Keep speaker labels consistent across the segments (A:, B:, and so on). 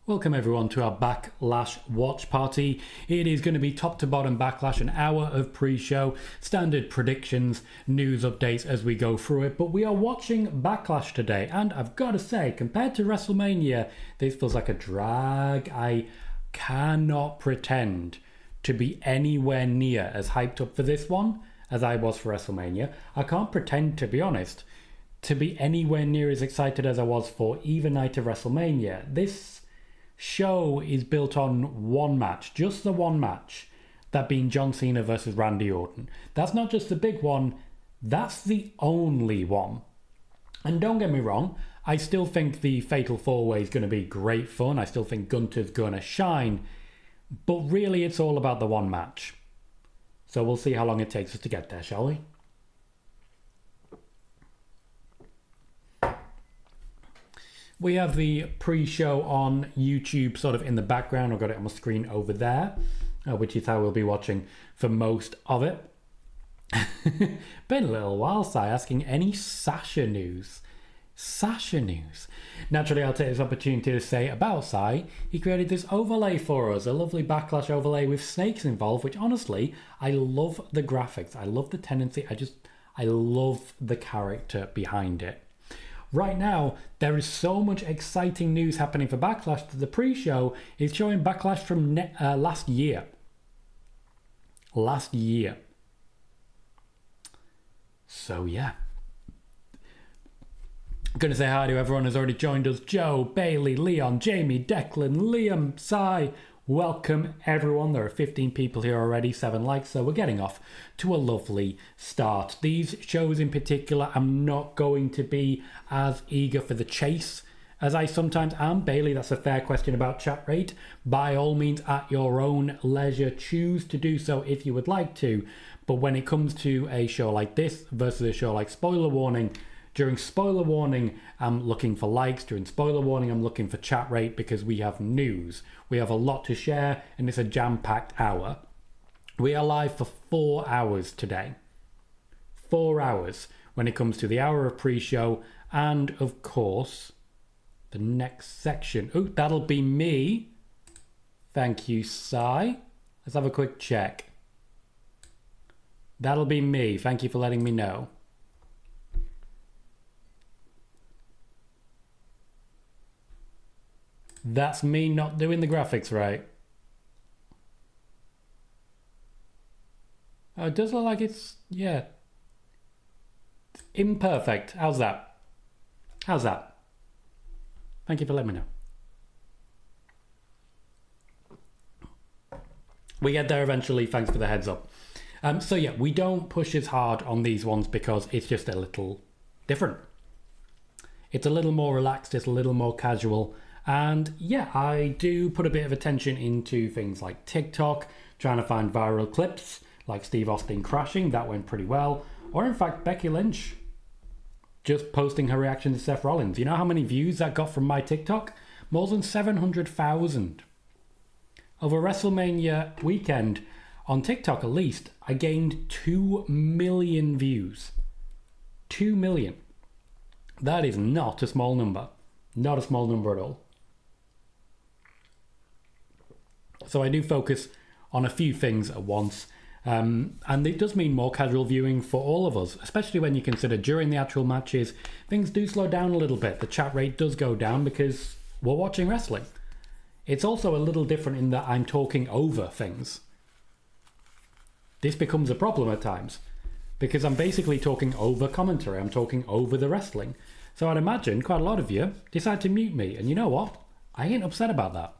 A: Welcome everyone to our Backlash watch party. It is going to be top to bottom Backlash, an hour of pre-show, standard predictions, news updates as we go through it. But we are watching Backlash today, and I've got to say, compared to WrestleMania, this feels like a drag. I cannot pretend to be anywhere near as hyped up for this one as I was for WrestleMania. I can't pretend, to be honest, to be anywhere near as excited as I was for either night of WrestleMania. This show is built on one match, just the one match, that being John Cena versus Randy Orton. That's not just the big one, that's the only one. And don't get me wrong, I still think the Fatal 4-Way is going to be great fun. I still think Gunter's going to shine, but really it's all about the one match. So we'll see how long it takes us to get there, shall we? We have the pre-show on YouTube sort of in the background. I've got it on my screen over there, which is how we'll be watching for most of it. Been a little while, Sai, asking any Sasha news. Sasha news. Naturally, I'll take this opportunity to say about Sai, he created this overlay for us, a lovely Backlash overlay with snakes involved, which honestly, I love the graphics. I love the tendency. I love the character behind it. Right now, there is so much exciting news happening for Backlash that the pre-show is showing Backlash from last year. Last year. So, yeah. I'm going to say hi to everyone who's already joined us. Joe, Bailey, Leon, Jamie, Declan, Liam, Sai. Welcome, everyone. There are 15 people here already, 7 likes, so we're getting off to a lovely start. These shows in particular, I'm not going to be as eager for the chase as I sometimes am. Bailey, that's a fair question about chat rate. By all means, at your own leisure, choose to do so if you would like to. But when it comes to a show like this versus a show like Spoiler Warning, during Spoiler Warning, I'm looking for likes. During Spoiler Warning, I'm looking for chat rate because we have news. We have a lot to share and it's a jam-packed hour. We are live for 4 hours today. 4 hours when it comes to the hour of pre-show and, of course, the next section. Oh, that'll be me. Thank you, Sai. Let's have a quick check. That'll be me. Thank you for letting me know. That's me not doing the graphics right. Oh, it does look like it's, yeah. It's imperfect. How's that? How's that? Thank you for letting me know. We get there eventually, thanks for the heads up. So yeah, we don't push as hard on these ones because it's just a little different. It's a little more relaxed, it's a little more casual. And yeah, I do put a bit of attention into things like TikTok, trying to find viral clips, like Steve Austin crashing, that went pretty well. Or in fact, Becky Lynch just posting her reaction to Seth Rollins. You know how many views that got from my TikTok? More than 700,000. Over WrestleMania weekend, on TikTok at least, I gained 2 million views. 2 million. That is not a small number. Not a small number at all. So I do focus on a few things at once. And it does mean more casual viewing for all of us, especially when you consider during the actual matches, things do slow down a little bit. The chat rate does go down because we're watching wrestling. It's also a little different in that I'm talking over things. This becomes a problem at times because I'm basically talking over commentary. I'm talking over the wrestling. So I'd imagine quite a lot of you decide to mute me. And you know what? I ain't upset about that.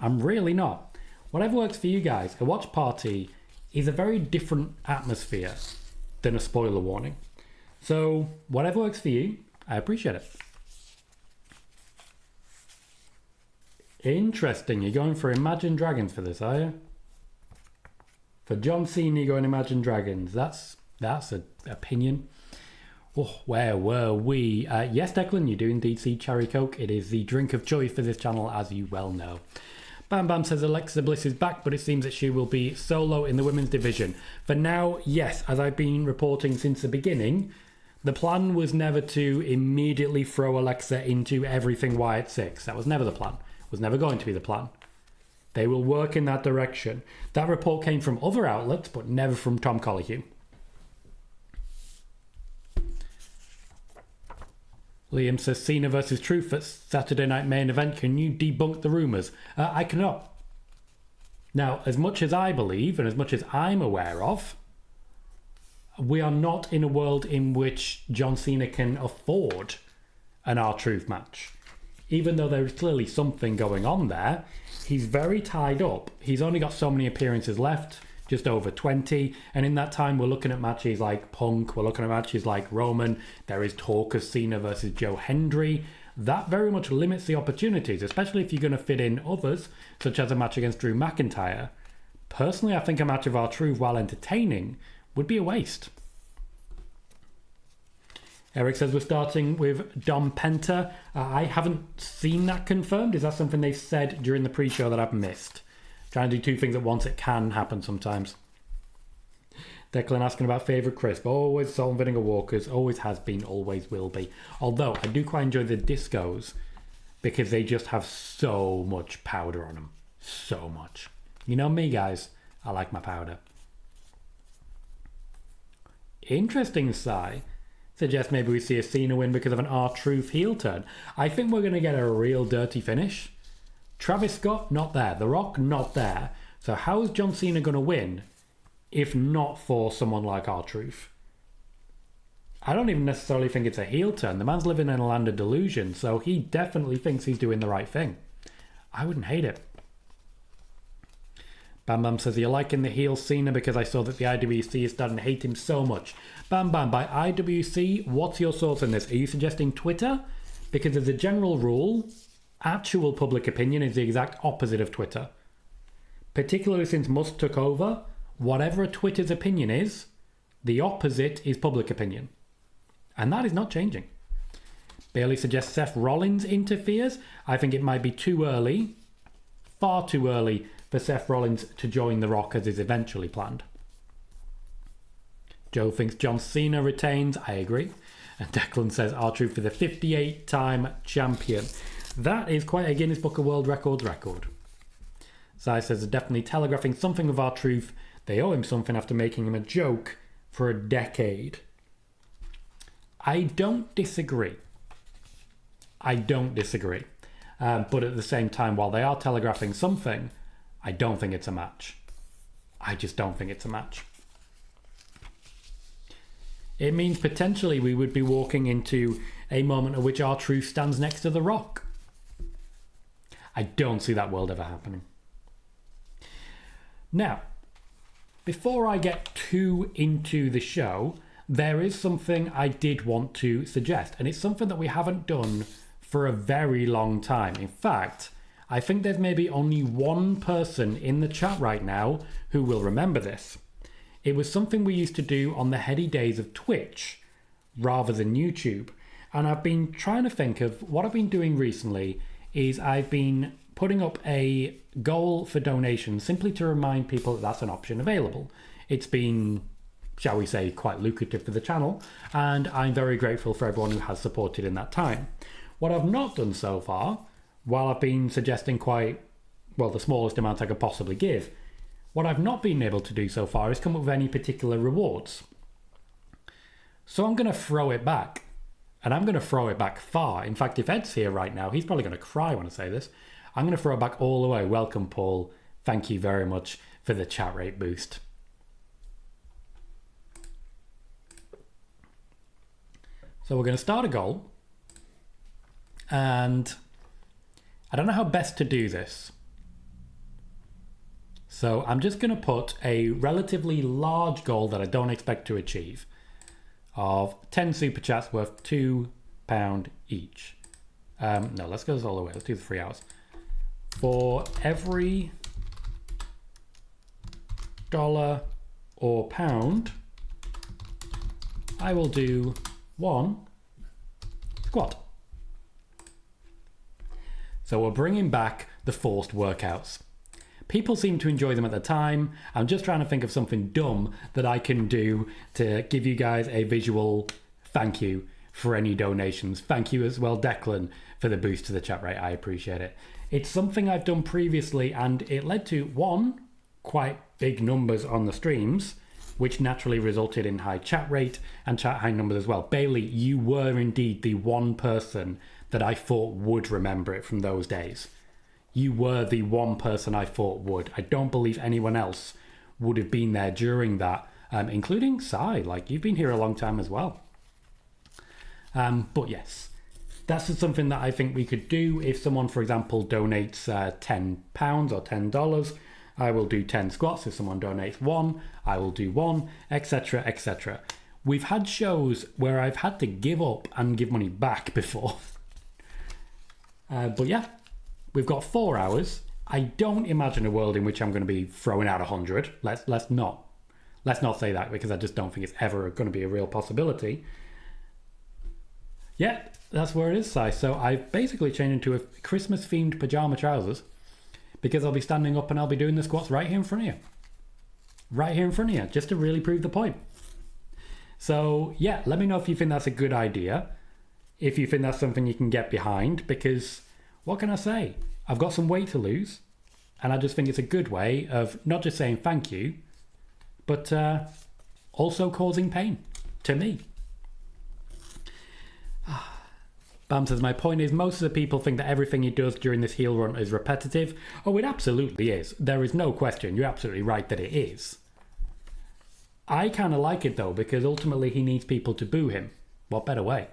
A: I'm really not. Whatever works for you guys. A watch party is a very different atmosphere than a spoiler warning. So whatever works for you, I appreciate it. Interesting. You're going for Imagine Dragons for this, are you? For John Cena, you're going Imagine Dragons. That's an opinion. Oh, where were we? Yes, Declan, you do indeed see Cherry Coke. It is the drink of choice for this channel, as you well know. Bam Bam says Alexa Bliss is back, but it seems that she will be solo in the women's division. For now, yes, as I've been reporting since the beginning, the plan was never to immediately throw Alexa into everything Wyatt 6. That was never the plan. was never going to be the plan. They will work in that direction. That report came from other outlets, but never from Tom Colohue. Liam says, Cena versus Truth at Saturday Night Main Event. Can you debunk the rumours? I cannot. Now, as much as I believe and as much as I'm aware of, we are not in a world in which John Cena can afford an R-Truth match. Even though there is clearly something going on there, he's very tied up. He's only got so many appearances left, just over 20. And in that time, we're looking at matches like Punk. We're looking at matches like Roman. There is talk of Cena versus Joe Hendry. That very much limits the opportunities, especially if you're going to fit in others, such as a match against Drew McIntyre. Personally, I think a match of R-Truth, while entertaining, would be a waste. Eric says we're starting with Dom Penta. I haven't seen that confirmed. Is that something they said during the pre-show that I've missed? Trying to do two things at once, it can happen sometimes. Declan asking about favourite crisp. Always salt and vinegar Walkers. Always has been, always will be. Although I do quite enjoy the discos because they just have so much powder on them. So much. You know me, guys. I like my powder. Interesting, Sai. Suggests maybe we see a Cena win because of an R-Truth heel turn. I think we're going to get a real dirty finish. Travis Scott, not there. The Rock, not there. So how is John Cena going to win if not for someone like R-Truth? I don't even necessarily think it's a heel turn. The man's living in a land of delusion, so he definitely thinks he's doing the right thing. I wouldn't hate it. Bam Bam says, you're liking the heel Cena because I saw that the IWC is starting to hate him so much. Bam Bam, by IWC, what's your thoughts on this? Are you suggesting Twitter? Because as a general rule, actual public opinion is the exact opposite of Twitter. Particularly since Musk took over, whatever a Twitter's opinion is, the opposite is public opinion. And that is not changing. Bailey suggests Seth Rollins interferes. I think it might be too early, far too early, for Seth Rollins to join The Rock as is eventually planned. Joe thinks John Cena retains. I agree. And Declan says R-Truth for the 58-time champion. That is quite a Guinness Book of World Records record. Sai says they're definitely telegraphing something with R-Truth. They owe him something after making him a joke for a decade. I don't disagree. But at the same time, while they are telegraphing something, I don't think it's a match. I just don't think it's a match. It means potentially we would be walking into a moment at which R-Truth stands next to The Rock. I don't see that world ever happening. Now, before I get too into the show, there is something I did want to suggest, and it's something that we haven't done for a very long time. In fact, I think there's maybe only one person in the chat right now who will remember this. It was something we used to do on the heady days of Twitch rather than YouTube. And I've been trying to think of what I've been doing recently is I've been putting up a goal for donations simply to remind people that that's an option available. It's been, shall we say, quite lucrative for the channel, and I'm very grateful for everyone who has supported in that time. What I've not done so far, while I've been suggesting quite, well, the smallest amount I could possibly give, what I've not been able to do so far is come up with any particular rewards. So I'm going to throw it back. And I'm going to throw it back far. In fact, if Ed's here right now, he's probably going to cry when I say this. I'm going to throw it back all the way. Welcome, Paul. Thank you very much for the chat rate boost. So we're going to start a goal. And I don't know how best to do this. So I'm just going to put a relatively large goal that I don't expect to achieve of 10 super chats worth £2 each. No, let's go all the way. Let's do the 3 hours. For every dollar or pound, I will do 1 squat. So we're bringing back the forced workouts. People seem to enjoy them at the time. I'm just trying to think of something dumb that I can do to give you guys a visual thank you for any donations. Thank you as well, Declan, for the boost to the chat rate. I appreciate it. It's something I've done previously, and it led to, one, quite big numbers on the streams, which naturally resulted in high chat rate and chat high numbers as well. Bailey, you were indeed the one person that I thought would remember it from those days. You were the one person I thought would. I don't believe anyone else would have been there during that, including Sai. Like, you've been here a long time as well. But yes, that's just something that I think we could do. If someone, for example, donates £10 or $10, I will do 10 squats. If someone donates 1, I will do 1, etc., etc. We've had shows where I've had to give up and give money back before. But yeah, we've got 4 hours. I don't imagine a world in which I'm going to be throwing out 100. Let's not say that, because I just don't think it's ever going to be a real possibility. Yeah, that's where it is, Si. So I've basically changed into a Christmas-themed pajama trousers, because I'll be standing up and I'll be doing the squats right here in front of you. Right here in front of you, just to really prove the point. So yeah, let me know if you think that's a good idea. If you think that's something you can get behind, because what can I say? I've got some weight to lose, and I just think it's a good way of not just saying thank you, but also causing pain to me. Bam says, my point is, most of the people think that everything he does during this heel run is repetitive. Oh, it absolutely is. There is no question. You're absolutely right that it is. I kind of like it, though, because ultimately he needs people to boo him. What better way?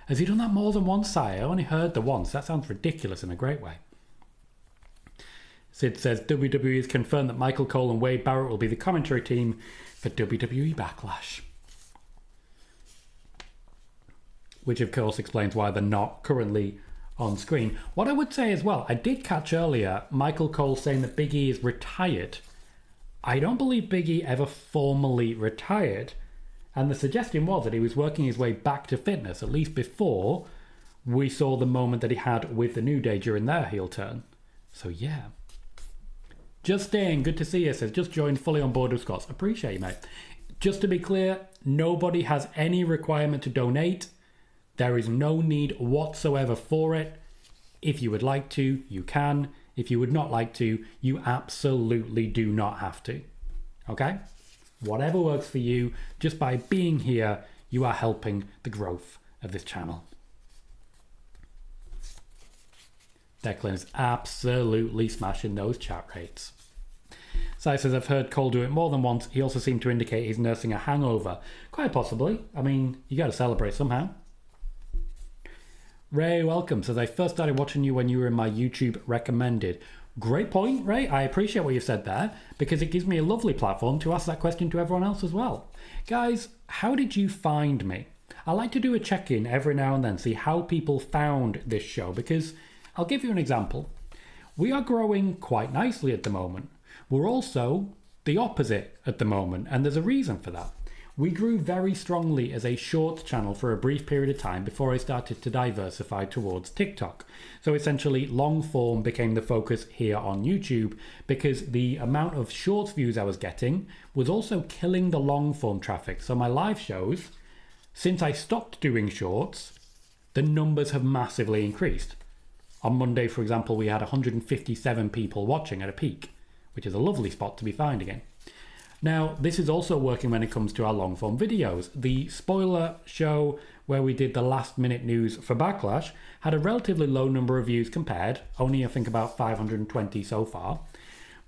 A: Has he done that more than once, Si? I only heard the once. That sounds ridiculous in a great way. Sid says, WWE has confirmed that Michael Cole and Wade Barrett will be the commentary team for WWE Backlash. Which, of course, explains why they're not currently on screen. What I would say as well, I did catch earlier Michael Cole saying that Big E is retired. I don't believe Big E ever formally retired. And the suggestion was that he was working his way back to fitness, at least before we saw the moment that he had with the New Day during their heel turn. So, yeah. Justin, good to see you, says, just joined fully on board with Scots. Appreciate you, mate. Just to be clear, nobody has any requirement to donate. There is no need whatsoever for it. If you would like to, you can. If you would not like to, you absolutely do not have to. Okay? Whatever works for you, just by being here, you are helping the growth of this channel. Declan is absolutely smashing those chat rates. Sai says, I've heard Cole do it more than once. He also seemed to indicate he's nursing a hangover. Quite possibly. I mean, you got to celebrate somehow. Ray, welcome. Says, I first started watching you when you were in my YouTube recommended. Great point, Ray. I appreciate what you said there, because it gives me a lovely platform to ask that question to everyone else as well. Guys, how did you find me? I like to do a check-in every now and then, see how people found this show, because I'll give you an example. We are growing quite nicely at the moment. We're also the opposite at the moment, and there's a reason for that. We grew very strongly as a short channel for a brief period of time before I started to diversify towards TikTok. So essentially, long form became the focus here on YouTube, because the amount of short views I was getting was also killing the long form traffic. So my live shows, since I stopped doing shorts, the numbers have massively increased. On Monday, for example, we had 157 people watching at a peak, which is a lovely spot to be found again. Now, this is also working when it comes to our long-form videos. The spoiler show where we did the last-minute news for Backlash had a relatively low number of views compared, only I think about 520 so far.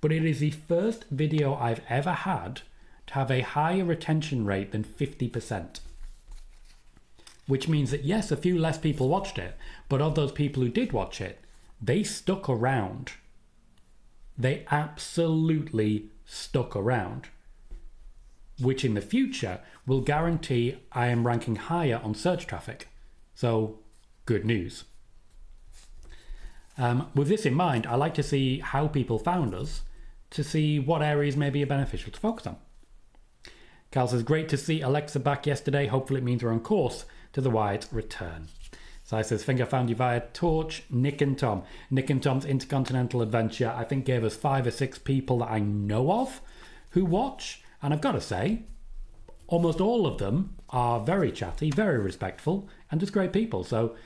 A: But it is the first video I've ever had to have a higher retention rate than 50%. Which means that, yes, a few less people watched it, but of those people who did watch it, they stuck around. They absolutely stuck around. Which in the future will guarantee I am ranking higher on search traffic. So, good news. With this in mind, I like to see how people found us, to see what areas maybe are beneficial to focus on. Cal says, great to see Alexa back yesterday. Hopefully it means we're on course to the Wyatt return. Sai says, think I found you via Torch, Nick and Tom. Nick and Tom's Intercontinental Adventure, I think, gave us 5 or 6 people that I know of who watch. And I've got to say, almost all of them are very chatty, very respectful, and just great people. So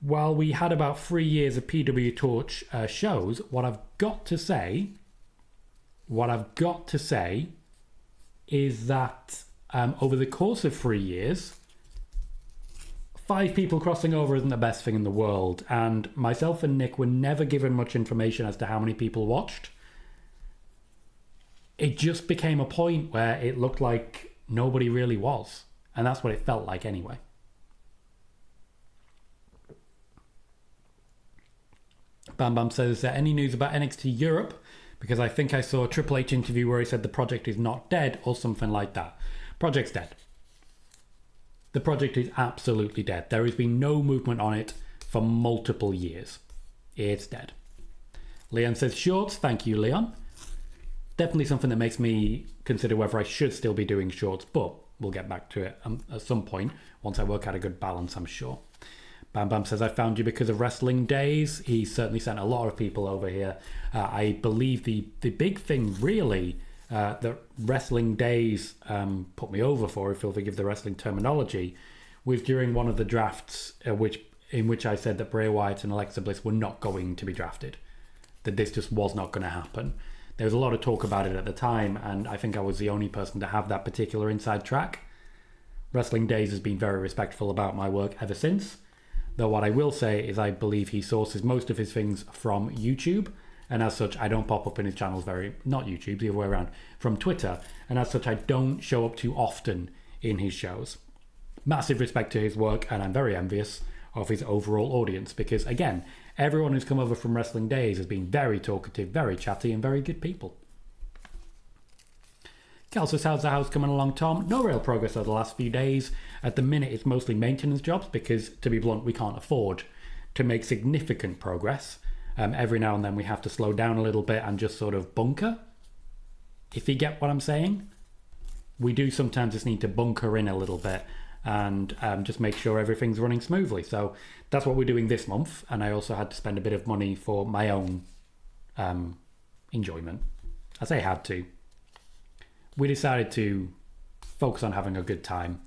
A: while we had about 3 years of PW Torch shows, what I've got to say is that over the course of 3 years, 5 people crossing over isn't the best thing in the world, and myself and Nick were never given much information as to how many people watched. It just became a point where it looked like nobody really was, and that's what it felt like anyway. Bam Bam says, is there any news about NXT Europe? Because I think I saw a Triple H interview where he said the project is not dead or something like that. Project's dead. The project is absolutely dead. There has been no movement on it for multiple years. It's dead. Leon says, shorts. Thank you, Leon. Definitely something that makes me consider whether I should still be doing shorts, but we'll get back to it at some point once I work out a good balance, I'm sure. Bam Bam says, I found you because of Wrestling Days. He certainly sent a lot of people over here. I believe the big thing really that Wrestling Days put me over for, if you'll forgive the wrestling terminology, was during one of the drafts in which I said that Bray Wyatt and Alexa Bliss were not going to be drafted. That this just was not going to happen. There was a lot of talk about it at the time, and I think I was the only person to have that particular inside track. Wrestling Days has been very respectful about my work ever since. Though what I will say is I believe he sources most of his things from YouTube, and as such I don't pop up in his channels not YouTube, the other way around, from Twitter, and as such I don't show up too often in his shows. Massive respect to his work, and I'm very envious of his overall audience, because again, everyone who's come over from Wrestling Days has been very talkative, very chatty, and very good people. Cal says, how's the house coming along, Tom? No real progress over the last few days. At the minute, it's mostly maintenance jobs because, to be blunt, we can't afford to make significant progress. Every now and then we have to slow down a little bit and just sort of bunker, if you get what I'm saying. We do sometimes just need to bunker in a little bit and just make sure everything's running smoothly. So that's what we're doing this month. And I also had to spend a bit of money for my own enjoyment. I say had to. We decided to focus on having a good time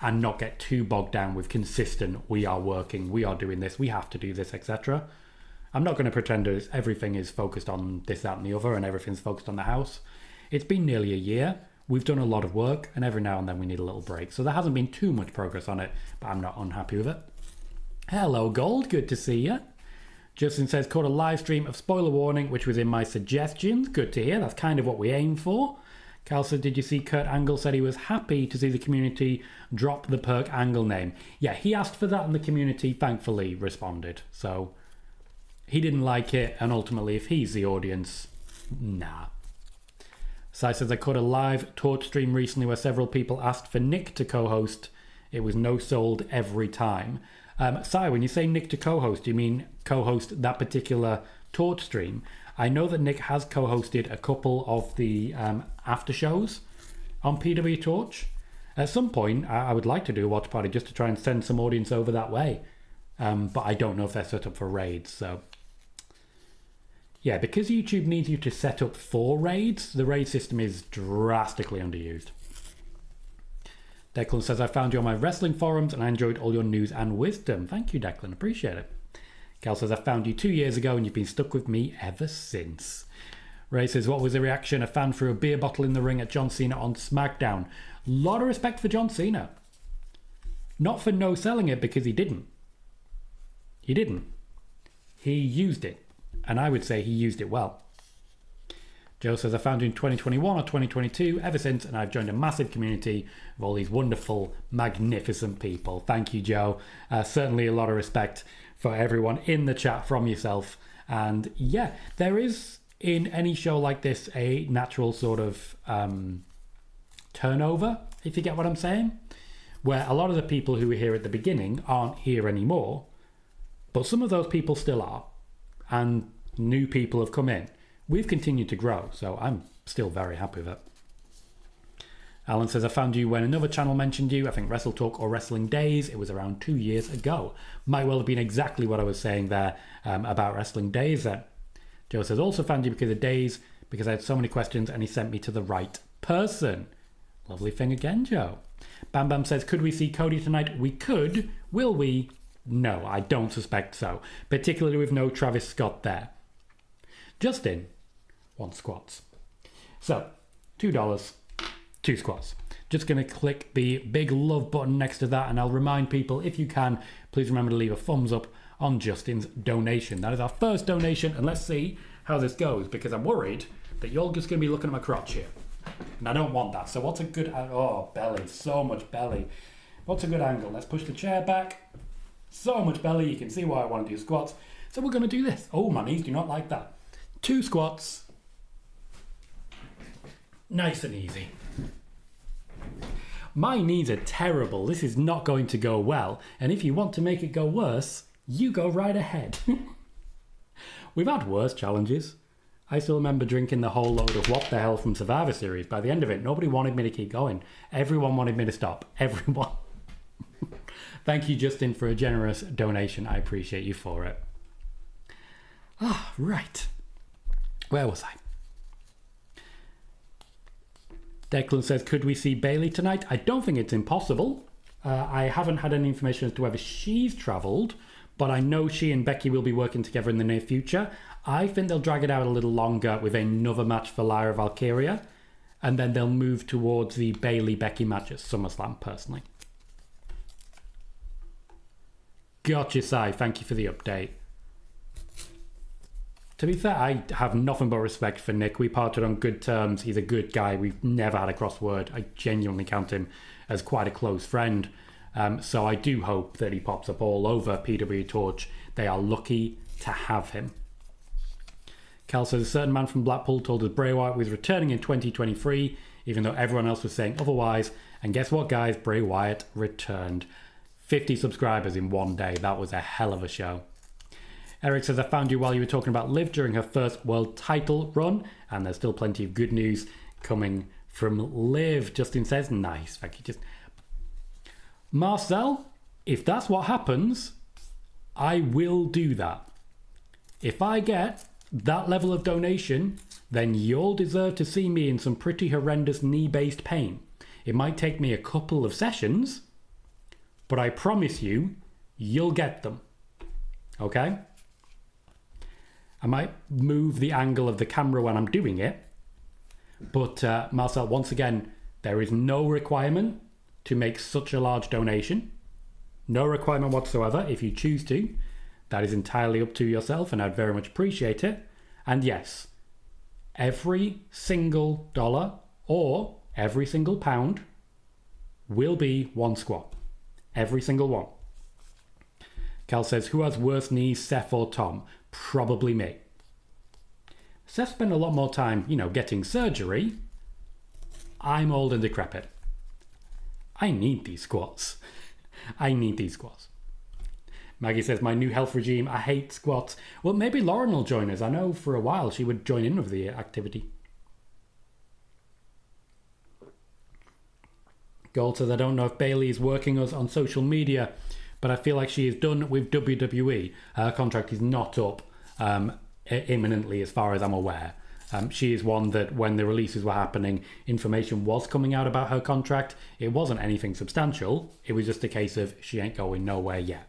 A: and not get too bogged down with consistent, we are working, we are doing this, we have to do this, etc. I'm not going to pretend that everything is focused on this, that and the other and everything's focused on the house. It's been nearly a year. We've done a lot of work and every now and then we need a little break. So there hasn't been too much progress on it, but I'm not unhappy with it. Hello, Gold. Good to see you. Justin says, caught a live stream of Spoiler Warning, which was in my suggestions. Good to hear. That's kind of what we aim for. Cal said, did you see Kurt Angle said he was happy to see the community drop the Perk Angle name? Yeah, he asked for that and the community thankfully responded. So he didn't like it, and ultimately if he's the audience, nah. Sai says, I caught a live Torch stream recently where several people asked for Nick to co-host. It was no sold every time. Sai, when you say Nick to co-host, do you mean co-host that particular Torch stream? I know that Nick has co-hosted a couple of the after shows on PW Torch. At some point, I would like to do a watch party just to try and send some audience over that way. But I don't know if they're set up for raids. So, yeah, because YouTube needs you to set up for raids, the raid system is drastically underused. Declan says, I found you on my wrestling forums and I enjoyed all your news and wisdom. Thank you, Declan. Appreciate it. Cal says, I found you 2 years ago and you've been stuck with me ever since. Ray says, what was the reaction? A fan threw a beer bottle in the ring at John Cena on SmackDown. A lot of respect for John Cena. Not for no selling it, because he didn't. He didn't. He used it. And I would say he used it well. Joe says, I found you in 2021 or 2022 ever since, and I've joined a massive community of all these wonderful, magnificent people. Thank you, Joe. Certainly a lot of respect for everyone in the chat from yourself. And yeah, there is in any show like this a natural sort of turnover, if you get what I'm saying, where a lot of the people who were here at the beginning aren't here anymore, but some of those people still are, and new people have come in. We've continued to grow, so I'm still very happy with it. Alan says, I found you when another channel mentioned you. I think Wrestle Talk or Wrestling Days. It was around 2 years ago. Might well have been exactly what I was saying there about Wrestling Days then. Joe says, also found you because of Days, because I had so many questions and he sent me to the right person. Lovely thing again, Joe. Bam Bam says, could we see Cody tonight? We could. Will we? No, I don't suspect so. Particularly with no Travis Scott there. Justin wants squats. So, $2, 2 squats. Just going to click the big love button next to that, and I'll remind people, if you can, please remember to leave a thumbs up on Justin's donation. That is our first donation, and let's see how this goes, because I'm worried that you're just going to be looking at my crotch here. And I don't want that. So what's a good... Oh, belly. So much belly. What's a good angle? Let's push the chair back. So much belly. You can see why I want to do squats. So we're going to do this. Oh, my knees do not like that. 2 squats. Nice and easy. My knees are terrible. This is not going to go well. And if you want to make it go worse, you go right ahead. We've had worse challenges. I still remember drinking the whole load of What the Hell from Survivor Series. By the end of it, nobody wanted me to keep going. Everyone wanted me to stop. Everyone. Thank you, Justin, for a generous donation. I appreciate you for it. Ah, right. Where was I? Declan says, could we see Bayley tonight? I don't think it's impossible. I haven't had any information as to whether she's travelled, but I know she and Becky will be working together in the near future. I think they'll drag it out a little longer with another match for Lyra Valkyria, and then they'll move towards the Bayley-Becky match at SummerSlam, personally. Gotcha, Sai. Thank you for the update. To be fair, I have nothing but respect for Nick. We parted on good terms. He's a good guy. We've never had a crossword. I genuinely count him as quite a close friend. So I do hope that he pops up all over PW Torch. They are lucky to have him. Cal says, a certain man from Blackpool told us Bray Wyatt was returning in 2023, even though everyone else was saying otherwise. And guess what, guys? Bray Wyatt returned. 50 subscribers in one day. That was a hell of a show. Eric says, I found you while you were talking about Liv during her first world title run, and there's still plenty of good news coming from Liv. Justin says, nice. Thank you. Just Marcel, if that's what happens, I will do that. If I get that level of donation, then you'll deserve to see me in some pretty horrendous knee-based pain. It might take me a couple of sessions, but I promise you, you'll get them. Okay? I might move the angle of the camera when I'm doing it. But Marcel, once again, there is no requirement to make such a large donation. No requirement whatsoever. If you choose to, that is entirely up to yourself, and I'd very much appreciate it. And yes, every single dollar or every single pound will be one squat. Every single one. Cal says, who has worse knees, Seth or Tom? Probably me. Seth spent a lot more time, getting surgery. I'm old and decrepit. I need these squats. I need these squats. Maggie says, my new health regime, I hate squats. Well, maybe Lauren will join us. I know for a while she would join in with the activity. Gold says, I don't know if Bayley is working us on social media, but I feel like she is done with WWE. Her contract is not up imminently as far as I'm aware. She is one that when the releases were happening, information was coming out about her contract. It wasn't anything substantial. It was just a case of she ain't going nowhere yet.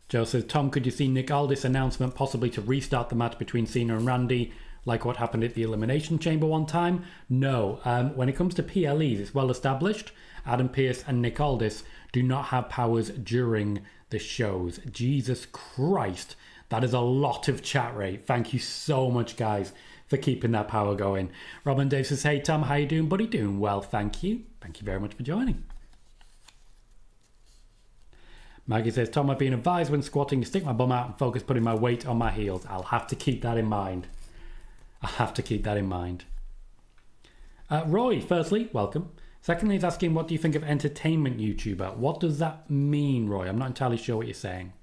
A: Joe says, Tom, could you see Nick Aldis' announcement possibly to restart the match between Cena and Randy like what happened at the Elimination Chamber one time? No. When it comes to PLEs, it's well established. Adam Pearce and Nick Aldis do not have powers during the shows. Jesus Christ. That is a lot of chat rate. Thank you so much, guys, for keeping that power going. Robin Dave says, hey, Tom, how you doing, buddy? Doing well, thank you. Thank you very much for joining. Maggie says, Tom, I've been advised when squatting to stick my bum out and focus putting my weight on my heels. I'll have to keep that in mind. I'll have to keep that in mind. Roy, firstly, welcome. Secondly, he's asking, what do you think of entertainment YouTuber? What does that mean, Roy? I'm not entirely sure what you're saying.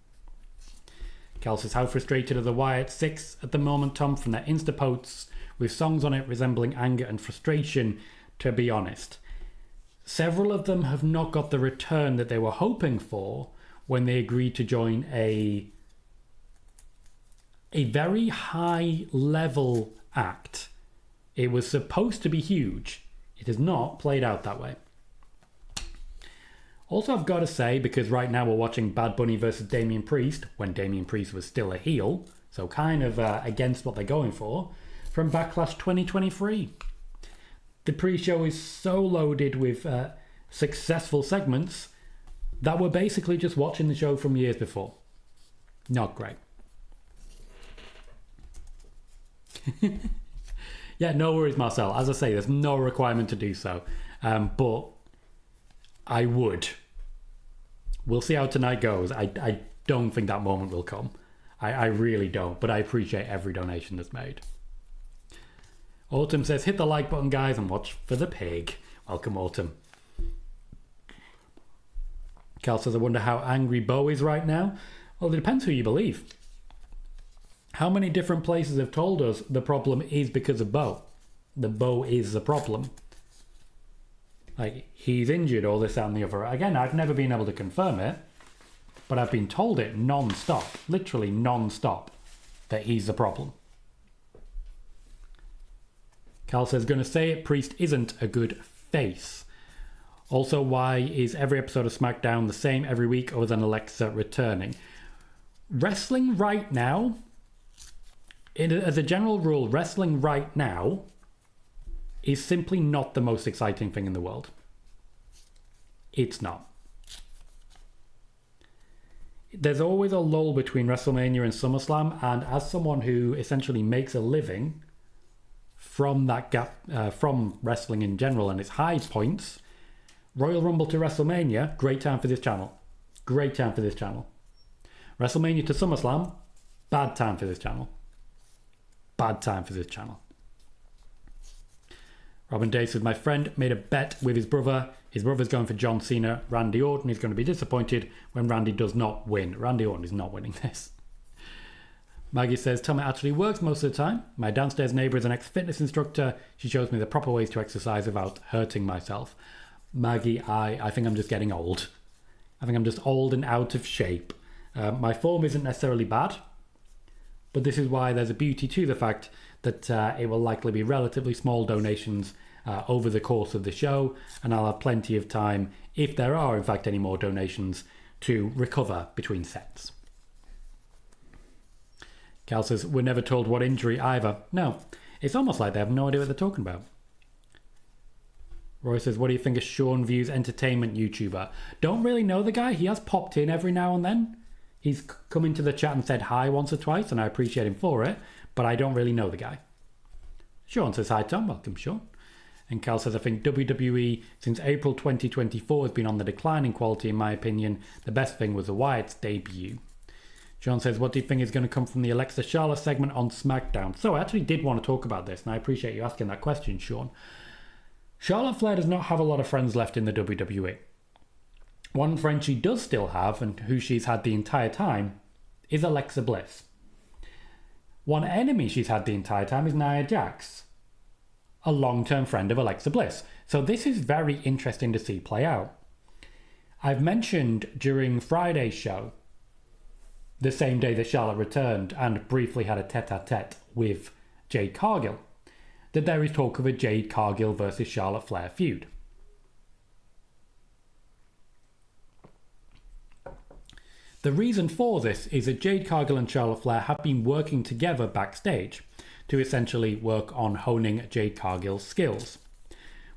A: Cal says, how frustrated are the Wyatt 6 at the moment, Tom, from their Insta posts with songs on it resembling anger and frustration, to be honest. Several of them have not got the return that they were hoping for when they agreed to join a very high level act. It was supposed to be huge. It has not played out that way. Also, I've got to say, because right now we're watching Bad Bunny versus Damian Priest, when Damian Priest was still a heel, so kind of against what they're going for, from Backlash 2023. The pre-show is so loaded with successful segments that we're basically just watching the show from years before. Not great. Yeah, no worries, Marcel. As I say, there's no requirement to do so. But I would. We'll see how tonight goes. I don't think that moment will come. I really don't. But I appreciate every donation that's made. Autumn says, hit the like button, guys, and watch for the pig. Welcome, Autumn. Cal says, I wonder how angry Bo is right now. Well, it depends who you believe. How many different places have told us the problem is because of Bo? The Bo is the problem. Like, he's injured, or this, that, and the other. Again, I've never been able to confirm it, but I've been told it non-stop, literally non-stop, that he's the problem. Cal says, gonna say it, Priest isn't a good face. Also, why is every episode of SmackDown the same every week other than Alexa returning? Wrestling right now, as a general rule, wrestling right now is simply not the most exciting thing in the world. It's not. There's always a lull between WrestleMania and SummerSlam, and as someone who essentially makes a living from that gap, from wrestling in general and its high points, Royal Rumble to WrestleMania, great time for this channel. Great time for this channel. WrestleMania to SummerSlam, bad time for this channel. Bad time for this channel. Robin Day says, my friend made a bet with his brother. His brother's going for John Cena. Randy Orton is going to be disappointed when Randy does not win. Randy Orton is not winning this. Maggie says, Tom, it actually works most of the time. My downstairs neighbour is an ex-fitness instructor. She shows me the proper ways to exercise without hurting myself. Maggie, I think I'm just getting old. I think I'm just old and out of shape. My form isn't necessarily bad, but this is why there's a beauty to the fact that it will likely be relatively small donations over the course of the show, and I'll have plenty of time, if there are in fact any more donations, to recover between sets. Cal says, we're never told what injury either. No, it's almost like they have no idea what they're talking about. Roy says, what do you think of Sean View's entertainment YouTuber? Don't really know the guy. He has popped in every now and then. He's come into the chat and said hi once or twice, and I appreciate him for it, but I don't really know the guy. Sean says, hi Tom, welcome Sean. And Cal says, I think WWE since April 2024 has been on the decline in quality in my opinion. The best thing was the Wyatt's debut. Sean says, what do you think is going to come from the Alexa Charlotte segment on SmackDown? So I actually did want to talk about this, and I appreciate you asking that question, Sean. Charlotte Flair does not have a lot of friends left in the WWE. One friend she does still have, and who she's had the entire time, is Alexa Bliss. One enemy she's had the entire time is Nia Jax, a long-term friend of Alexa Bliss. So this is very interesting to see play out. I've mentioned during Friday's show, the same day that Charlotte returned and briefly had a tete-a-tete with Jade Cargill, that there is talk of a Jade Cargill versus Charlotte Flair feud. The reason for this is that Jade Cargill and Charlotte Flair have been working together backstage to essentially work on honing Jade Cargill's skills.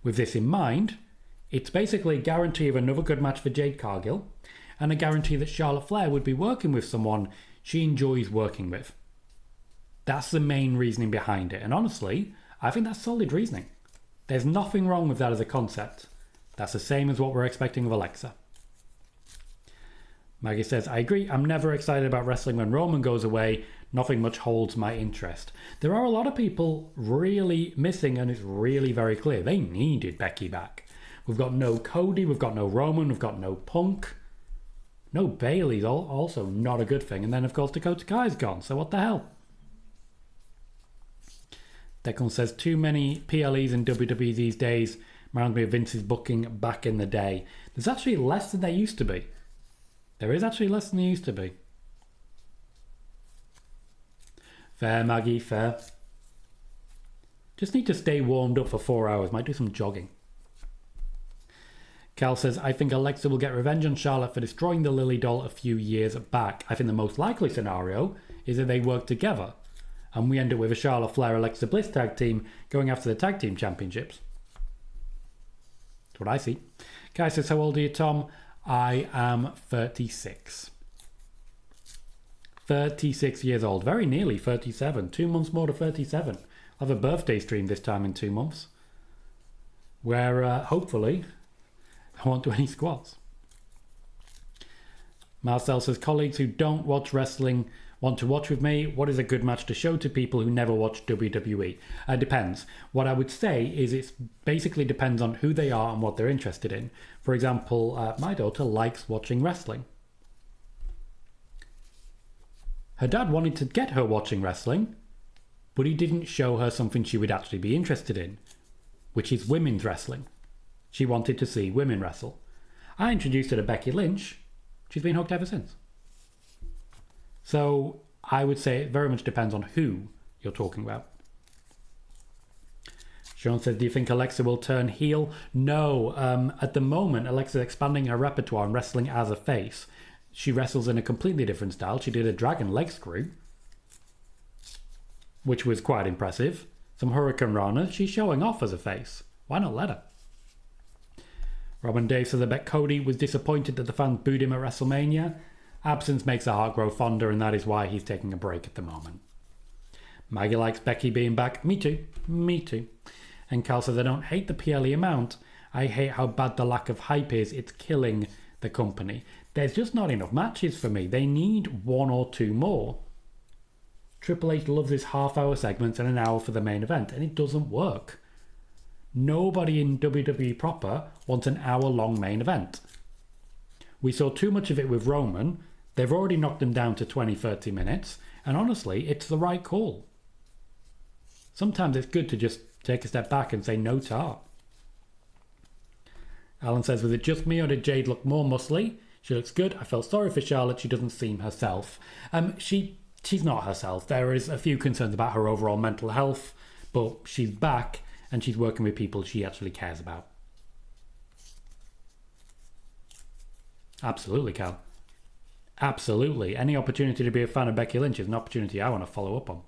A: With this in mind, it's basically a guarantee of another good match for Jade Cargill and a guarantee that Charlotte Flair would be working with someone she enjoys working with. That's the main reasoning behind it, and honestly, I think that's solid reasoning. There's nothing wrong with that as a concept. That's the same as what we're expecting of Alexa. Maggie says, I agree, I'm never excited about wrestling when Roman goes away. Nothing much holds my interest. There are a lot of people really missing, and it's really very clear. They needed Becky back. We've got no Cody, we've got no Roman, we've got no Punk. No Bayley's also not a good thing. And then, of course, Dakota Kai's gone. So what the hell? Declan says, too many PLEs in WWE these days. Reminds me of Vince's booking back in the day. There's actually less than there used to be. There is actually less than there used to be. Fair, Maggie, fair. Just need to stay warmed up for 4 hours. Might do some jogging. Cal says, I think Alexa will get revenge on Charlotte for destroying the Lily doll a few years back. I think the most likely scenario is that they work together and we end up with a Charlotte Flair Alexa Bliss tag team going after the tag team championships. That's what I see. Kai says, how old are you, Tom? I am 36. 36 years old. Very nearly 37. 2 months more to 37. I'll have a birthday stream this time in 2 months where hopefully I won't do any squats. Marcel says, colleagues who don't watch wrestling want to watch with me. What is a good match to show to people who never watch WWE? Depends. What I would say is it basically depends on who they are and what they're interested in. For example, my daughter likes watching wrestling. Her dad wanted to get her watching wrestling, but he didn't show her something she would actually be interested in, which is women's wrestling. She wanted to see women wrestle. I introduced her to Becky Lynch. She's been hooked ever since. So I would say it very much depends on who you're talking about. Sean says, do you think Alexa will turn heel? No. At the moment, Alexa's expanding her repertoire and wrestling as a face. She wrestles in a completely different style. She did a dragon leg screw, which was quite impressive. Some Hurricane Rana. She's showing off as a face. Why not let her? Robin Dave says, I bet Cody was disappointed that the fans booed him at WrestleMania. Absence makes the heart grow fonder, and that is why he's taking a break at the moment. Maggie likes Becky being back. Me too. Me too. And Cal says, I don't hate the PLE amount. I hate how bad the lack of hype is. It's killing the company. There's just not enough matches for me. They need 1 or 2 more. Triple H loves his half-hour segments and an hour for the main event, and it doesn't work. Nobody in WWE proper wants an hour-long main event. We saw too much of it with Roman. They've already knocked him down to 20-30 minutes, and honestly, it's the right call. Sometimes it's good to just take a step back and say no to art. Alan says, was it just me or did Jade look more muscly? She looks good. I felt sorry for Charlotte. She doesn't seem herself. She's not herself. There is a few concerns about her overall mental health, but she's back and she's working with people she actually cares about. Absolutely, Cal. Absolutely. Any opportunity to be a fan of Becky Lynch is an opportunity I want to follow up on.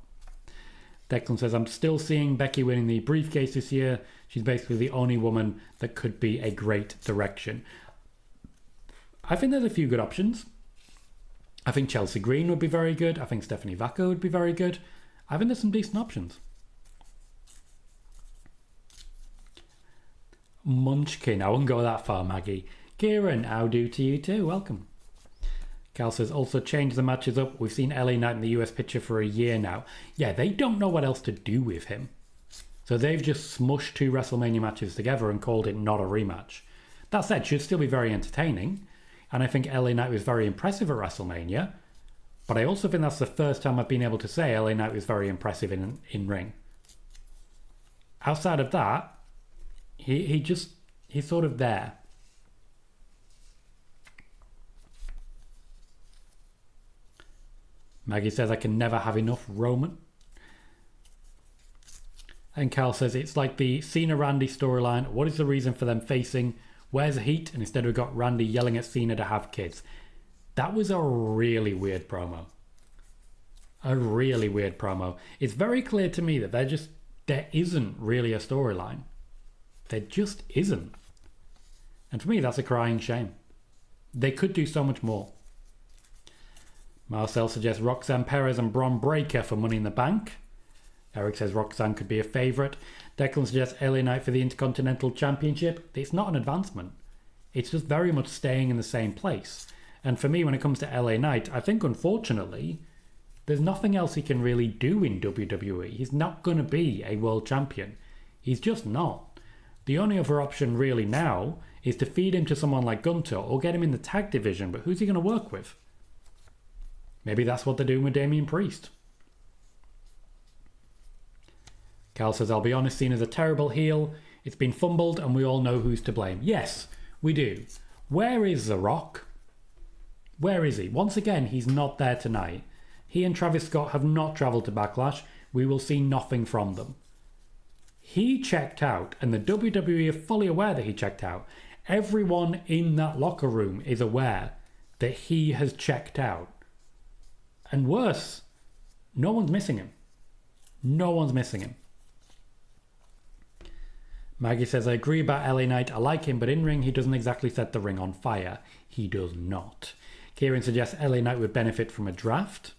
A: Declan says, I'm still seeing Becky winning the briefcase this year. She's basically the only woman that could be a great direction. I think there's a few good options. I think Chelsea Green would be very good. I think Stephanie Vaca would be very good. I think there's some decent options. Munchkin. I wouldn't go that far, Maggie. Kieran, how do to you too. Welcome. Cal says, also change the matches up. We've seen LA Knight in the US picture for a year now. Yeah, they don't know what else to do with him. So they've just smushed 2 WrestleMania matches together and called it not a rematch. That said, should still be very entertaining. And I think LA Knight was very impressive at WrestleMania. But I also think that's the first time I've been able to say LA Knight was very impressive in ring. Outside of that, he's sort of there. Maggie says, I can never have enough Roman. And Cal says, it's like the Cena-Randy storyline. What is the reason for them facing? Where's the heat? And instead we've got Randy yelling at Cena to have kids. That was a really weird promo. A really weird promo. It's very clear to me that there isn't really a storyline. There just isn't. And for me, that's a crying shame. They could do so much more. Marcel suggests Roxanne Perez and Bron Breakker for Money in the Bank. Eric says Roxanne could be a favourite. Declan suggests LA Knight for the Intercontinental Championship. It's not an advancement. It's just very much staying in the same place. And for me, when it comes to LA Knight, I think unfortunately, there's nothing else he can really do in WWE. He's not going to be a world champion. He's just not. The only other option really now is to feed him to someone like Gunter or get him in the tag division, but who's he going to work with? Maybe that's what they're doing with Damian Priest. Cal says, I'll be honest, Cena's a terrible heel. It's been fumbled and we all know who's to blame. Yes, we do. Where is The Rock? Where is he? Once again, he's not there tonight. He and Travis Scott have not travelled to Backlash. We will see nothing from them. He checked out, and the WWE are fully aware that he checked out. Everyone in that locker room is aware that he has checked out. And worse, no one's missing him. No one's missing him. Maggie says, I agree about LA Knight. I like him, but in ring, he doesn't exactly set the ring on fire. He does not. Kieran suggests LA Knight would benefit from a draft.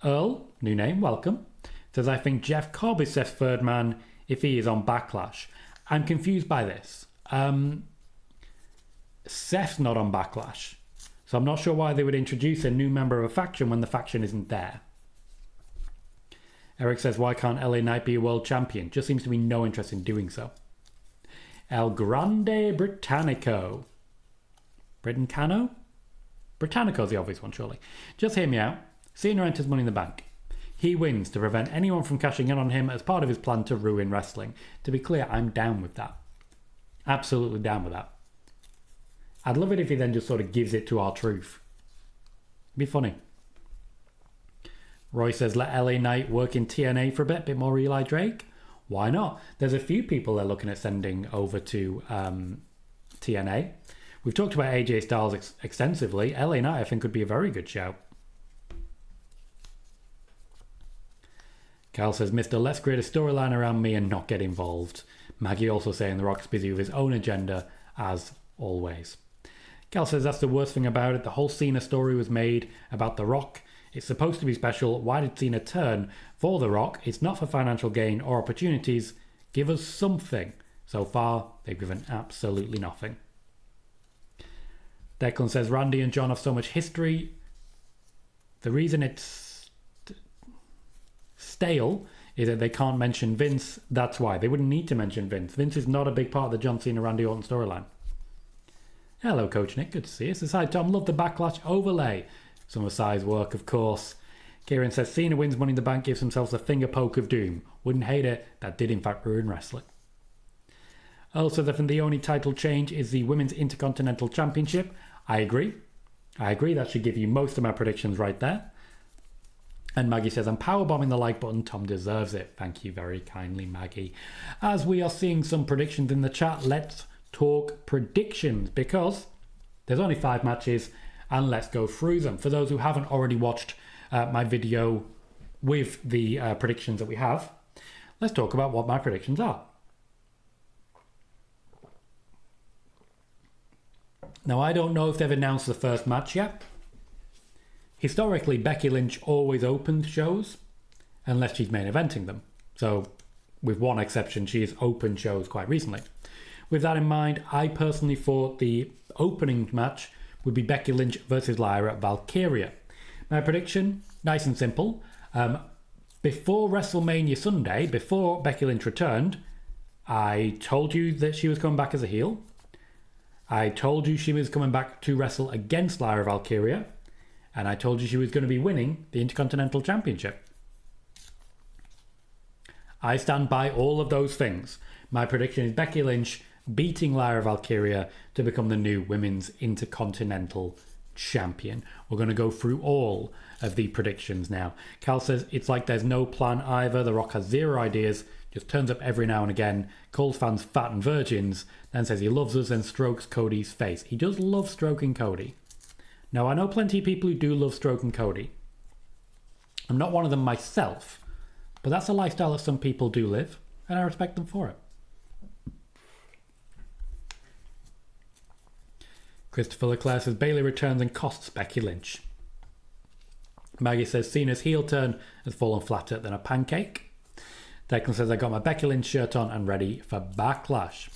A: Earl, new name, welcome, says, I think Jeff Cobb is Seth's third man if he is on Backlash. I'm confused by this. Seth's not on Backlash. So I'm not sure why they would introduce a new member of a faction when the faction isn't there. Eric says, why can't LA Knight be a world champion? Just seems to be no interest in doing so. El Grande Britannico. Britannico? Britannico's the obvious one, surely. Just hear me out. Cena enters Money in the Bank. He wins to prevent anyone from cashing in on him as part of his plan to ruin wrestling. To be clear, I'm down with that. Absolutely down with that. I'd love it if he then just sort of gives it to R-Truth. It'd be funny. Roy says, let LA Knight work in TNA for a bit more Eli Drake. Why not? There's a few people they're looking at sending over to TNA. We've talked about AJ Styles extensively. LA Knight, I think, could be a very good shout. Cal says, Mr. Let's create a storyline around me and not get involved. Maggie also saying The Rock's busy with his own agenda, as always. Cal says, that's the worst thing about it. The whole Cena story was made about The Rock. It's supposed to be special. Why did Cena turn for The Rock? It's not for financial gain or opportunities. Give us something. So far, they've given absolutely nothing. Declan says, Randy and John have so much history. The reason it's stale is that they can't mention Vince. That's why. They wouldn't need to mention Vince. Vince is not a big part of the John Cena, Randy Orton storyline. Hello, Coach Nick. Good to see you. Says, hi, Tom. Love the Backlash overlay. Some of Sai's work, of course. Kieran says, Cena wins Money in the Bank, gives himself the finger poke of doom. Wouldn't hate it. That did, in fact, ruin wrestling. Also, I think the only title change is the Women's Intercontinental Championship. I agree. That should give you most of my predictions right there. And Maggie says, I'm powerbombing the like button. Tom deserves it. Thank you very kindly, Maggie. As we are seeing some predictions in the chat, let's talk predictions, because there's only 5 matches, and let's go through them. For those who haven't already watched my video with the predictions that we have, let's talk about what my predictions are. Now, I don't know if they've announced the first match yet. Historically, Becky Lynch always opened shows unless she's main eventing them. So, with one exception, she has opened shows quite recently. With that in mind, I personally thought the opening match would be Becky Lynch versus Lyra Valkyria. My prediction, nice and simple. Before WrestleMania Sunday, before Becky Lynch returned, I told you that she was coming back as a heel. I told you she was coming back to wrestle against Lyra Valkyria. And I told you she was going to be winning the Intercontinental Championship. I stand by all of those things. My prediction is Becky Lynch beating Lyra Valkyria to become the new Women's Intercontinental Champion. We're going to go through all of the predictions now. Cal says, it's like there's no plan either. The Rock has zero ideas, just turns up every now and again, calls fans fat and virgins, then says he loves us and strokes Cody's face. He does love stroking Cody. Now, I know plenty of people who do love stroking Cody. I'm not one of them myself, but that's a lifestyle that some people do live, and I respect them for it. Christopher Leclerc says, Bayley returns and costs Becky Lynch. Maggie says, Cena's heel turn has fallen flatter than a pancake. Declan says, I got my Becky Lynch shirt on and ready for Backlash.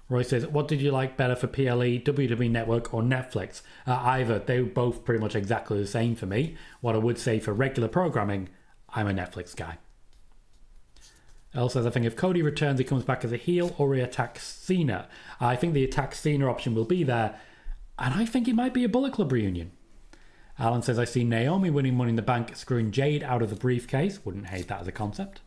A: Roy says, what did you like better for PLE, WWE Network or Netflix? Either. They were both pretty much exactly the same for me. What I would say for regular programming, I'm a Netflix guy. Elle says, I think if Cody returns, he comes back as a heel or he attacks Cena. I think the attack Cena option will be there. And I think it might be a Bullet Club reunion. Alan says, I see Naomi winning Money in the Bank, screwing Jade out of the briefcase. Wouldn't hate that as a concept.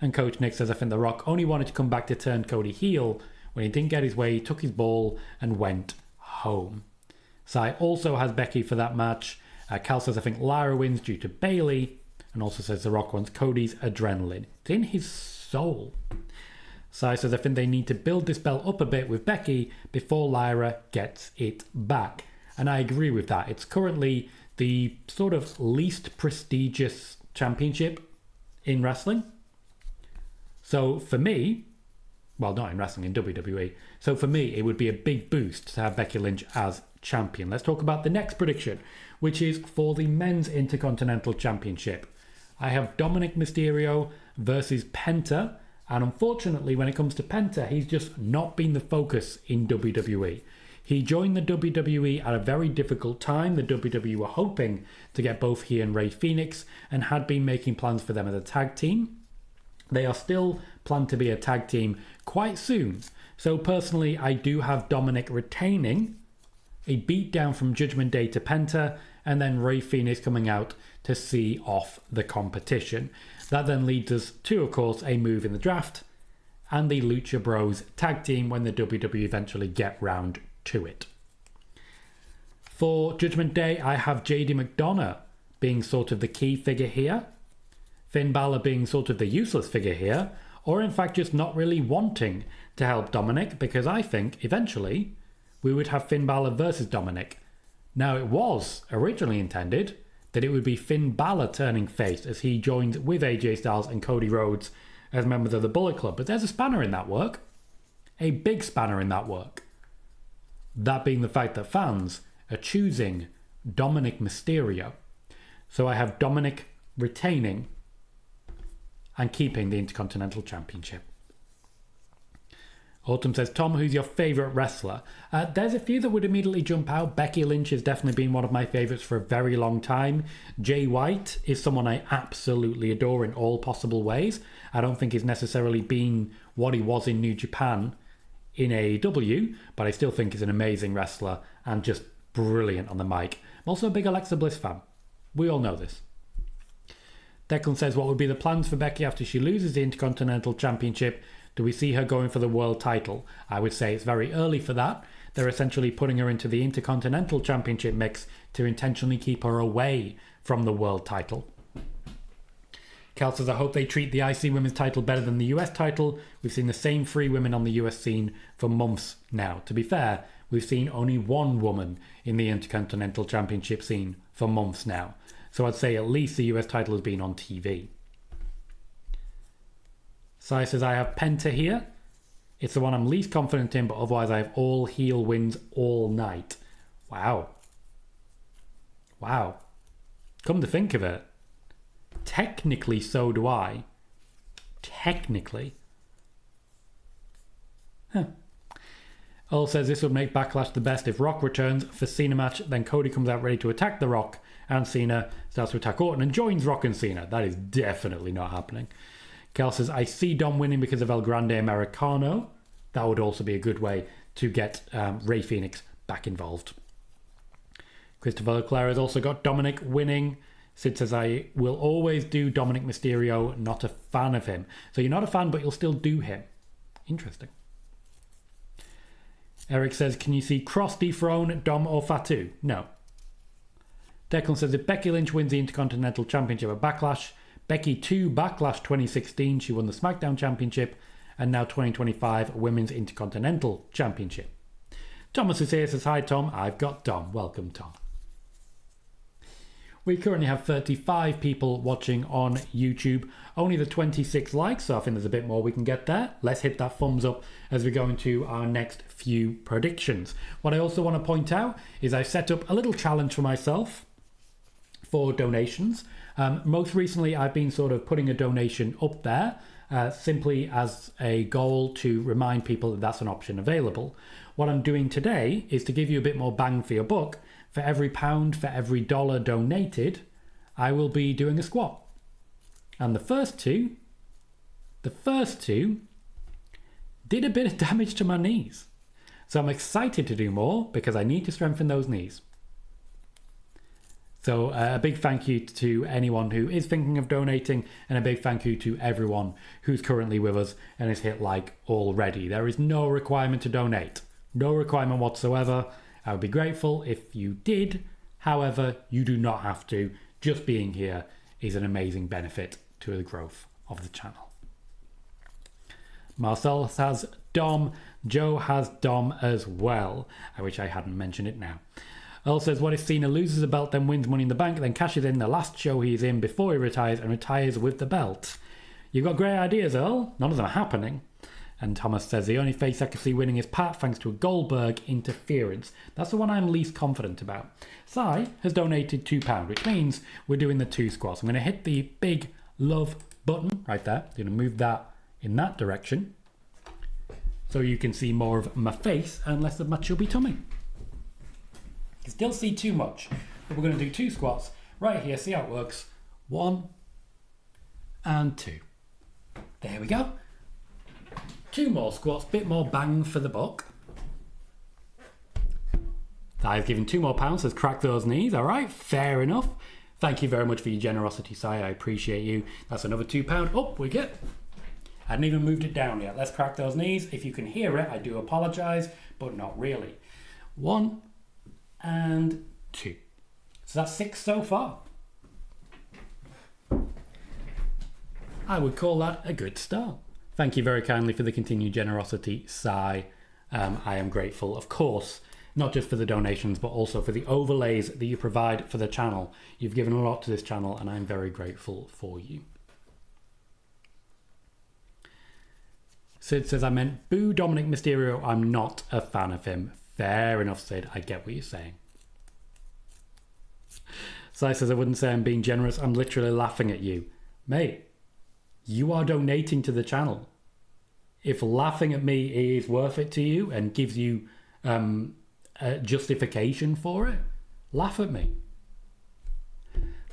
A: And Coach Nick says, I think The Rock only wanted to come back to turn Cody heel. When he didn't get his way, he took his ball and went home. Sai also has Becky for that match. Cal says, I think Lyra wins due to Bayley. And also says The Rock wants Cody's adrenaline. It's in his soul. Sai says, I think they need to build this belt up a bit with Becky before Lyra gets it back. And I agree with that. It's currently the sort of least prestigious championship in wrestling. So for me, well, not in wrestling, in WWE. So for me, it would be a big boost to have Becky Lynch as champion. Let's talk about the next prediction, which is for the Men's Intercontinental Championship. I have Dominic Mysterio versus Penta. And unfortunately, when it comes to Penta, he's just not been the focus in WWE. He joined the WWE at a very difficult time. The WWE were hoping to get both he and Rey Fenix and had been making plans for them as a tag team. They are still planned to be a tag team quite soon. So personally, I do have Dominic retaining a beatdown from Judgment Day to Penta, and then Rey Fenix coming out to see off the competition. That then leads us to, of course, a move in the draft and the Lucha Bros tag team when the WWE eventually get round to it. For Judgment Day, I have JD McDonough being sort of the key figure here, Finn Balor being sort of the useless figure here, or in fact just not really wanting to help Dominic, because I think eventually we would have Finn Balor versus Dominic. Now, it was originally intended that it would be Finn Balor turning face as he joins with AJ Styles and Cody Rhodes as members of the Bullet Club. But there's a spanner in that work. A big spanner in that work. That being the fact that fans are choosing Dominik Mysterio. So I have Dominic retaining and keeping the Intercontinental Championship. Autumn says, Tom, who's your favourite wrestler? There's a few that would immediately jump out. Becky Lynch has definitely been one of my favourites for a very long time. Jay White is someone I absolutely adore in all possible ways. I don't think he's necessarily been what he was in New Japan in AEW, but I still think he's an amazing wrestler and just brilliant on the mic. I'm also a big Alexa Bliss fan. We all know this. Declan says, what would be the plans for Becky after she loses the Intercontinental Championship? Do we see her going for the world title? I would say it's very early for that. They're essentially putting her into the Intercontinental Championship mix to intentionally keep her away from the world title. Cal says, I hope they treat the IC Women's title better than the US title. We've seen the same 3 women on the US scene for months now. To be fair, we've seen only 1 woman in the Intercontinental Championship scene for months now. So I'd say at least the US title has been on TV. Sai says, I have Penta here. It's the one I'm least confident in, but otherwise I have all heel wins all night. Wow. Wow. Come to think of it, technically so do I. Technically. Huh. Earl says this would make Backlash the best if Rock returns for Cena match, then Cody comes out ready to attack The Rock, and Cena starts to attack Orton and joins Rock and Cena. That is definitely not happening. Cal says, I see Dom winning because of El Grande Americano. That would also be a good way to get Rey Fenix back involved. Christopher Leclerc has also got Dominic winning. Sid says, I will always do Dominic Mysterio, not a fan of him. So you're not a fan, but you'll still do him. Interesting. Eric says, can you see Cross dethrone Dom or Fatu? No. Declan says, if Becky Lynch wins the Intercontinental Championship at Backlash, Becky 2 Backlash 2016, she won the SmackDown Championship, and now 2025 Women's Intercontinental Championship. Thomas is here, says, hi Tom, I've got Dom. Welcome, Tom. We currently have 35 people watching on YouTube. Only the 26 likes, so I think there's a bit more we can get there. Let's hit that thumbs up as we go into our next few predictions. What I also want to point out is I've set up a little challenge for myself for donations. Most recently, I've been sort of putting a donation up there simply as a goal to remind people that that's an option available. What I'm doing today is to give you a bit more bang for your buck. For every pound, for every dollar donated, I will be doing a squat. And the first two did a bit of damage to my knees. So I'm excited to do more because I need to strengthen those knees. So a big thank you to anyone who is thinking of donating, and a big thank you to everyone who's currently with us and has hit like already. There is no requirement to donate. No requirement whatsoever. I would be grateful if you did. However, you do not have to. Just being here is an amazing benefit to the growth of the channel. Marcel has Dom. Joe has Dom as well. I wish I hadn't mentioned it now. Earl says, what if Cena loses the belt, then wins Money in the Bank, then cashes in the last show he's in before he retires and retires with the belt? You've got great ideas, Earl. None of them are happening. And Thomas says, the only face I can see winning is Pat thanks to a Goldberg interference. That's the one I'm least confident about. Sai has donated £2, which means we're doing the 2 squats. I'm going to hit the big love button right there. I'm going to move that in that direction so you can see more of my face and less of my chubby tummy. You can still see too much, but we're going to do 2 squats right here. See how it works. 1 and 2. There we go. 2 more squats, bit more bang for the buck. I've given £2 more, says crack those knees. All right, fair enough. Thank you very much for your generosity, Si. I appreciate you. That's another £2 up we get. I hadn't even moved it down yet. Let's crack those knees. If you can hear it, I do apologise, but not really. 1 and 2. So that's 6 so far. I would call that a good start. Thank you very kindly for the continued generosity, Si. I am grateful, of course, not just for the donations, but also for the overlays that you provide for the channel. You've given a lot to this channel, and I'm very grateful for you. Sid says, I meant boo Dominic Mysterio. I'm not a fan of him. Fair enough, Sid. I get what you're saying. Si says, I wouldn't say I'm being generous. I'm literally laughing at you. Mate, you are donating to the channel. If laughing at me is worth it to you and gives you a justification for it, laugh at me.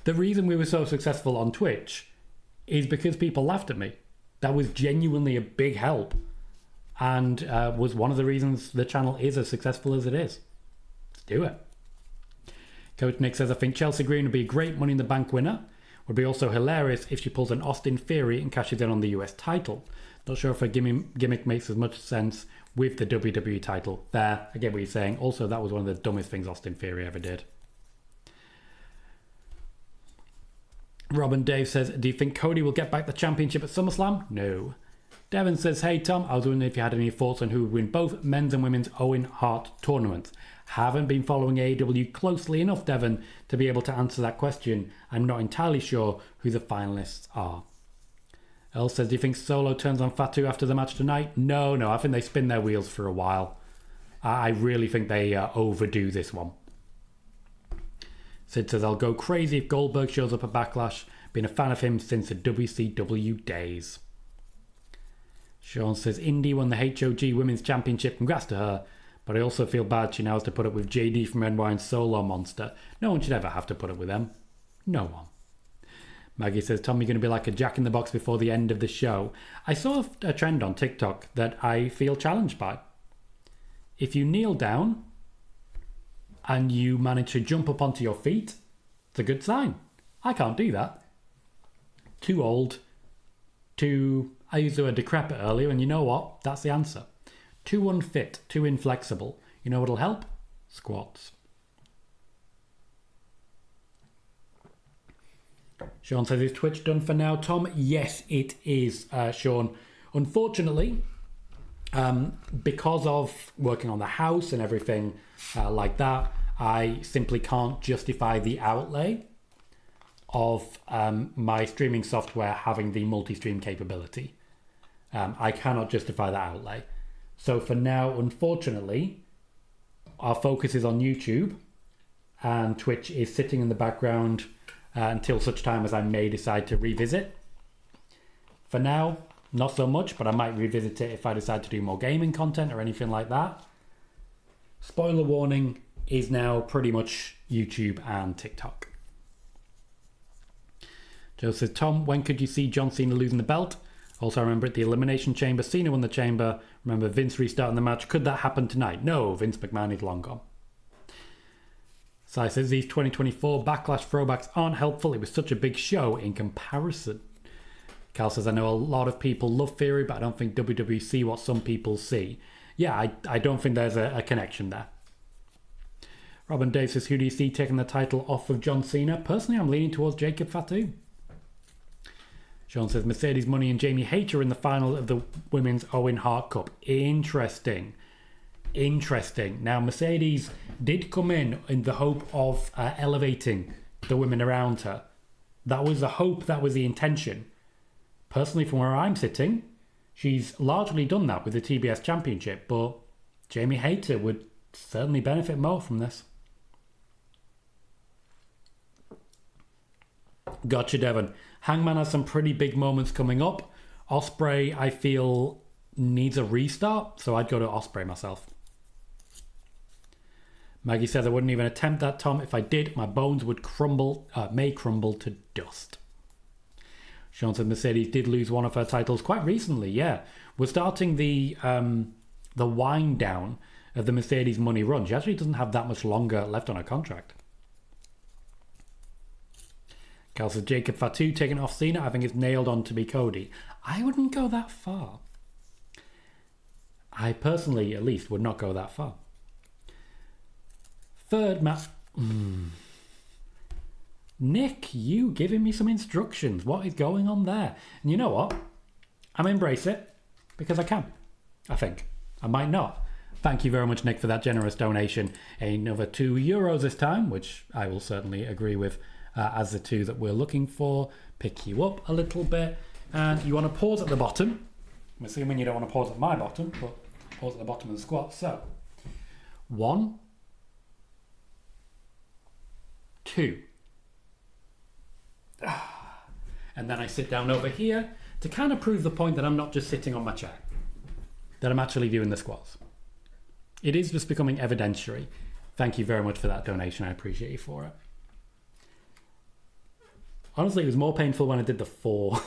A: The reason we were so successful on Twitch is because people laughed at me. That was genuinely a big help and was one of the reasons the channel is as successful as it is. Let's do it. Coach Nick says, I think Chelsea Green would be a great Money in the Bank winner. Would be also hilarious if she pulls an Austin Theory and cashes in on the US title. Not sure if her gimmick makes as much sense with the WWE title. There, I get what you're saying. Also, that was one of the dumbest things Austin Theory ever did. Robin Dave says, do you think Cody will get back the championship at SummerSlam? No. Devin says, hey Tom, I was wondering if you had any thoughts on who would win both men's and women's Owen Hart tournaments. Haven't been following AEW closely enough, Devon, to be able to answer that question. I'm not entirely sure who the finalists are. El says, do you think Solo turns on Fatu after the match tonight? No, I think they spin their wheels for a while. I really think they overdo this one. Sid says, I'll go crazy if Goldberg shows up at Backlash. Been a fan of him since the WCW days. Sean says, Indy won the HOG Women's Championship. Congrats to her. But I also feel bad she now has to put up with JD from NY and Solo Monster. No one should ever have to put up with them. No one. Maggie says, Tom, you're going to be like a Jack in the Box before the end of the show. I saw a trend on TikTok that I feel challenged by. If you kneel down and you manage to jump up onto your feet, it's a good sign. I can't do that. Too old. I used the word decrepit earlier, and you know what? That's the answer. Too unfit, too inflexible. You know what'll help? Squats. Sean says, is Twitch done for now, Tom? Yes, it is, Sean. Unfortunately, because of working on the house and everything like that, I simply can't justify the outlay of my streaming software having the multi-stream capability. I cannot justify that outlay. So for now, unfortunately, our focus is on YouTube, and Twitch is sitting in the background until such time as I may decide to revisit. For now, not so much, but I might revisit it if I decide to do more gaming content or anything like that. Spoiler warning is now pretty much YouTube and TikTok. Joe says, Tom, when could you see John Cena losing the belt? Also, I remember at the Elimination Chamber, Cena won the Chamber. Remember Vince restarting the match. Could that happen tonight? No, Vince McMahon is long gone. Sai says, these 2024 Backlash throwbacks aren't helpful. It was such a big show in comparison. Cal says, I know a lot of people love Theory, but I don't think WWE see what some people see. Yeah, I don't think there's a connection there. Robin Dave says, who do you see taking the title off of John Cena? Personally, I'm leaning towards Jacob Fatu. Sean says, Mercedes Money and Jamie Hayter in the final of the Women's Owen Hart Cup. Interesting. Now, Mercedes did come in the hope of elevating the women around her. That was the hope, that was the intention. Personally, from where I'm sitting, she's largely done that with the TBS Championship, but Jamie Hayter would certainly benefit more from this. Gotcha, Devon. Hangman has some pretty big moments coming up. Ospreay, I feel, needs a restart, so I'd go to Ospreay myself. Maggie says, I wouldn't even attempt that, Tom. If I did, my bones would may crumble to dust. Sean said Mercedes did lose one of her titles quite recently, yeah. We're starting the wind down of the Mercedes money run. She actually doesn't have that much longer left on her contract. Cal says, Jacob Fatu taking off Cena. I think it's nailed on to be Cody. I wouldn't go that far. I personally, at least, would not go that far. Third match. Nick, you giving me some instructions. What is going on there? And you know what? I'm embrace it because I can. I think. I might not. Thank you very much, Nick, for that generous donation. Another €2 this time, which I will certainly agree with as the two that we're looking for. Pick you up a little bit. And you want to pause at the bottom. I'm assuming you don't want to pause at my bottom, but pause at the bottom of the squat. So, 1, 2. And then I sit down over here to kind of prove the point that I'm not just sitting on my chair, that I'm actually doing the squats. It is just becoming evidentiary. Thank you very much for that donation. I appreciate you for it. Honestly, it was more painful when I did the 4.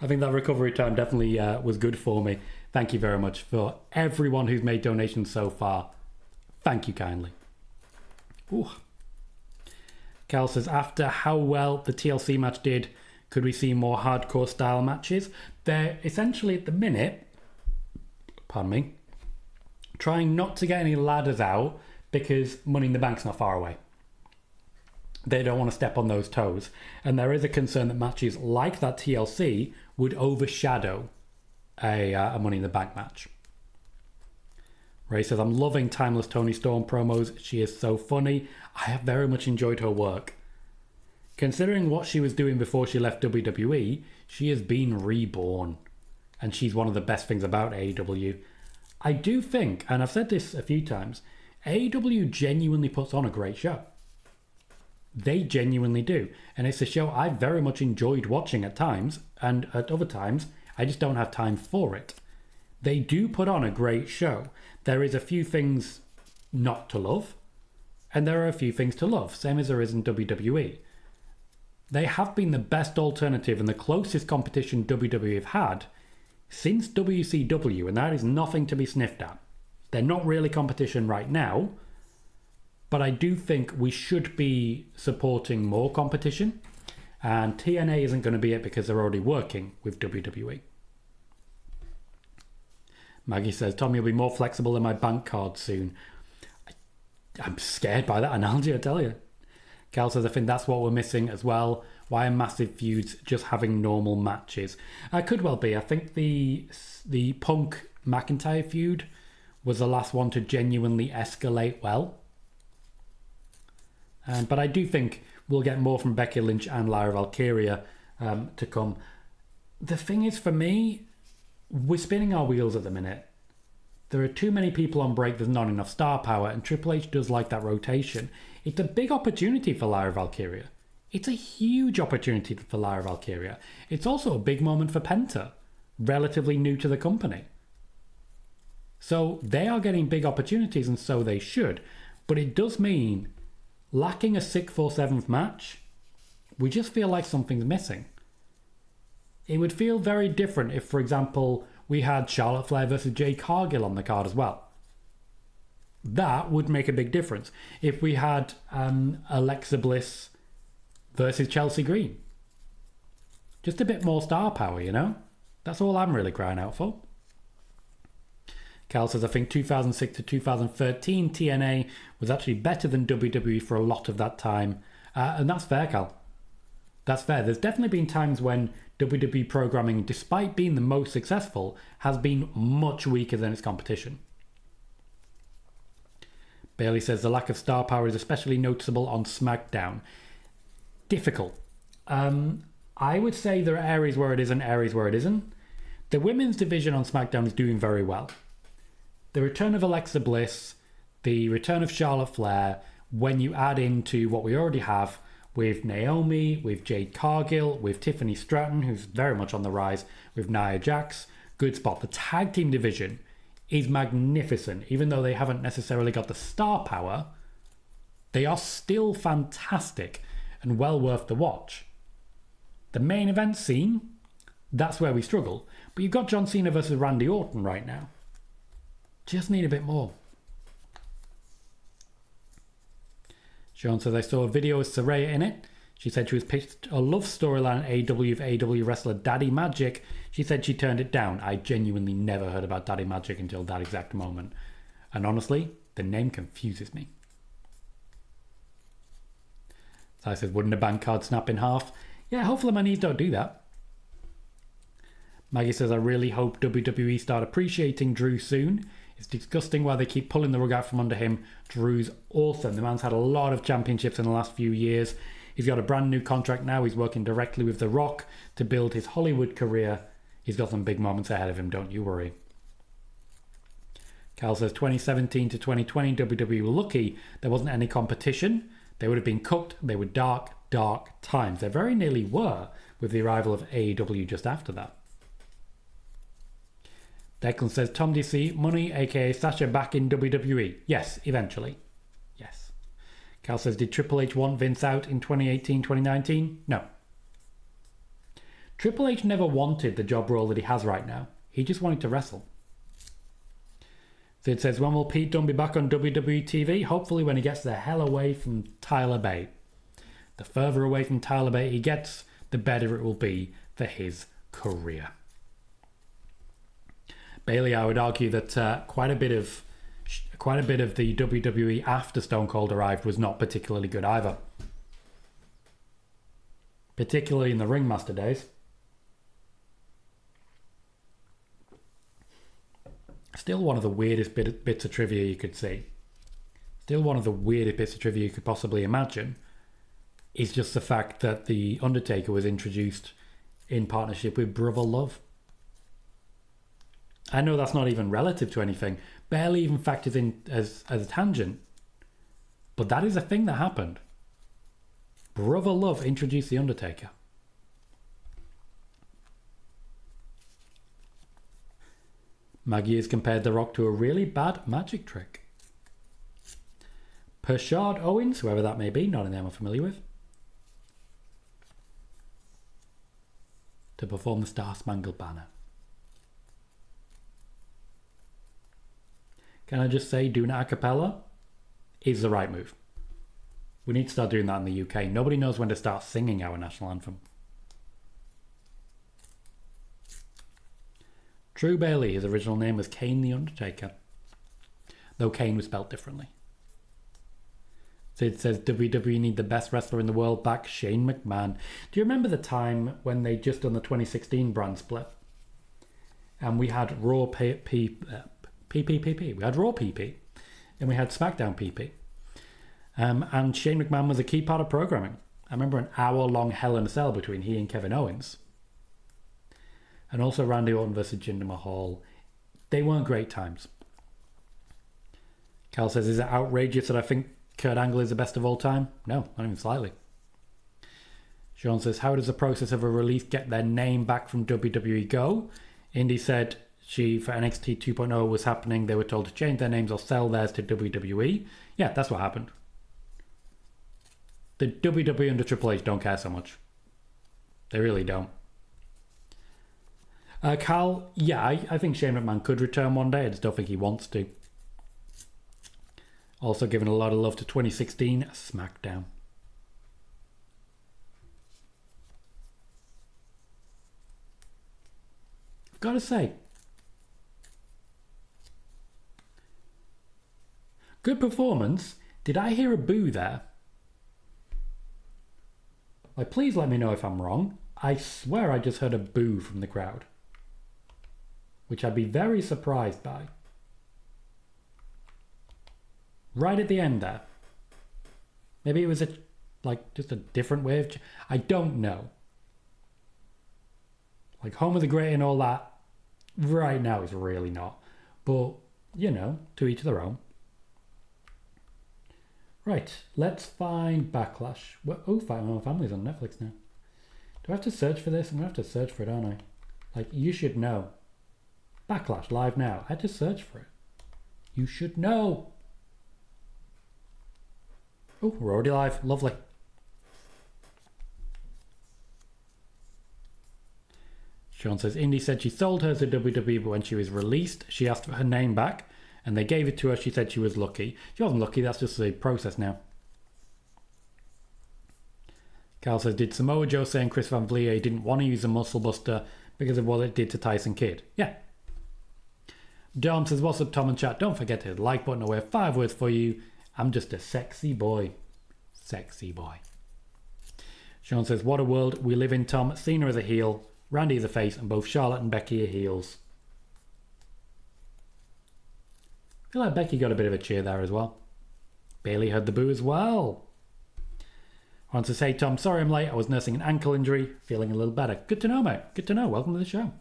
A: I think that recovery time definitely was good for me. Thank you very much for everyone who's made donations so far. Thank you kindly. Ooh. Cal says, after how well the TLC match did, could we see more hardcore style matches? They're essentially at the minute, pardon me, trying not to get any ladders out because Money in the Bank's not far away. They don't want to step on those toes. And there is a concern that matches like that TLC would overshadow a Money in the Bank match. Ray says, I'm loving Timeless Toni Storm promos. She is so funny. I have very much enjoyed her work. Considering what she was doing before she left WWE, she has been reborn. And she's one of the best things about AEW. I do think, and I've said this a few times, AEW genuinely puts on a great show. They genuinely do. And it's a show I very much enjoyed watching at times, and at other times, I just don't have time for it. They do put on a great show. There is a few things not to love, and there are a few things to love, same as there is in WWE. They have been the best alternative and the closest competition WWE have had since WCW, and that is nothing to be sniffed at. They're not really competition right now, but I do think we should be supporting more competition, and TNA isn't going to be it because they're already working with WWE. Maggie says, Tom, you'll be more flexible than my bank card soon. I'm scared by that analogy, I tell you. Cal says, I think that's what we're missing as well. Why are massive feuds just having normal matches? Could well be. I think the Punk McIntyre feud was the last one to genuinely escalate well. But I do think we'll get more from Becky Lynch and Lyra Valkyria to come. The thing is, for me, we're spinning our wheels at the minute. There are too many people on break, there's not enough star power, and Triple H does like that rotation. It's a big opportunity for Lyra Valkyria. It's a huge opportunity for Lyra Valkyria. It's also a big moment for Penta, relatively new to the company. So they are getting big opportunities, and so they should. But it does mean, lacking a 6th or 7th match, we just feel like something's missing. It would feel very different if, for example, we had Charlotte Flair versus Jade Cargill on the card as well. That would make a big difference. If we had Alexa Bliss versus Chelsea Green. Just a bit more star power, you know? That's all I'm really crying out for. Cal says, I think 2006 to 2013 TNA was actually better than WWE for a lot of that time. And that's fair, Cal. That's fair. There's definitely been times when WWE programming, despite being the most successful, has been much weaker than its competition. Bailey says the lack of star power is especially noticeable on SmackDown. Difficult. I would say there are areas where it is and areas where it isn't. The women's division on SmackDown is doing very well. The return of Alexa Bliss, the return of Charlotte Flair, when you add into what we already have with Naomi, with Jade Cargill, with Tiffany Stratton, who's very much on the rise, with Nia Jax, good spot. The tag team division is magnificent. Even though they haven't necessarily got the star power, they are still fantastic and well worth the watch. The main event scene, that's where we struggle. But you've got John Cena versus Randy Orton right now. Just need a bit more. Sean says, I saw a video with Saraya in it. She said she was pitched a love storyline at AEW of AEW wrestler Daddy Magic. She said she turned it down. I genuinely never heard about Daddy Magic until that exact moment. And honestly, the name confuses me. So I said, wouldn't a bank card snap in half? Yeah, hopefully my knees don't do that. Maggie says, I really hope WWE start appreciating Drew soon. It's disgusting why they keep pulling the rug out from under him. Drew's awesome. The man's had a lot of championships in the last few years. He's got a brand new contract now. He's working directly with The Rock to build his Hollywood career. He's got some big moments ahead of him, don't you worry. Cal says, 2017 to 2020, WWE were lucky there wasn't any competition. They would have been cooked. They were dark, dark times. They very nearly were with the arrival of AEW just after that. Declan says, Tom, do you see Money, aka Sasha, back in WWE? Yes, eventually. Yes. Cal says, did Triple H want Vince out in 2018, 2019? No. Triple H never wanted the job role that he has right now. He just wanted to wrestle. Sid says, when will Pete Dunne be back on WWE TV? Hopefully when he gets the hell away from Tyler Bate. The further away from Tyler Bate he gets, the better it will be for his career. Bailey, I would argue that quite a bit of the WWE after Stone Cold arrived was not particularly good either. Particularly in the Ringmaster days. Still one of the weirdest bits of trivia you could see. Still one of the weirdest bits of trivia you could possibly imagine is just the fact that The Undertaker was introduced in partnership with Brother Love. I know that's not even relative to anything. Barely even factors in as a tangent. But that is a thing that happened. Brother Love introduced The Undertaker. Maggie has compared The Rock to a really bad magic trick. Pershard Owens, whoever that may be, not a name I'm familiar with, to perform the Star Spangled Banner. Can I just say, doing it a cappella is the right move. We need to start doing that in the UK. Nobody knows when to start singing our national anthem. Drew Bailey, his original name was Kane the Undertaker, though Kane was spelt differently. Sid says, WWE need the best wrestler in the world back, Shane McMahon. Do you remember the time when they just done the 2016 brand split? And we had Raw PPPP. We had Raw PP. And we had SmackDown PP. And Shane McMahon was a key part of programming. I remember an hour-long Hell in a Cell between he and Kevin Owens. And also Randy Orton versus Jinder Mahal. They weren't great times. Cal says, is it outrageous that I think Kurt Angle is the best of all time? No, not even slightly. Sean says, how does the process of a release get their name back from WWE go? Indy said for NXT 2.0 was happening. They were told to change their names or sell theirs to WWE. Yeah, that's what happened. The WWE under Triple H don't care so much. They really don't. Cal, yeah, I think Shane McMahon could return one day. I just don't think he wants to. Also giving a lot of love to 2016 SmackDown. I've got to say, good performance. Did I hear a boo there? Like, please let me know if I'm wrong. I swear I just heard a boo from the crowd, which I'd be very surprised by. Right at the end there. Maybe it was just a different way of... I don't know. Like, Homer the Great and all that, right now is really not. But, you know, to each their own. Right, let's find Backlash. Fight My Own Family's on Netflix now. Do I have to search for this? I'm going to have to search for it, aren't I? Like, you should know. Backlash, live now. I had to search for it. You should know. Oh, we're already live. Lovely. Sean says, Indy said she sold hers to WWE, but when she was released, she asked for her name back, and they gave it to her. She said she was lucky. She wasn't lucky. That's just the process now. Carl says, did Samoa Joe saying Chris Van Vliet didn't want to use a muscle buster because of what it did to Tyson Kidd? Yeah. Dom says, what's up, Tom and chat? Don't forget to hit the like button. Away 5 words for you. I'm just a sexy boy. Sexy boy. Sean says, what a world we live in, Tom. Cena is a heel, Randy is a face, and both Charlotte and Becky are heels. I feel like Becky got a bit of a cheer there as well. Bailey heard the boo as well. I want to say, Tom, sorry I'm late. I was nursing an ankle injury. Feeling a little better. Good to know, mate. Good to know. Welcome to the show.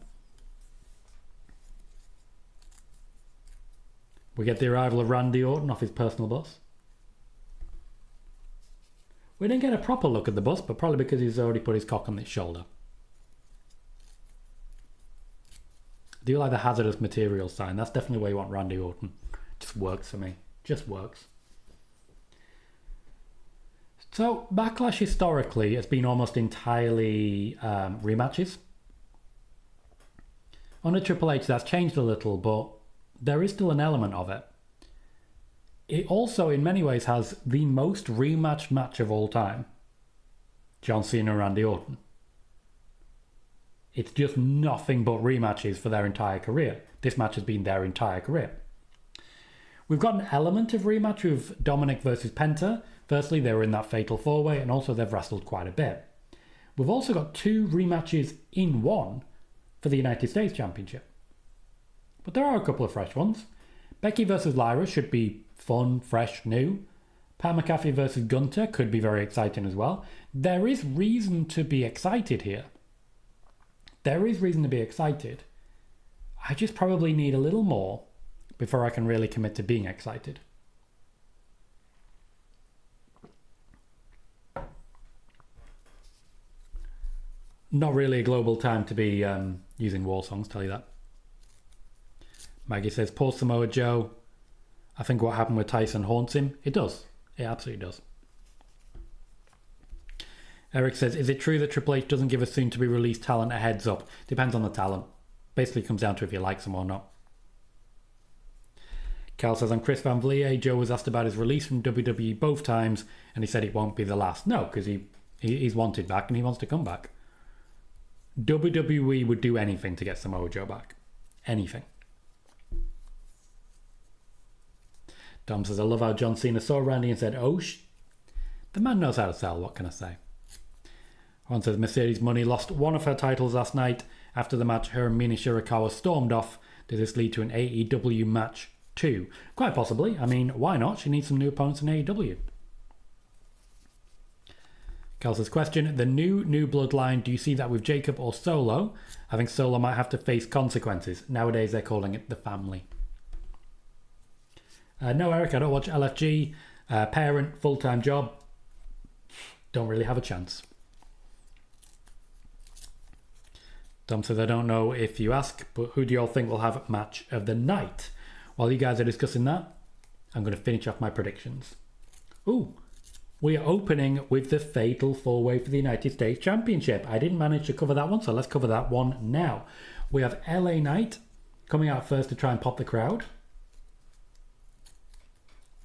A: We get the arrival of Randy Orton off his personal bus. We didn't get a proper look at the bus, but probably because he's already put his cock on his shoulder. I do like the hazardous material sign. That's definitely where you want Randy Orton. Just works for me. Just works. So, Backlash historically has been almost entirely rematches. Under Triple H, that's changed a little, but there is still an element of it. It also, in many ways, has the most rematched match of all time. John Cena and Randy Orton. It's just nothing but rematches for their entire career. This match has been their entire career. We've got an element of rematch with Dominic versus Penta. Firstly, they were in that fatal 4-way, and also they've wrestled quite a bit. We've also got 2 rematches in one for the United States Championship. But there are a couple of fresh ones. Becky versus Lyra should be fun, fresh, new. Pat McAfee versus Gunter could be very exciting as well. There is reason to be excited here. There is reason to be excited. I just probably need a little more before I can really commit to being excited. Not really a global time to be using war songs, tell you that. Maggie says, poor Samoa Joe. I think what happened with Tyson haunts him. It does. It absolutely does. Eric says, is it true that Triple H doesn't give a soon-to-be-released talent a heads up? Depends on the talent. Basically comes down to if you like them or not. Cal says, on Chris Van Vliet, Joe was asked about his release from WWE both times, and he said it won't be the last. No, because he's wanted back and he wants to come back. WWE would do anything to get Samoa Joe back. Anything. Dom says, I love how John Cena saw Randy and said, oh, the man knows how to sell, what can I say? Juan says, Mercedes Money lost one of her titles last night. After the match, her and Mina Shirakawa stormed off. Does this lead to an AEW match too? Quite possibly. I mean, why not? She needs some new opponents in AEW. Cal says, question, the new bloodline, do you see that with Jacob or Solo? I think Solo might have to face consequences. Nowadays, they're calling it the family. No, Eric, I don't watch LFG. Parent, full-time job. Don't really have a chance. Tom says, I don't know if you ask, but who do you all think will have match of the night? While you guys are discussing that, I'm going to finish off my predictions. Ooh, we are opening with the fatal 4-way for the United States Championship. I didn't manage to cover that one, so let's cover that one now. We have LA Knight coming out first to try and pop the crowd.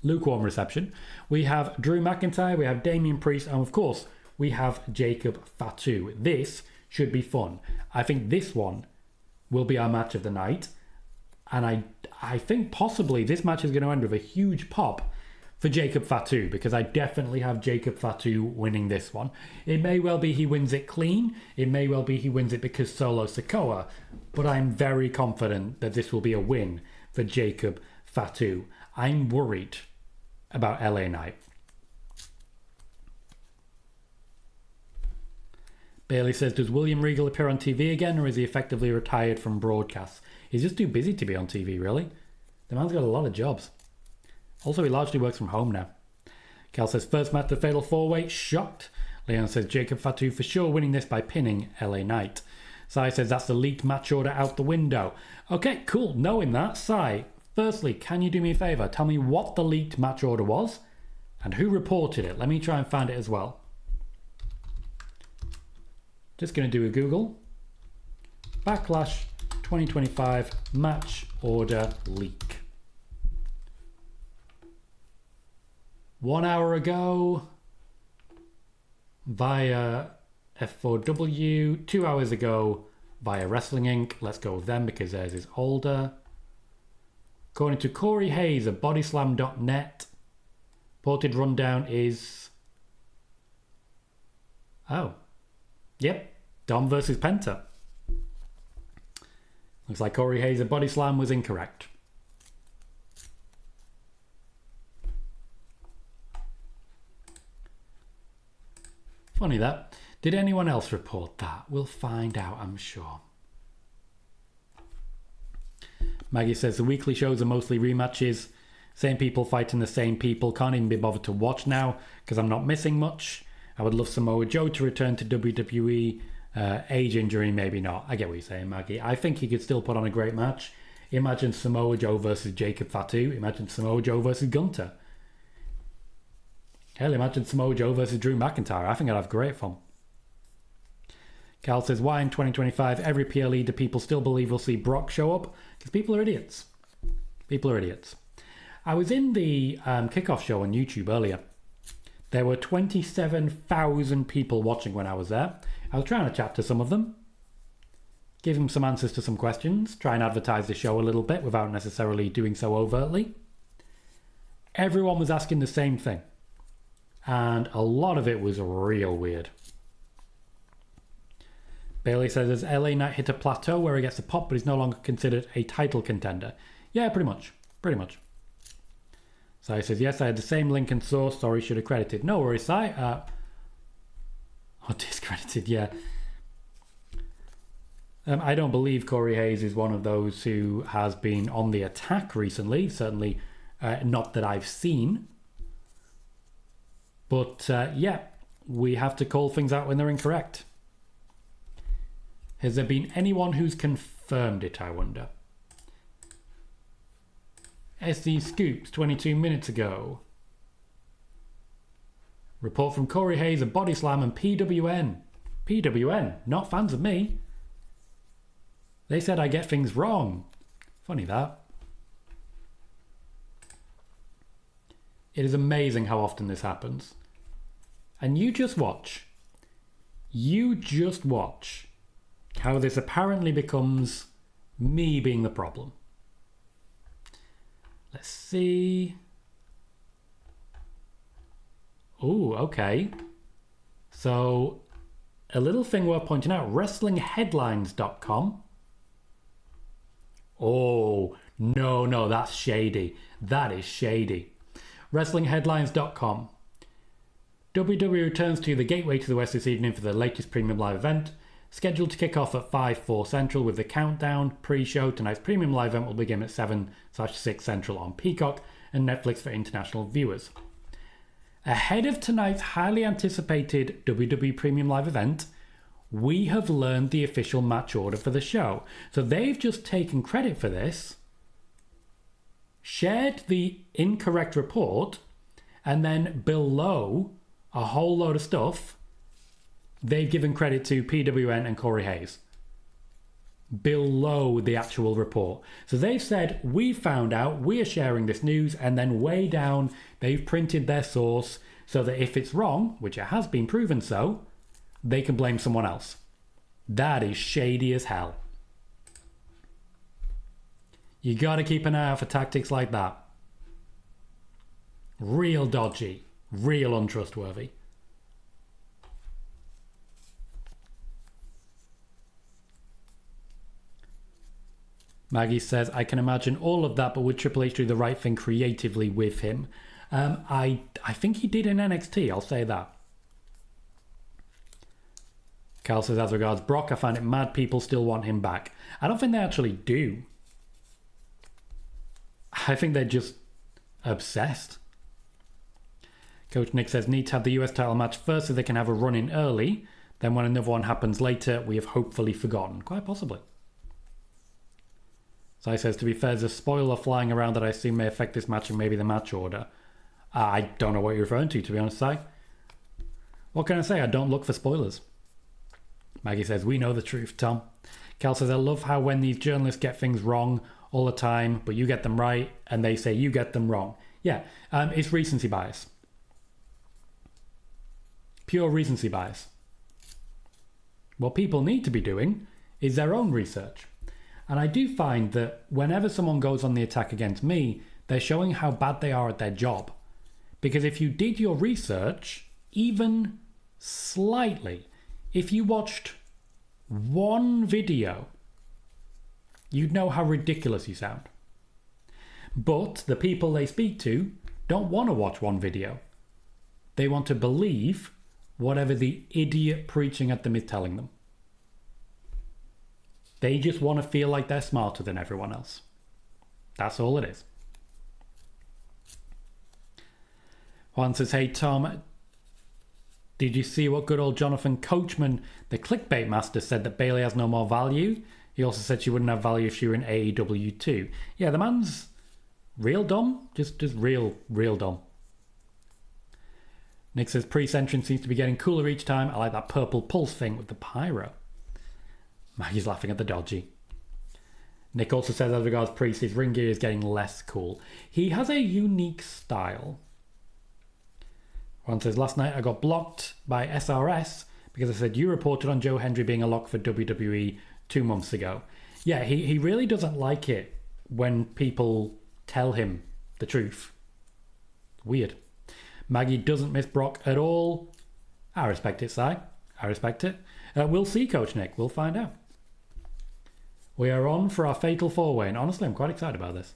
A: Lukewarm reception. We have Drew McIntyre, we have Damian Priest, and of course, we have Jacob Fatu. This should be fun. I think this one will be our match of the night. And I think possibly this match is going to end with a huge pop for Jacob Fatu, because I definitely have Jacob Fatu winning this one. It may well be he wins it clean. It may well be he wins it because Solo Sikoa. But I'm very confident that this will be a win for Jacob Fatu. I'm worried about LA Knight. Bailey says, does William Regal appear on TV again, or is he effectively retired from broadcasts? He's just too busy to be on TV, really. The man's got a lot of jobs. Also, he largely works from home now. Cal says, first match the Fatal 4-Way, shocked. Leon says, Jacob Fatu for sure winning this by pinning LA Knight. Sai says, that's the leaked match order out the window. Okay, cool. Knowing that, Sai, firstly, can you do me a favour? Tell me what the leaked match order was and who reported it. Let me try and find it as well. Just going to do a Google. Backlash 2025 match order leak. 1 hour ago via F4W, 2 hours ago via Wrestling Inc. Let's go with them because theirs is older. According to Corey Hayes of bodyslam.net, ported rundown is... Oh. Yep. Dom versus Penta. Looks like Corey Hayes of Bodyslam was incorrect. Funny that. Did anyone else report that? We'll find out, I'm sure. Maggie says the weekly shows are mostly rematches. Same people fighting the same people. Can't even be bothered to watch now because I'm not missing much. I would love Samoa Joe to return to WWE. Age injury, maybe not. I get what you're saying, Maggie. I think he could still put on a great match. Imagine Samoa Joe versus Jacob Fatu. Imagine Samoa Joe versus Gunter. Hell, imagine Samoa Joe versus Drew McIntyre. I think I'd have great fun. Cal says, why in 2025 every PLE do people still believe we'll see Brock show up? Because people are idiots. People are idiots. I was in the kickoff show on YouTube earlier. There were 27,000 people watching when I was there. I was trying to chat to some of them, give them some answers to some questions, try and advertise the show a little bit without necessarily doing so overtly. Everyone was asking the same thing, and a lot of it was real weird. Bailey says, has LA Knight hit a plateau where he gets a pop but is no longer considered a title contender? Yeah, pretty much. Pretty much. Sai says, yes, I had the same link and source. Sorry, should have credited. No worries, Sai. Oh, discredited, yeah. I don't believe Corey Hayes is one of those who has been on the attack recently. Certainly not that I've seen. But yeah, we have to call things out when they're incorrect. Has there been anyone who's confirmed it, I wonder? SC Scoops 22 minutes ago. Report from Corey Hayes of Bodyslam and PWN. PWN, not fans of me. They said I get things wrong. Funny that. It is amazing how often this happens. And you just watch. You just watch how this apparently becomes me being the problem. Let's see. Oh, okay. So, a little thing worth pointing out, WrestlingHeadlines.com. Oh, no, that's shady. That is shady. WrestlingHeadlines.com. WWE returns to the Gateway to the West this evening for the latest premium live event. Scheduled to kick off at 5/4 Central with the countdown pre-show. Tonight's premium live event will begin at 7/6 Central on Peacock and Netflix for international viewers. Ahead of tonight's highly anticipated WWE Premium Live event, we have learned the official match order for the show. So they've just taken credit for this, shared the incorrect report, and then below a whole load of stuff, they've given credit to PWN and Corey Hayes. Below the actual report. So they've said, we found out, we are sharing this news, and then way down, they've printed their source so that if it's wrong, which it has been proven so, they can blame someone else. That is shady as hell. You gotta keep an eye out for tactics like that. Real dodgy. Real untrustworthy. Maggie says, I can imagine all of that, but would Triple H do the right thing creatively with him? I think he did in NXT, I'll say that. Cal says, as regards Brock, I find it mad people still want him back. I don't think they actually do. I think they're just obsessed. Coach Nick says, need to have the US title match first so they can have a run in early. Then when another one happens later, we have hopefully forgotten. Quite possibly. Sai says, to be fair, there's a spoiler flying around that I assume may affect this match and maybe the match order. I don't know what you're referring to be honest, Sai. What can I say? I don't look for spoilers. Maggie says, we know the truth, Tom. Cal says, I love how when these journalists get things wrong all the time, but you get them right, and they say you get them wrong. Yeah, it's recency bias. Pure recency bias. What people need to be doing is their own research. And I do find that whenever someone goes on the attack against me, they're showing how bad they are at their job. Because if you did your research, even slightly, if you watched one video, you'd know how ridiculous you sound. But the people they speak to don't want to watch one video. They want to believe whatever the idiot preaching at them is telling them. They just want to feel like they're smarter than everyone else. That's all it is. Juan says, hey Tom, did you see what good old Jonathan Coachman, the clickbait master, said that Bayley has no more value? He also said she wouldn't have value if she were in AEW too. Yeah, the man's real dumb. Just real dumb. Nick says, Priest's entrance seems to be getting cooler each time. I like that purple pulse thing with the pyro. Maggie's laughing at the dodgy. Nick also says, as regards Priest, his ring gear is getting less cool. He has a unique style. Ron says, last night I got blocked by SRS because I said you reported on Joe Hendry being a lock for WWE 2 months ago. Yeah, he really doesn't like it when people tell him the truth. Weird. Maggie doesn't miss Brock at all. I respect it, Si. I respect it. We'll see, Coach Nick. We'll find out. We are on for our fatal four-way, and honestly, I'm quite excited about this.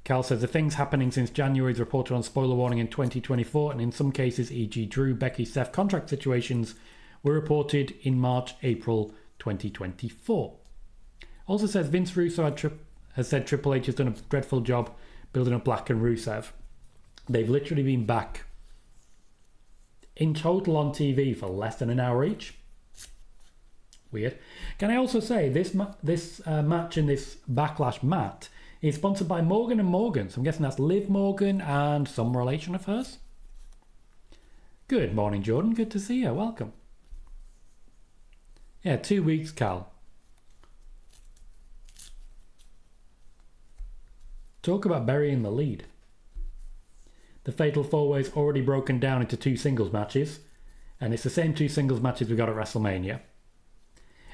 A: Cal says, the things happening since January is reported on Spoiler Warning in 2024, and in some cases, e.g. Drew, Becky, Seth contract situations, were reported in March, April 2024. Also says, Vince Russo has said Triple H has done a dreadful job building up Black and Rusev. They've literally been back in total on TV for less than an hour each. Weird. Can I also say this match in this Backlash mat is sponsored by Morgan & Morgan. So I'm guessing that's Liv Morgan and some relation of hers. Good morning, Jordan. Good to see you. Welcome. Yeah, 2 weeks, Cal. Talk about burying the lead. The Fatal 4-Way is already broken down into 2 singles matches. And it's the same 2 singles matches we got at WrestleMania.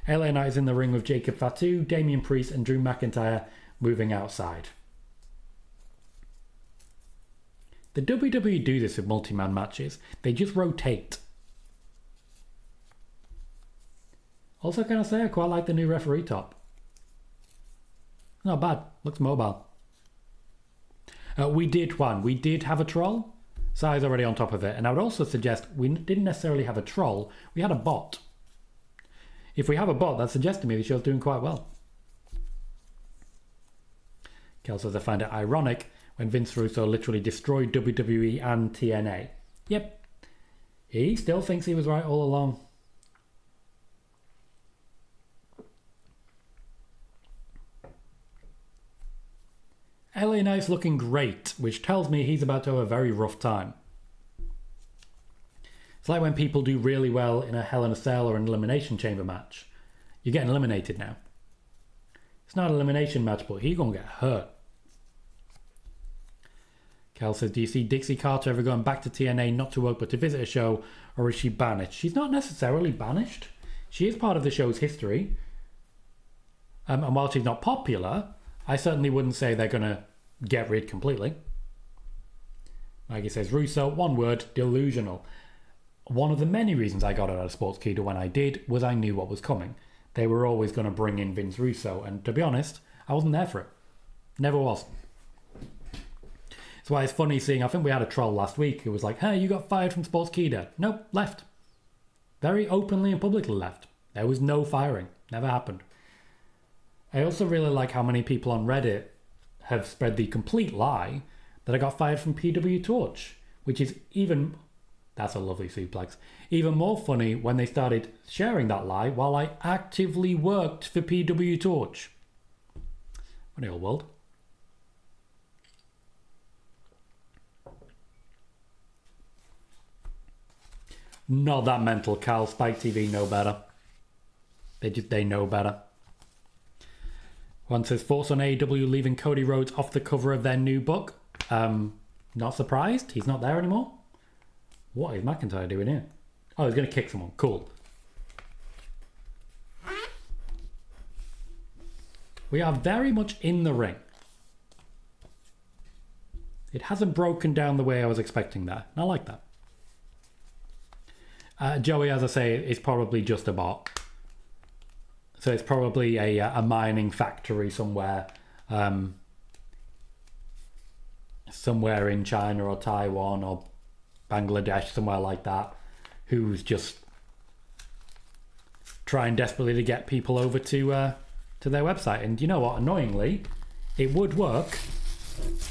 A: LA Knight is in the ring with Jacob Fatu, Damian Priest and Drew McIntyre moving outside. The WWE do this with multi-man matches. They just rotate. Also, can I say I quite like the new referee top. Not bad. Looks mobile. We did have a troll. Sai's already on top of it. And I would also suggest we didn't necessarily have a troll. We had a bot. If we have a bot, that suggests to me the show's doing quite well. Kel says, I find it ironic when Vince Russo literally destroyed WWE and TNA. Yep. He still thinks he was right all along. LA Knight's looking great, which tells me he's about to have a very rough time. It's like when people do really well in a Hell in a Cell or an Elimination Chamber match. You're getting eliminated now. It's not an elimination match, but he's going to get hurt. Cal says, do you see Dixie Carter ever going back to TNA not to work but to visit a show, or is she banished? She's not necessarily banished. She is part of the show's history. And while she's not popular, I certainly wouldn't say they're going to get rid completely. Like he says, Russo, one word, delusional. One of the many reasons I got out of Sportskeeda when I did was I knew what was coming. They were always going to bring in Vince Russo, and to be honest, I wasn't there for it. Never was. That's why it's funny seeing, I think we had a troll last week who was like, hey, you got fired from Sportskeeda. Nope, left. Very openly and publicly left. There was no firing. Never happened. I also really like how many people on Reddit have spread the complete lie that I got fired from PW Torch, which is even... That's a lovely suplex. Even more funny when they started sharing that lie while I actively worked for PW Torch. Funny old world. Not that mental, Cal. Spike TV know better. They know better. One says, thoughts on AEW leaving Cody Rhodes off the cover of their new book? Not surprised. He's not there anymore. What is McIntyre doing here? Oh, he's going to kick someone. Cool. We are very much in the ring. It hasn't broken down the way I was expecting that. I like that. Joey, as I say, is probably just a bot. So it's probably a mining factory somewhere. Somewhere in China or Taiwan or Bangladesh, somewhere like that, who's just trying desperately to get people over to their website. And you know what? Annoyingly, it would work,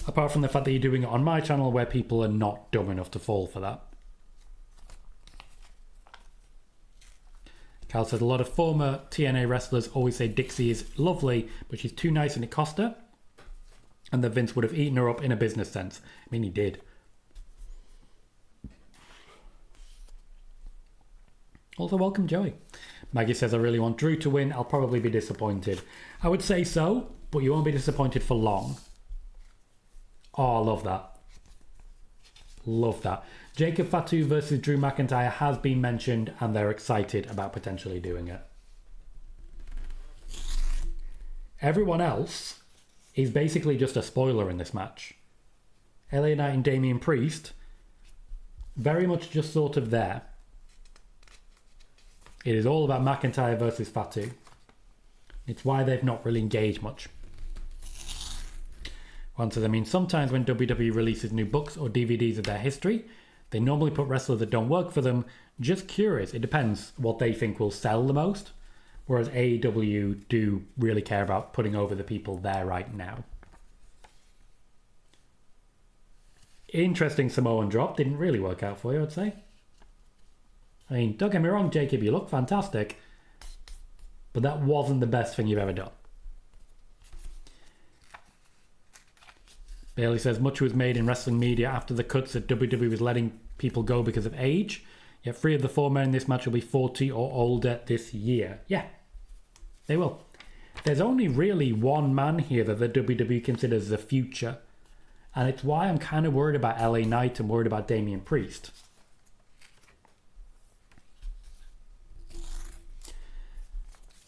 A: apart from the fact that you're doing it on my channel where people are not dumb enough to fall for that. Cal said, a lot of former TNA wrestlers always say Dixie is lovely, but she's too nice and it cost her. And that Vince would have eaten her up in a business sense. I mean, he did. Also, welcome, Joey. Maggie says, I really want Drew to win. I'll probably be disappointed. I would say so, but you won't be disappointed for long. Oh, I love that. Love that. Jacob Fatu versus Drew McIntyre has been mentioned, and they're excited about potentially doing it. Everyone else is basically just a spoiler in this match. LA Knight and Damian Priest, very much just sort of there. It is all about McIntyre versus Fatu. It's why they've not really engaged much. One says, I mean, sometimes when WWE releases new books or DVDs of their history, they normally put wrestlers that don't work for them. Just curious. It depends what they think will sell the most. Whereas AEW do really care about putting over the people there right now. Interesting Samoan drop. Didn't really work out for you, I'd say. I mean, don't get me wrong, Jacob, you look fantastic. But that wasn't the best thing you've ever done. Bailey says, much was made in wrestling media after the cuts that WWE was letting people go because of age. Yet 3 of the 4 men in this match will be 40 or older this year. Yeah, they will. There's only really one man here that the WWE considers the future. And it's why I'm kind of worried about LA Knight and worried about Damian Priest.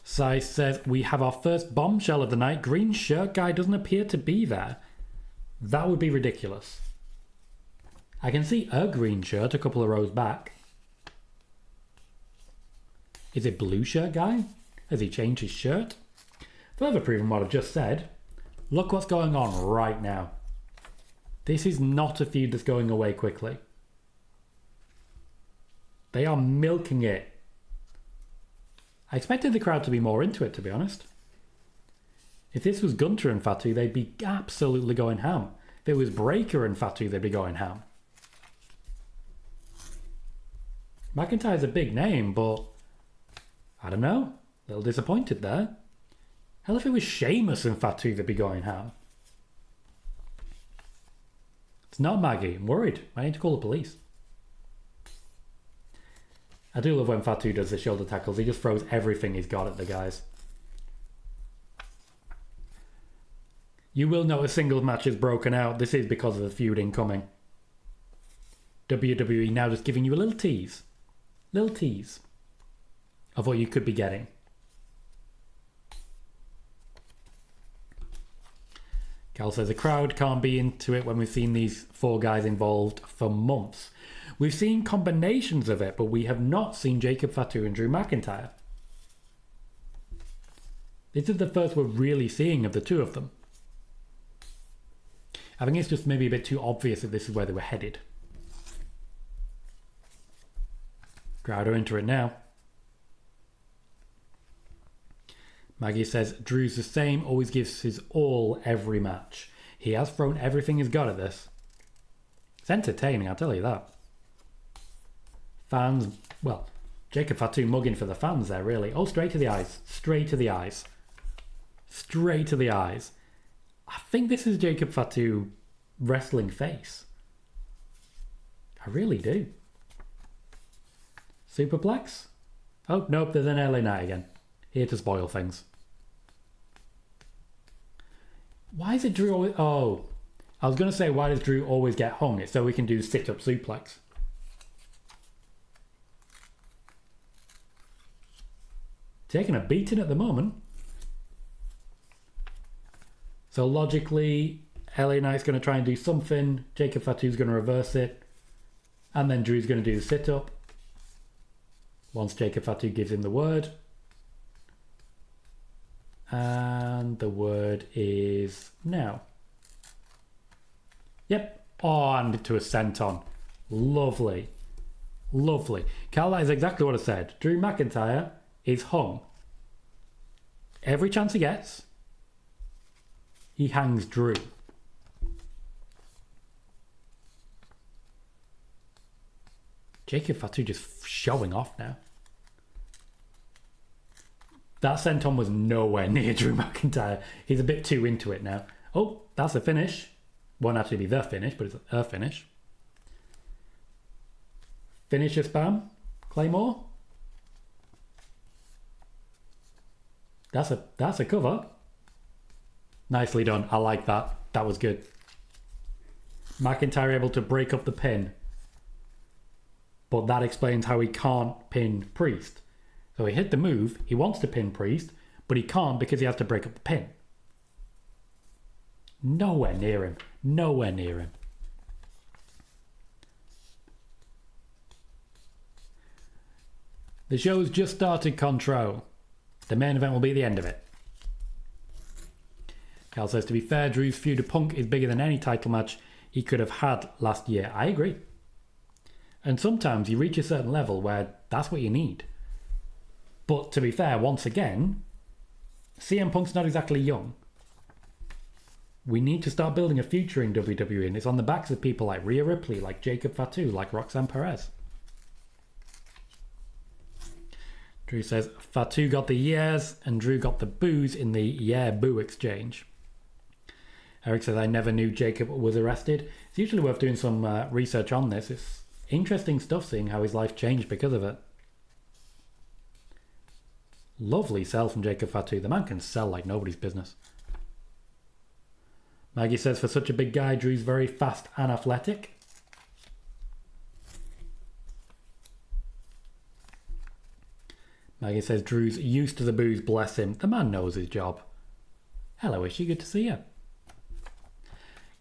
A: Sai says, we have our first bombshell of the night. Green shirt guy doesn't appear to be there. That would be ridiculous. I can see a green shirt a couple of rows back. Is it blue shirt guy? Has he changed his shirt? Further proving what I've just said, look what's going on right now. This is not a feud that's going away quickly. They are milking it. I expected the crowd to be more into it, to be honest. If this was Gunter and Fatu, they'd be absolutely going ham. If it was Breaker and Fatu, they'd be going ham. McIntyre's a big name, but I don't know. A little disappointed there. Hell, if it was Sheamus and Fatu, they'd be going ham. It's not Maggie. I'm worried. I need to call the police. I do love when Fatu does the shoulder tackles. He just throws everything he's got at the guys. You will know a singles match is broken out. This is because of the feud incoming. WWE now just giving you a little tease. Little tease of what you could be getting. Cal says the crowd can't be into it when we've seen these four guys involved for months. We've seen combinations of it, but we have not seen Jacob Fatu and Drew McIntyre. This is the first we're really seeing of the two of them. I think it's just maybe a bit too obvious that this is where they were headed. Crowd are into it now. Maggie says, Drew's the same, always gives his all every match. He has thrown everything he's got at this. It's entertaining, I'll tell you that. Fans, well, Jacob Fatu mugging for the fans there, really. Oh, straight to the eyes. Straight to the eyes. Straight to the eyes. I think this is Jacob Fatu wrestling face. I really do. Superplex? Oh, nope, there's an LA Knight again. Here to spoil things. Why is it Drew always... Oh, I was going to say, why does Drew always get hung? It's so we can do sit-up suplex. Taking a beating at the moment. So logically, LA Knight's going to try and do something. Jacob Fatu's going to reverse it. And then Drew's going to do the sit-up. Once Jacob Fatu gives him the word. And the word is now. Yep. Oh, and to a senton. Lovely. Lovely. Cal, that is exactly what I said. Drew McIntyre is hung. Every chance he gets, he hangs Drew. Jacob Fatu just showing off now. That senton was nowhere near Drew McIntyre. He's a bit too into it now. Oh, that's a finish. Won't actually be the finish, but it's a finish. Finisher spam. Claymore. That's a cover. Nicely done. I like that. That was good. McIntyre able to break up the pin. But that explains how he can't pin Priest. So he hit the move. He wants to pin Priest, but he can't because he has to break up the pin. Nowhere near him. Nowhere near him. The show's just started, Control. The main event will be the end of it. Cal says, to be fair, Drew's feud with Punk is bigger than any title match he could have had last year. I agree. And sometimes you reach a certain level where that's what you need. But to be fair, once again, CM Punk's not exactly young. We need to start building a future in WWE, and it's on the backs of people like Rhea Ripley, like Jacob Fatu, like Roxanne Perez. Drew says, Fatu got the yeahs and Drew got the boos in the yeah-boo exchange. Eric says, I never knew Jacob was arrested. It's usually worth doing some research on this. It's interesting stuff seeing how his life changed because of it. Lovely sell from Jacob Fatu. The man can sell like nobody's business. Maggie says, for such a big guy, Drew's very fast and athletic. Maggie says, Drew's used to the booze, bless him. The man knows his job. Hello, Ishi, good to see you.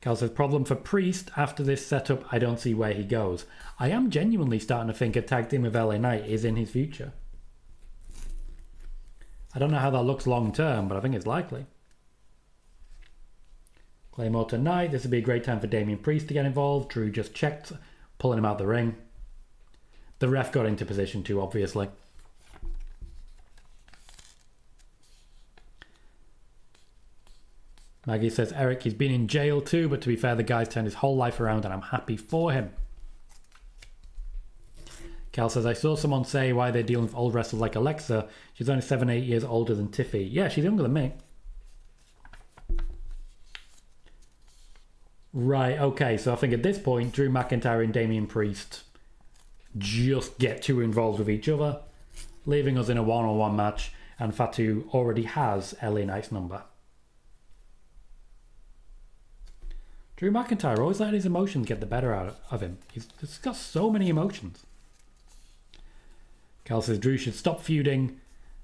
A: Cal says, problem for Priest, after this setup, I don't see where he goes. I am genuinely starting to think a tag team with LA Knight is in his future. I don't know how that looks long term, but I think it's likely. Claymore tonight. This would be a great time for Damian Priest to get involved. Drew just checked, pulling him out the ring. The ref got into position too, obviously. Maggie says, Eric, he's been in jail too, but to be fair, the guy's turned his whole life around and I'm happy for him. Cal says, I saw someone say why they're dealing with old wrestlers like Alexa. She's only 7-8 years older than Tiffy. Yeah, she's younger than me. Right, okay, so I think at this point, Drew McIntyre and Damian Priest just get too involved with each other, leaving us in a one-on-one match, and Fatu already has LA Knight's number. Drew McIntyre always let his emotions get the better out of him. He's got so many emotions. Cal says, Drew should stop feuding,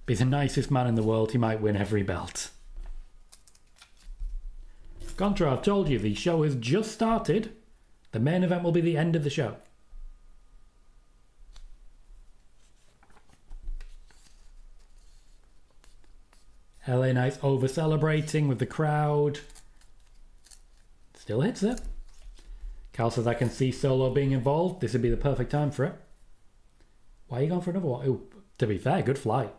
A: be the nicest man in the world, he might win every belt. Gunter, I've told you, the show has just started. The main event will be the end of the show. LA Knight's over-celebrating with the crowd. Still hits it. Cal says, I can see Solo being involved. This would be the perfect time for it. Why are you going for another one? Ooh, to be fair, good flight.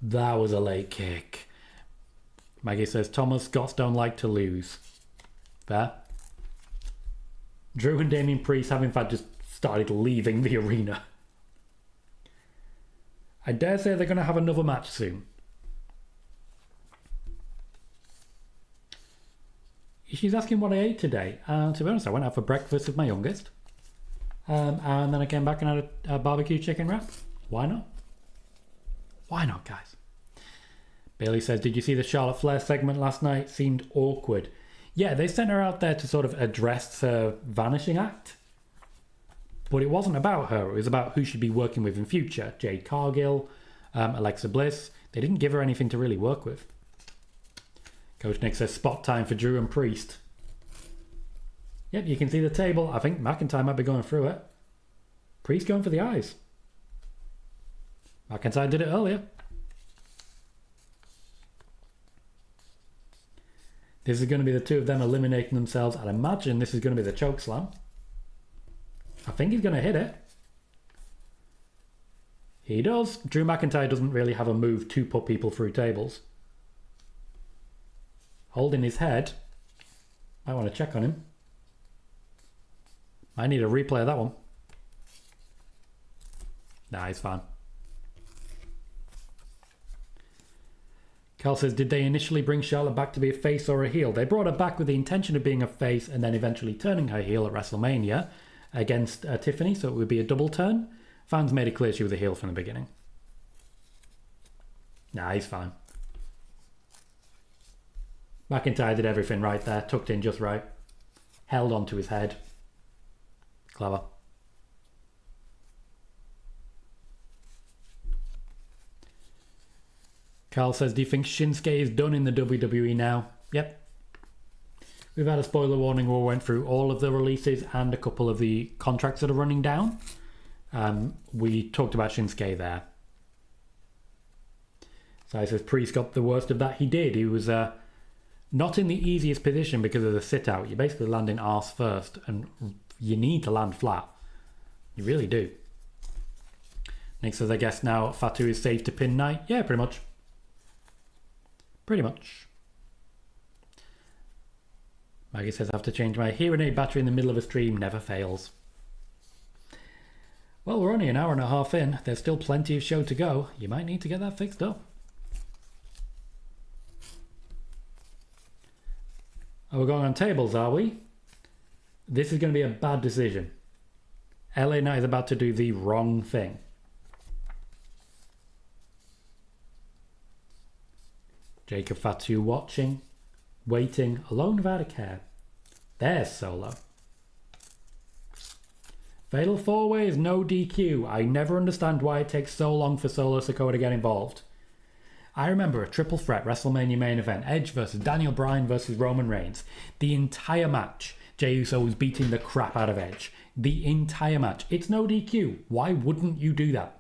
A: That was a late kick. Maggie says, Thomas, Scots don't like to lose. Fair. Drew and Damian Priest have in fact just started leaving the arena. I dare say they're going to have another match soon. She's asking what I ate today. To be honest, I went out for breakfast with my youngest. And then I came back and had a barbecue chicken wrap. Why not? Why not, guys? Bailey says, did you see the Charlotte Flair segment last night? Seemed awkward. Yeah, they sent her out there to sort of address her vanishing act. But it wasn't about her. It was about who she'd be working with in future. Jade Cargill, Alexa Bliss. They didn't give her anything to really work with. Coach Nick says, spot time for Drew and Priest. Yep, you can see the table. I think McIntyre might be going through it. Priest going for the eyes. McIntyre did it earlier. This is going to be the two of them eliminating themselves. I'd imagine this is going to be the choke slam. I think he's going to hit it. He does. Drew McIntyre doesn't really have a move to put people through tables. Holding his head. I want to check on him. I need a replay of that one. Nah, he's fine. Cal says, did they initially bring Charlotte back to be a face or a heel? They brought her back with the intention of being a face and then eventually turning her heel at WrestleMania against Tiffany, so it would be a double turn. Fans made it clear she was a heel from the beginning. Nah, he's fine. McIntyre did everything right there, tucked in just right. Held onto his head. Clever. Carl says, do you think Shinsuke is done in the WWE now? Yep. We've had a spoiler warning where we went through all of the releases and a couple of the contracts that are running down. We talked about Shinsuke there. So he says, Priest got the worst of that. He did. He was not in the easiest position because of the sit-out. You're basically landing arse first, and you need to land flat. You really do. Nick says, I guess now Fatu is safe to pin Knight. Yeah, pretty much. Pretty much. Maggie says, I have to change my hearing aid battery in the middle of a stream. Never fails. Well, we're only an hour and a half in. There's still plenty of show to go. You might need to get that fixed up. Oh, we're going on tables, are we? This is going to be a bad decision. LA Knight is about to do the wrong thing. Jacob Fatu watching, waiting, alone without a care. There's Solo. Fatal 4-way is no DQ. I never understand why it takes so long for Solo Sikoa to get involved. I remember a triple threat WrestleMania main event, Edge versus Daniel Bryan versus Roman Reigns. The entire match, Jey Uso was beating the crap out of Edge. The entire match. It's no DQ. Why wouldn't you do that?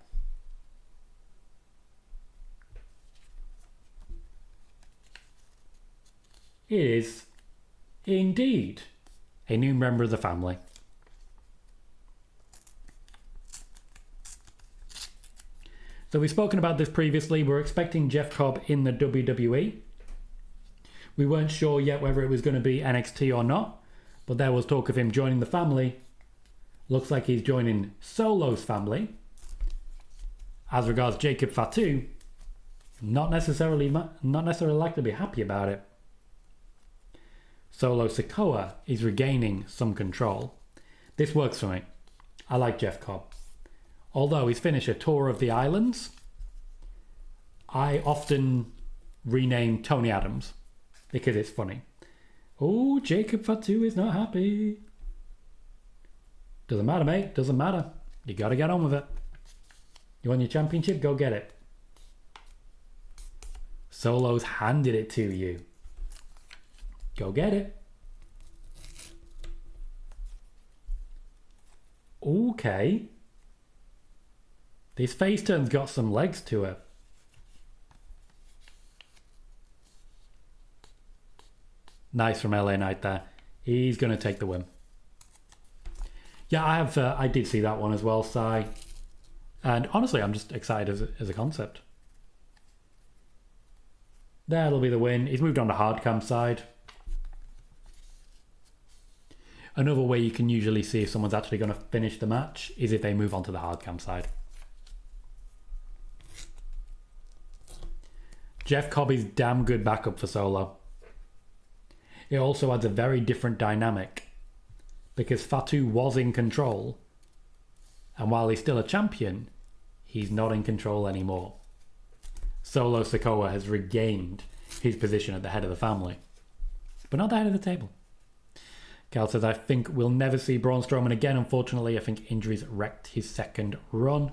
A: It is indeed a new member of the family. So we've spoken about this previously. We're expecting Jeff Cobb in the WWE. We weren't sure yet whether it was going to be NXT or not, but there was talk of him joining the family. Looks like he's joining Solo's family. As regards Jacob Fatu, not necessarily likely to be happy about it. Solo Sikoa is regaining some control. This works for me. I like Jeff Cobb. Although he's finished a tour of the islands, I often rename Tony Adams because it's funny. Oh, Jacob Fatu is not happy. Doesn't matter, mate. Doesn't matter. You got to get on with it. You want your championship? Go get it. Solo's handed it to you. Go get it. Okay. This face turn's got some legs to it. Nice from LA Knight there. He's going to take the win. Yeah, I did see that one as well, Si. And honestly, I'm just excited as a concept. That'll be the win. He's moved on to hard cam side. Another way you can usually see if someone's actually going to finish the match is if they move on to the hard cam side. Jeff Cobb is damn good backup for Solo. It also adds a very different dynamic because Fatu was in control, and while he's still a champion, he's not in control anymore. Solo Sikoa has regained his position at the head of the family, but not the head of the table. Cal says, I think we'll never see Braun Strowman again. Unfortunately, I think injuries wrecked his second run.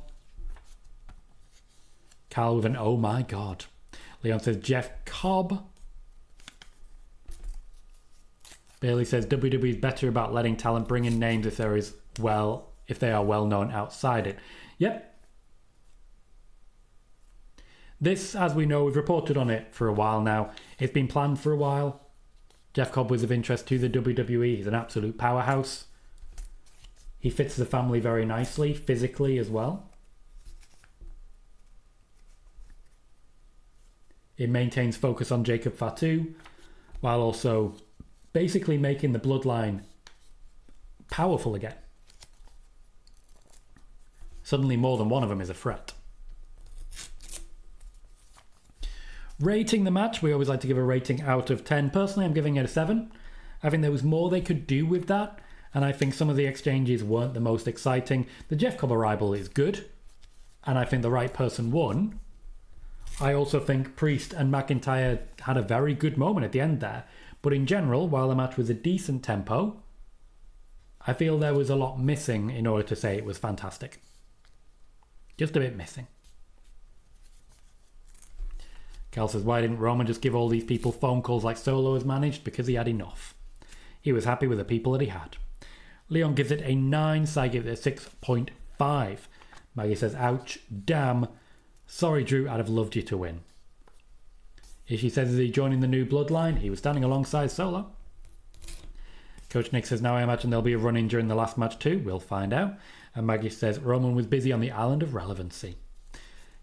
A: Cal with an oh my god. Leon says, Jeff Cobb. Bailey says, WWE is better about letting talent bring in names if they are well known outside it. Yep. This, as we know, we've reported on it for a while now. It's been planned for a while. Jeff Cobb was of interest to the WWE. He's an absolute powerhouse. He fits the family very nicely, physically as well. It maintains focus on Jacob Fatu, while also basically making the bloodline powerful again. Suddenly more than one of them is a threat. Rating the match, we always like to give a rating out of 10. Personally, I'm giving it a 7. I think there was more they could do with that, and I think some of the exchanges weren't the most exciting. The Jeff Cobb arrival is good, and I think the right person won. I also think Priest and McIntyre had a very good moment at the end there, but in general, while the match was a decent tempo, I feel there was a lot missing in order to say it was fantastic. Just a bit missing. Cal says, why didn't Roman just give all these people phone calls like Solo has managed? Because he had enough. He was happy with the people that he had. Leon gives it a 9, Sai gives it a 6.5. Maggie says, ouch, damn. Sorry, Drew, I'd have loved you to win. Ishii says, is he joining the new bloodline? He was standing alongside Solo. Coach Nick says, now I imagine there'll be a run-in during the last match too. We'll find out. And Maggie says, Roman was busy on the island of relevancy.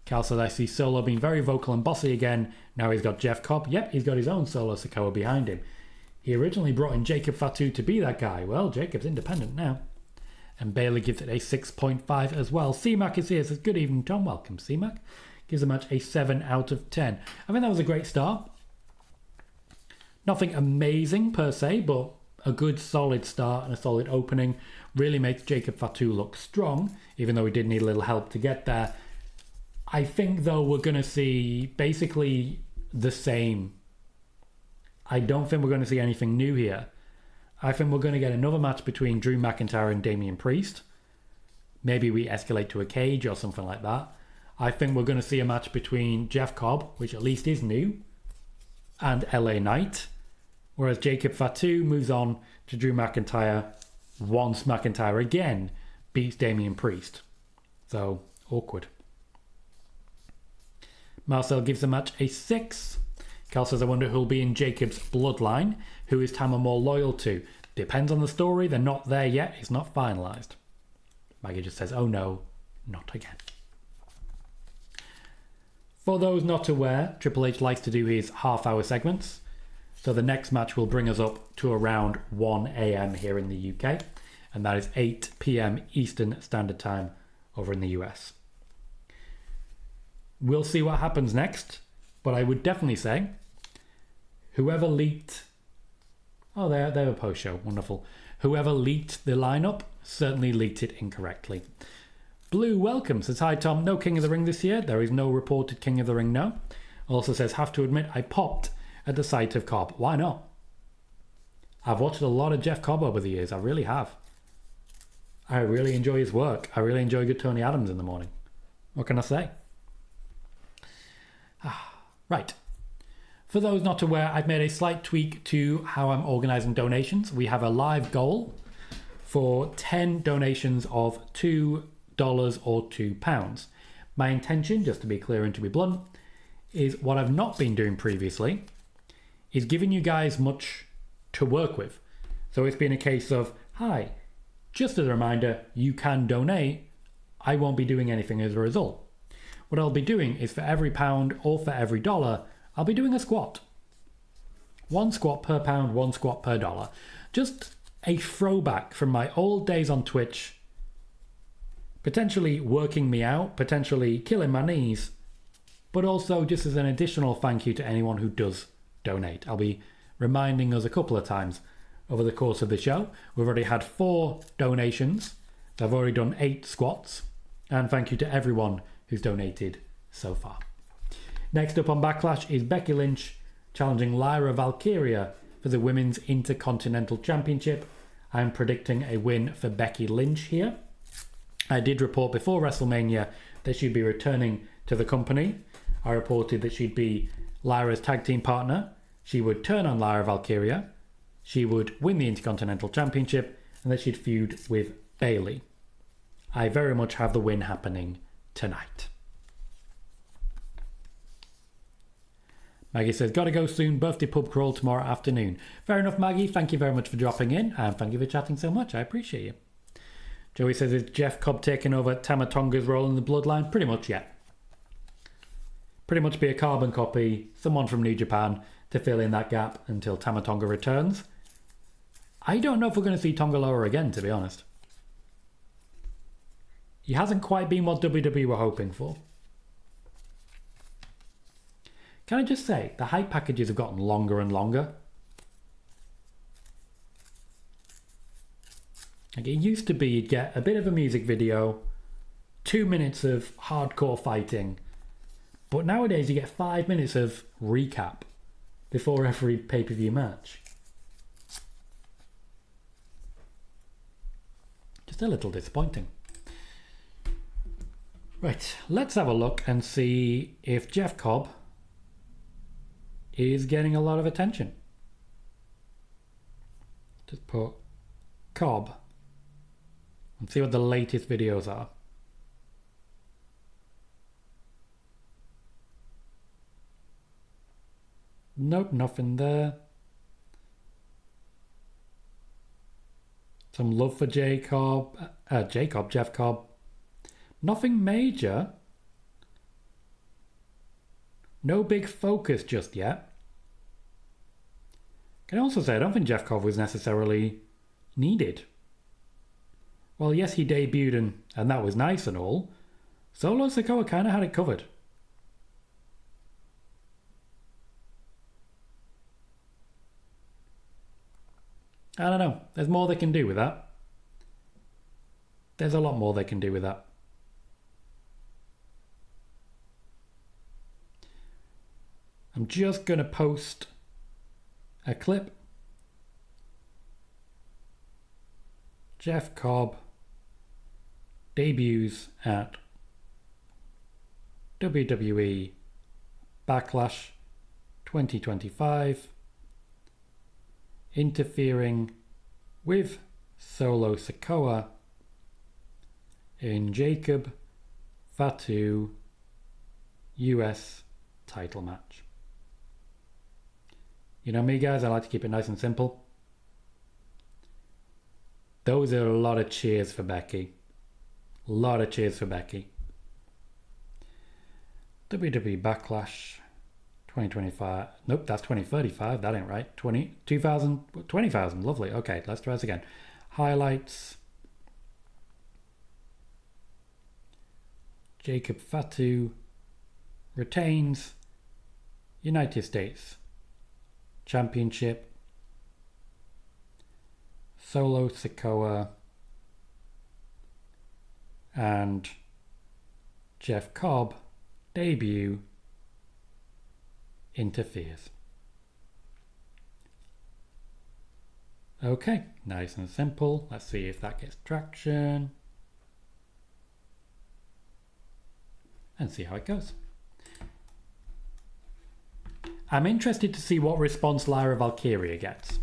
A: Cal says, I see Solo being very vocal and bossy again. Now he's got Jeff Cobb. Yep, he's got his own Solo Sikoa behind him. He originally brought in Jacob Fatu to be that guy. Well, Jacob's independent now. And Bailey gives it a 6.5 as well. C-Mac is here. Says, good evening, Tom. Welcome, C-Mac. Gives the match a 7 out of 10. I think that was a great start. Nothing amazing per se, but a good solid start and a solid opening. Really makes Jacob Fatu look strong, even though he did need a little help to get there. I think, though, we're going to see basically the same. I don't think we're going to see anything new here. I think we're going to get another match between Drew McIntyre and Damian Priest. Maybe we escalate to a cage or something like that. I think we're going to see a match between Jeff Cobb, which at least is new, and LA Knight. Whereas Jacob Fatu moves on to Drew McIntyre once McIntyre again beats Damian Priest. So, awkward. Marcel gives the match a 6. Cal says, I wonder who'll be in Jacob's bloodline. Who is Tama more loyal to? Depends on the story. They're not there yet. It's not finalised. Maggie just says, oh no, not again. For those not aware, Triple H likes to do his half-hour segments. So the next match will bring us up to around 1 a.m. here in the UK. And that is 8 p.m. Eastern Standard Time over in the US. We'll see what happens next, but I would definitely say whoever leaked... Oh, they have a post-show. Wonderful. Whoever leaked the lineup certainly leaked it incorrectly. Blue welcome says, hi Tom, no King of the Ring this year. There is no reported King of the Ring now. Also says, have to admit I popped at the sight of Cobb. Why not? I've watched a lot of Jeff Cobb over the years. I really have. I really enjoy his work. I really enjoy good Tony Adams in the morning. What can I say? Right. For those not aware, I've made a slight tweak to how I'm organising donations. We have a live goal for 10 donations of $2 or £2. My intention, just to be clear and to be blunt, is what I've not been doing previously, is giving you guys much to work with. So it's been a case of, hi, just as a reminder, you can donate. I won't be doing anything as a result. What I'll be doing is for every pound or for every dollar, I'll be doing a squat. 1 squat per pound, 1 squat per dollar. Just a throwback from my old days on Twitch, potentially working me out, potentially killing my knees, but also just as an additional thank you to anyone who does donate. I'll be reminding us a couple of times over the course of the show. We've already had 4 donations. I've already done 8 squats, and thank you to everyone who's donated so far. Next up on Backlash is Becky Lynch challenging Lyra Valkyria for the Women's Intercontinental Championship. I'm predicting a win for Becky Lynch here. I did report before WrestleMania that she'd be returning to the company. I reported that she'd be Lyra's tag team partner. She would turn on Lyra Valkyria. She would win the Intercontinental Championship, and that she'd feud with Bayley. I very much have the win happening tonight. Maggie says, gotta go soon, birthday pub crawl tomorrow afternoon. Fair enough, Maggie. Thank you very much for dropping in, and thank you for chatting so much. I appreciate you. Joey says, is Jeff Cobb taking over Tama Tonga's role in the Bloodline? Pretty much, yeah. Pretty much be a carbon copy, someone from New Japan to fill in that gap until Tama Tonga returns. I don't know if we're going to see Tonga Loa again, to be honest. He hasn't quite been what WWE were hoping for. Can I just say, the hype packages have gotten longer and longer. Like, it used to be you'd get a bit of a music video, 2 minutes of hardcore fighting, but nowadays you get 5 minutes of recap before every pay-per-view match. Just a little disappointing. Right, let's have a look and see if Jeff Cobb is getting a lot of attention. Just put Cobb and see what the latest videos are. Nope, nothing there. Some love for Jeff Cobb. Nothing major. No big focus just yet. Can I also say I don't think Jeff Cobb was necessarily needed. Well, yes, he debuted and that was nice and all. Solo Sikoa kind of had it covered. I don't know. There's more they can do with that. There's a lot more they can do with that. I'm just going to post a clip. Jeff Cobb debuts at WWE Backlash 2025, interfering with Solo Sikoa in Jacob Fatu US title match. You know me, guys, I like to keep it nice and simple. Those are a lot of cheers for Becky. A lot of cheers for Becky. WWE Backlash 2025. Nope, that's 2035. That ain't right. 20,000. Lovely. Okay, let's try this again. Highlights. Jacob Fatu retains United States Championship. Solo Sikoa and Jeff Cobb debut interferes. Okay, nice and simple. Let's see if that gets traction. And see how it goes. I'm interested to see what response Lyra Valkyria gets.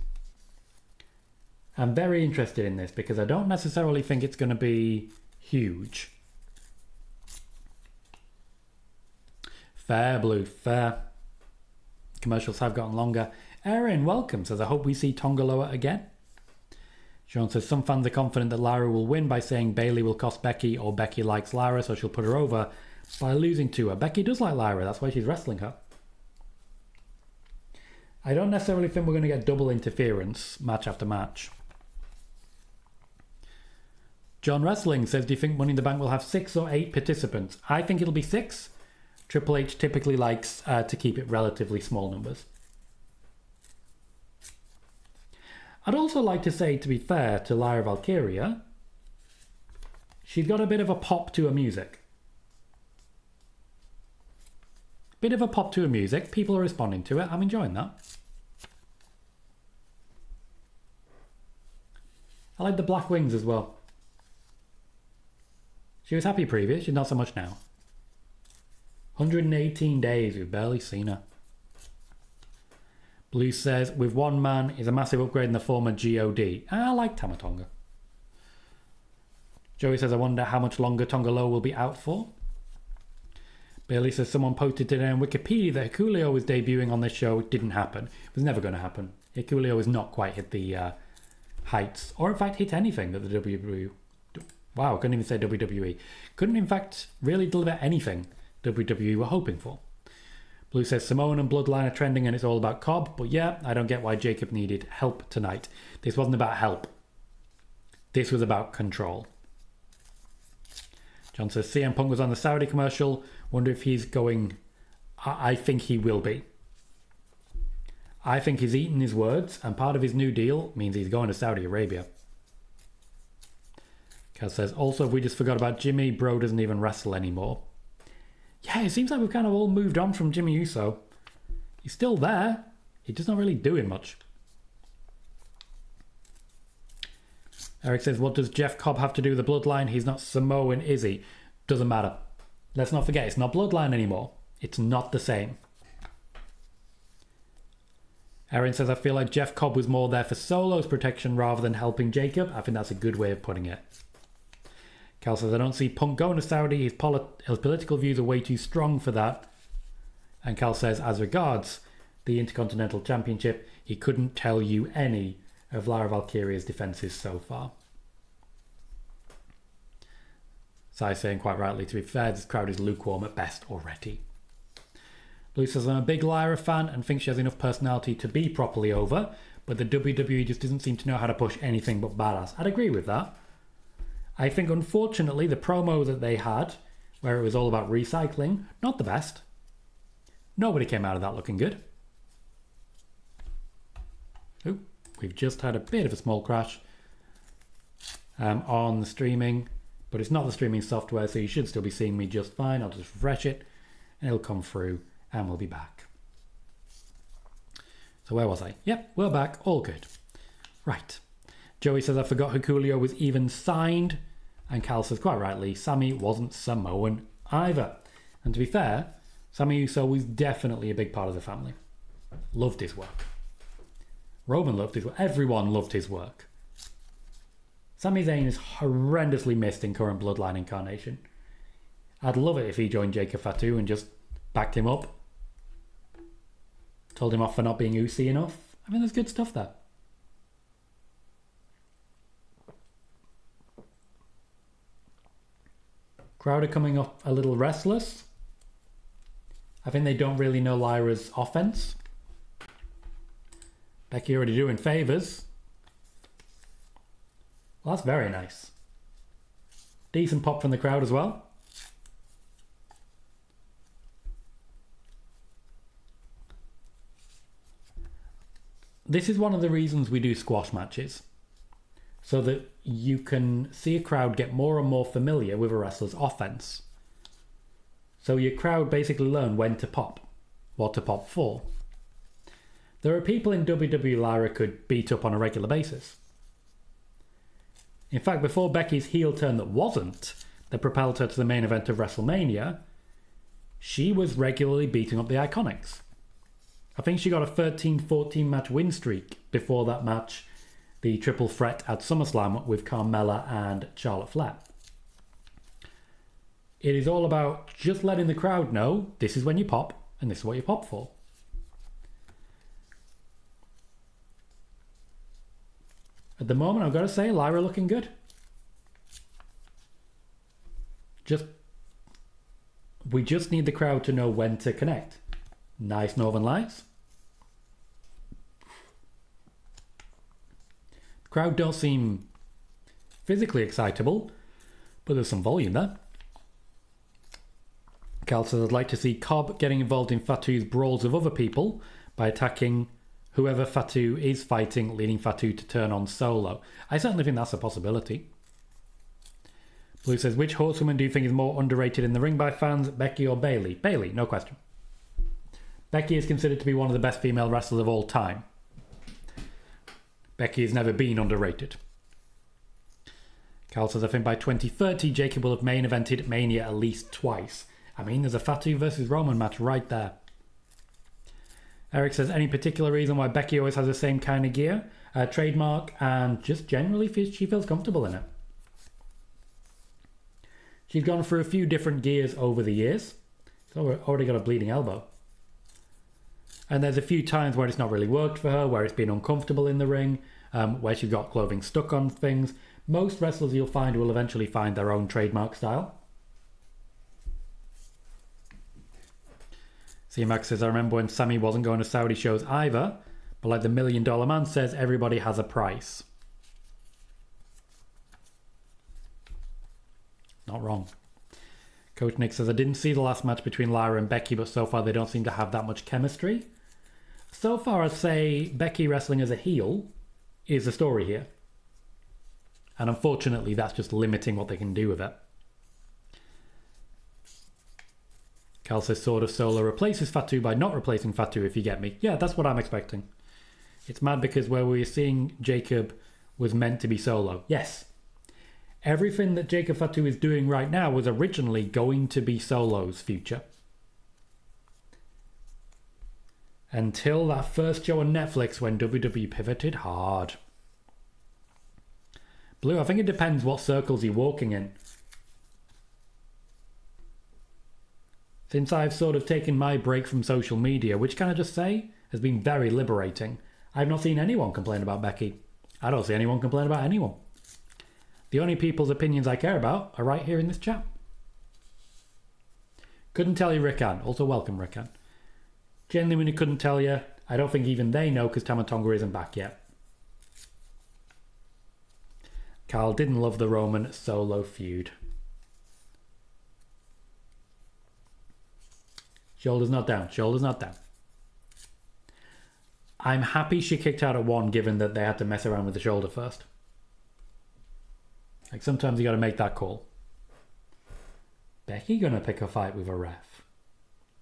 A: I'm very interested in this because I don't necessarily think it's going to be huge. Fair, Blue, fair. Commercials have gotten longer. Erin, welcome, says, I hope we see Tongaloa again. Sean says, some fans are confident that Lyra will win by saying Bayley will cost Becky, or Becky likes Lyra, so she'll put her over by losing to her. Becky does like Lyra, that's why she's wrestling her. I don't necessarily think we're going to get double interference match after match. John Wrestling says, do you think Money in the Bank will have 6 or 8 participants? I think it'll be 6. Triple H typically likes to keep it relatively small numbers. I'd also like to say, to be fair to Lyra Valkyria, she's got a bit of a pop to her music. Bit of a pop to her music. People are responding to it. I'm enjoying that. I like the black wings as well. She was happy previous, she's not so much now. 118 days, we've barely seen her. Blue says, with one man is a massive upgrade in the former GOD. I like Tamatonga. Joey says, I wonder how much longer Tongaloa will be out for. Bailey says, someone posted today on Wikipedia that Hikuleo was debuting on this show. It didn't happen. It was never going to happen. Hikuleo has not quite hit the heights, or in fact hit anything that the WWE... Wow, I couldn't even say WWE. Couldn't in fact really deliver anything WWE were hoping for. Blue says Samoan and Bloodline are trending and it's all about Cobb, but yeah, I don't get why Jacob needed help tonight. This wasn't about help. This was about control. John says CM Punk was on the Saudi commercial. Wonder if he's going... I think he will be. I think he's eaten his words, and part of his new deal means he's going to Saudi Arabia. Kaz says, also, if we just forgot about Jimmy, Bro doesn't even wrestle anymore. Yeah, it seems like we've kind of all moved on from Jimmy Uso. He's still there. He's just not really doing much. Eric says, what does Jeff Cobb have to do with the Bloodline? He's not Samoan, is he? Doesn't matter. Let's not forget, it's not Bloodline anymore. It's not the same. Erin says, I feel like Jeff Cobb was more there for Solo's protection rather than helping Jacob. I think that's a good way of putting it. Cal says, I don't see Punk going to Saudi. His political views are way too strong for that. And Cal says, as regards the Intercontinental Championship, he couldn't tell you any of Lyra Valkyria's defences so far. Sai saying quite rightly, to be fair, this crowd is lukewarm at best already. Blue says, I'm a big Lyra fan and think she has enough personality to be properly over, but the WWE just doesn't seem to know how to push anything but badass. I'd agree with that. I think, unfortunately, the promo that they had, where it was all about recycling, not the best. Nobody came out of that looking good. Oh, we've just had a bit of a small crash on the streaming, but it's not the streaming software, so you should still be seeing me just fine. I'll just refresh it, and it'll come through, and we'll be back. So where was I? Yep, we're back. All good. Right. Joey says, I forgot Hikuleo was even signed. And Cal says, quite rightly, Sammy wasn't Samoan either. And to be fair, Sammy Uso was definitely a big part of the family. Loved his work. Roman loved his work. Everyone loved his work. Sami Zayn is horrendously missed in current Bloodline incarnation. I'd love it if he joined Jacob Fatu and just backed him up. Told him off for not being Usi enough. I mean, there's good stuff there. Crowd are coming up a little restless. I think they don't really know Lyra's offense. Becky already doing favours. Well, that's very nice. Decent pop from the crowd as well. This is one of the reasons we do squash matches. So that you can see a crowd get more and more familiar with a wrestler's offense. So your crowd basically learn when to pop, what to pop for. There are people in WWE Lyra could beat up on a regular basis. In fact, before Becky's heel turn that wasn't, that propelled her to the main event of WrestleMania, she was regularly beating up the Iconics. I think she got a 13-14 match win streak before that match, the triple threat at SummerSlam with Carmella and Charlotte Flair. It is all about just letting the crowd know this is when you pop and this is what you pop for. At the moment, I've got to say, Lyra looking good. We just need the crowd to know when to connect. Nice Northern Lights. The crowd don't seem physically excitable, but there's some volume there. Cal says, I'd like to see Cobb getting involved in Fatu's brawls with other people by attacking whoever Fatu is fighting, leading Fatu to turn on Solo. I certainly think that's a possibility. Blue says, which horsewoman do you think is more underrated in the ring by fans, Becky or Bayley? Bayley, no question. Becky is considered to be one of the best female wrestlers of all time. Becky has never been underrated. Cal says, I think by 2030, Jacob will have main evented Mania at least twice. I mean, there's a Fatu versus Roman match right there. Eric says, any particular reason why Becky always has the same kind of gear? Trademark, and just generally she feels comfortable in it. She's gone through a few different gears over the years. She's already got a bleeding elbow. And there's a few times where it's not really worked for her, where it's been uncomfortable in the ring, where she's got clothing stuck on things. Most wrestlers you'll find will eventually find their own trademark style. C-Max says, I remember when Sammy wasn't going to Saudi shows either, but like the $1 Million Man says, everybody has a price. Not wrong. Coach Nick says, I didn't see the last match between Lyra and Becky, but so far they don't seem to have that much chemistry. So far, I'd say Becky wrestling as a heel is the story here. And unfortunately, that's just limiting what they can do with it. Cal says, Sword of Solo replaces Fatu by not replacing Fatu, if you get me. Yeah, that's what I'm expecting. It's mad because where we were seeing Jacob was meant to be Solo. Yes. Everything that Jacob Fatu is doing right now was originally going to be Solo's future. Until that first show on Netflix when WWE pivoted hard. Blue, I think it depends what circles you're walking in. Since I've sort of taken my break from social media, which can I just say has been very liberating, I've not seen anyone complain about Becky. I don't see anyone complain about anyone. The only people's opinions I care about are right here in this chat. Couldn't tell you Rickan. Also welcome Rickan. Genuinely couldn't tell you. I don't think even they know because Tamatonga isn't back yet. Carl didn't love the Roman Solo feud. Shoulders not down. Shoulders not down. I'm happy she kicked out at 1 given that they had to mess around with the shoulder first. Like sometimes you got to make that call. Becky gonna pick a fight with a ref.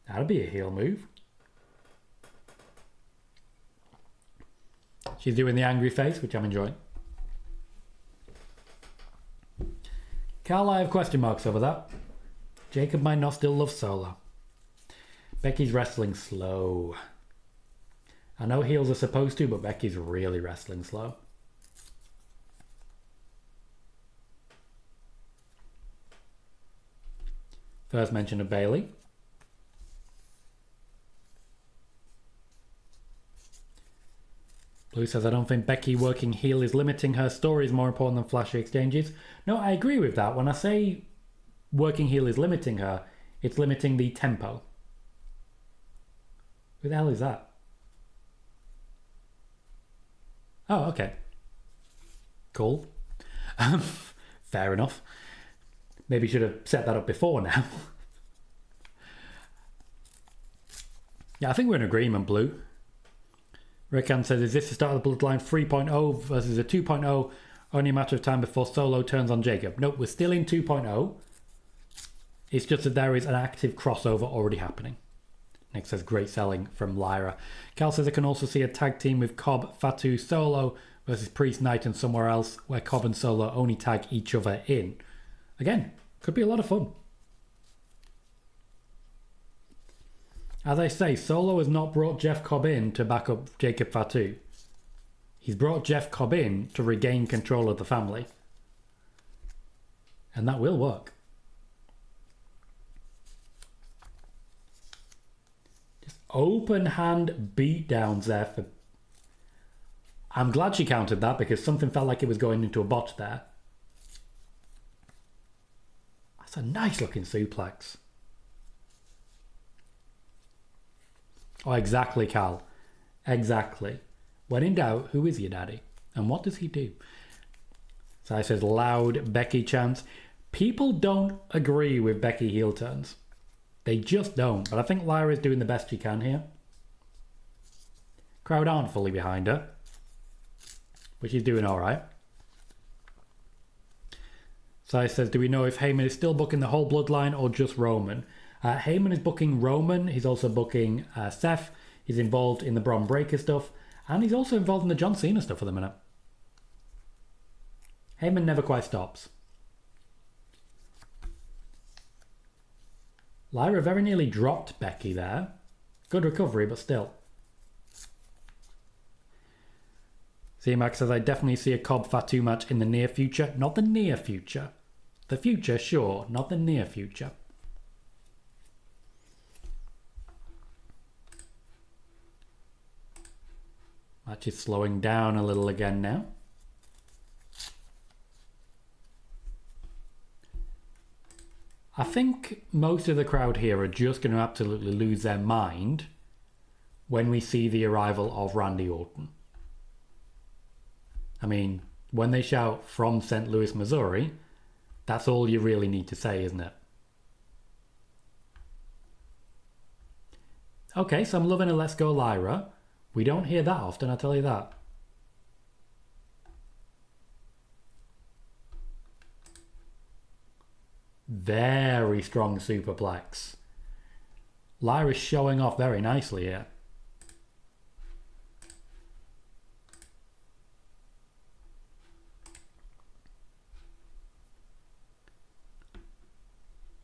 A: That'd be a heel move. She's doing the angry face, which I'm enjoying. Carl, I have question marks over that. Jacob might not still love Solo. Becky's wrestling slow. I know heels are supposed to, but Becky's really wrestling slow. First mention of Bayley. Blue says, I don't think Becky working heel is limiting her story is more important than flashy exchanges. No, I agree with that. When I say working heel is limiting her, it's limiting the tempo. Who the hell is that? Oh, okay. Cool. Fair enough. Maybe should have set that up before now. Yeah, I think we're in agreement, Blue. Rickham says, is this the start of the Bloodline 3.0 versus a 2.0? Only a matter of time before Solo turns on Jacob. Nope, we're still in 2.0. It's just that there is an active crossover already happening. Nick says, great selling from Lyra. Cal says, I can also see a tag team with Cobb, Fatu, Solo versus Priest, Knight and somewhere else where Cobb and Solo only tag each other in. Again, could be a lot of fun. As I say, Solo has not brought Jeff Cobb in to back up Jacob Fatu. He's brought Jeff Cobb in to regain control of the family. And that will work. Just open hand beatdowns there for... I'm glad she countered that because something felt like it was going into a botch there. That's a nice looking suplex. Oh, exactly, Cal. Exactly. When in doubt, who is your daddy? And what does he do? So I says loud Becky chants. People don't agree with Becky heel turns. They just don't. But I think Lyra's doing the best she can here. Crowd aren't fully behind her. But she's doing alright. So I says, do we know if Heyman is still booking the whole bloodline or just Roman? Heyman is booking Roman. He's also booking Seth. He's involved in the Braun Breaker stuff. And he's also involved in the John Cena stuff for the minute. Heyman never quite stops. Lyra very nearly dropped Becky there. Good recovery, but still. C-Max says, I definitely see a Cobb-Fatu match in the near future. Not the near future. The future, sure. Not the near future. Match is slowing down a little again now. I think most of the crowd here are just going to absolutely lose their mind when we see the arrival of Randy Orton. I mean, when they shout from St. Louis, Missouri, that's all you really need to say, isn't it? Okay, so I'm loving a Let's Go Lyra. We don't hear that often, I'll tell you that. Very strong superplex. Lyra's showing off very nicely here.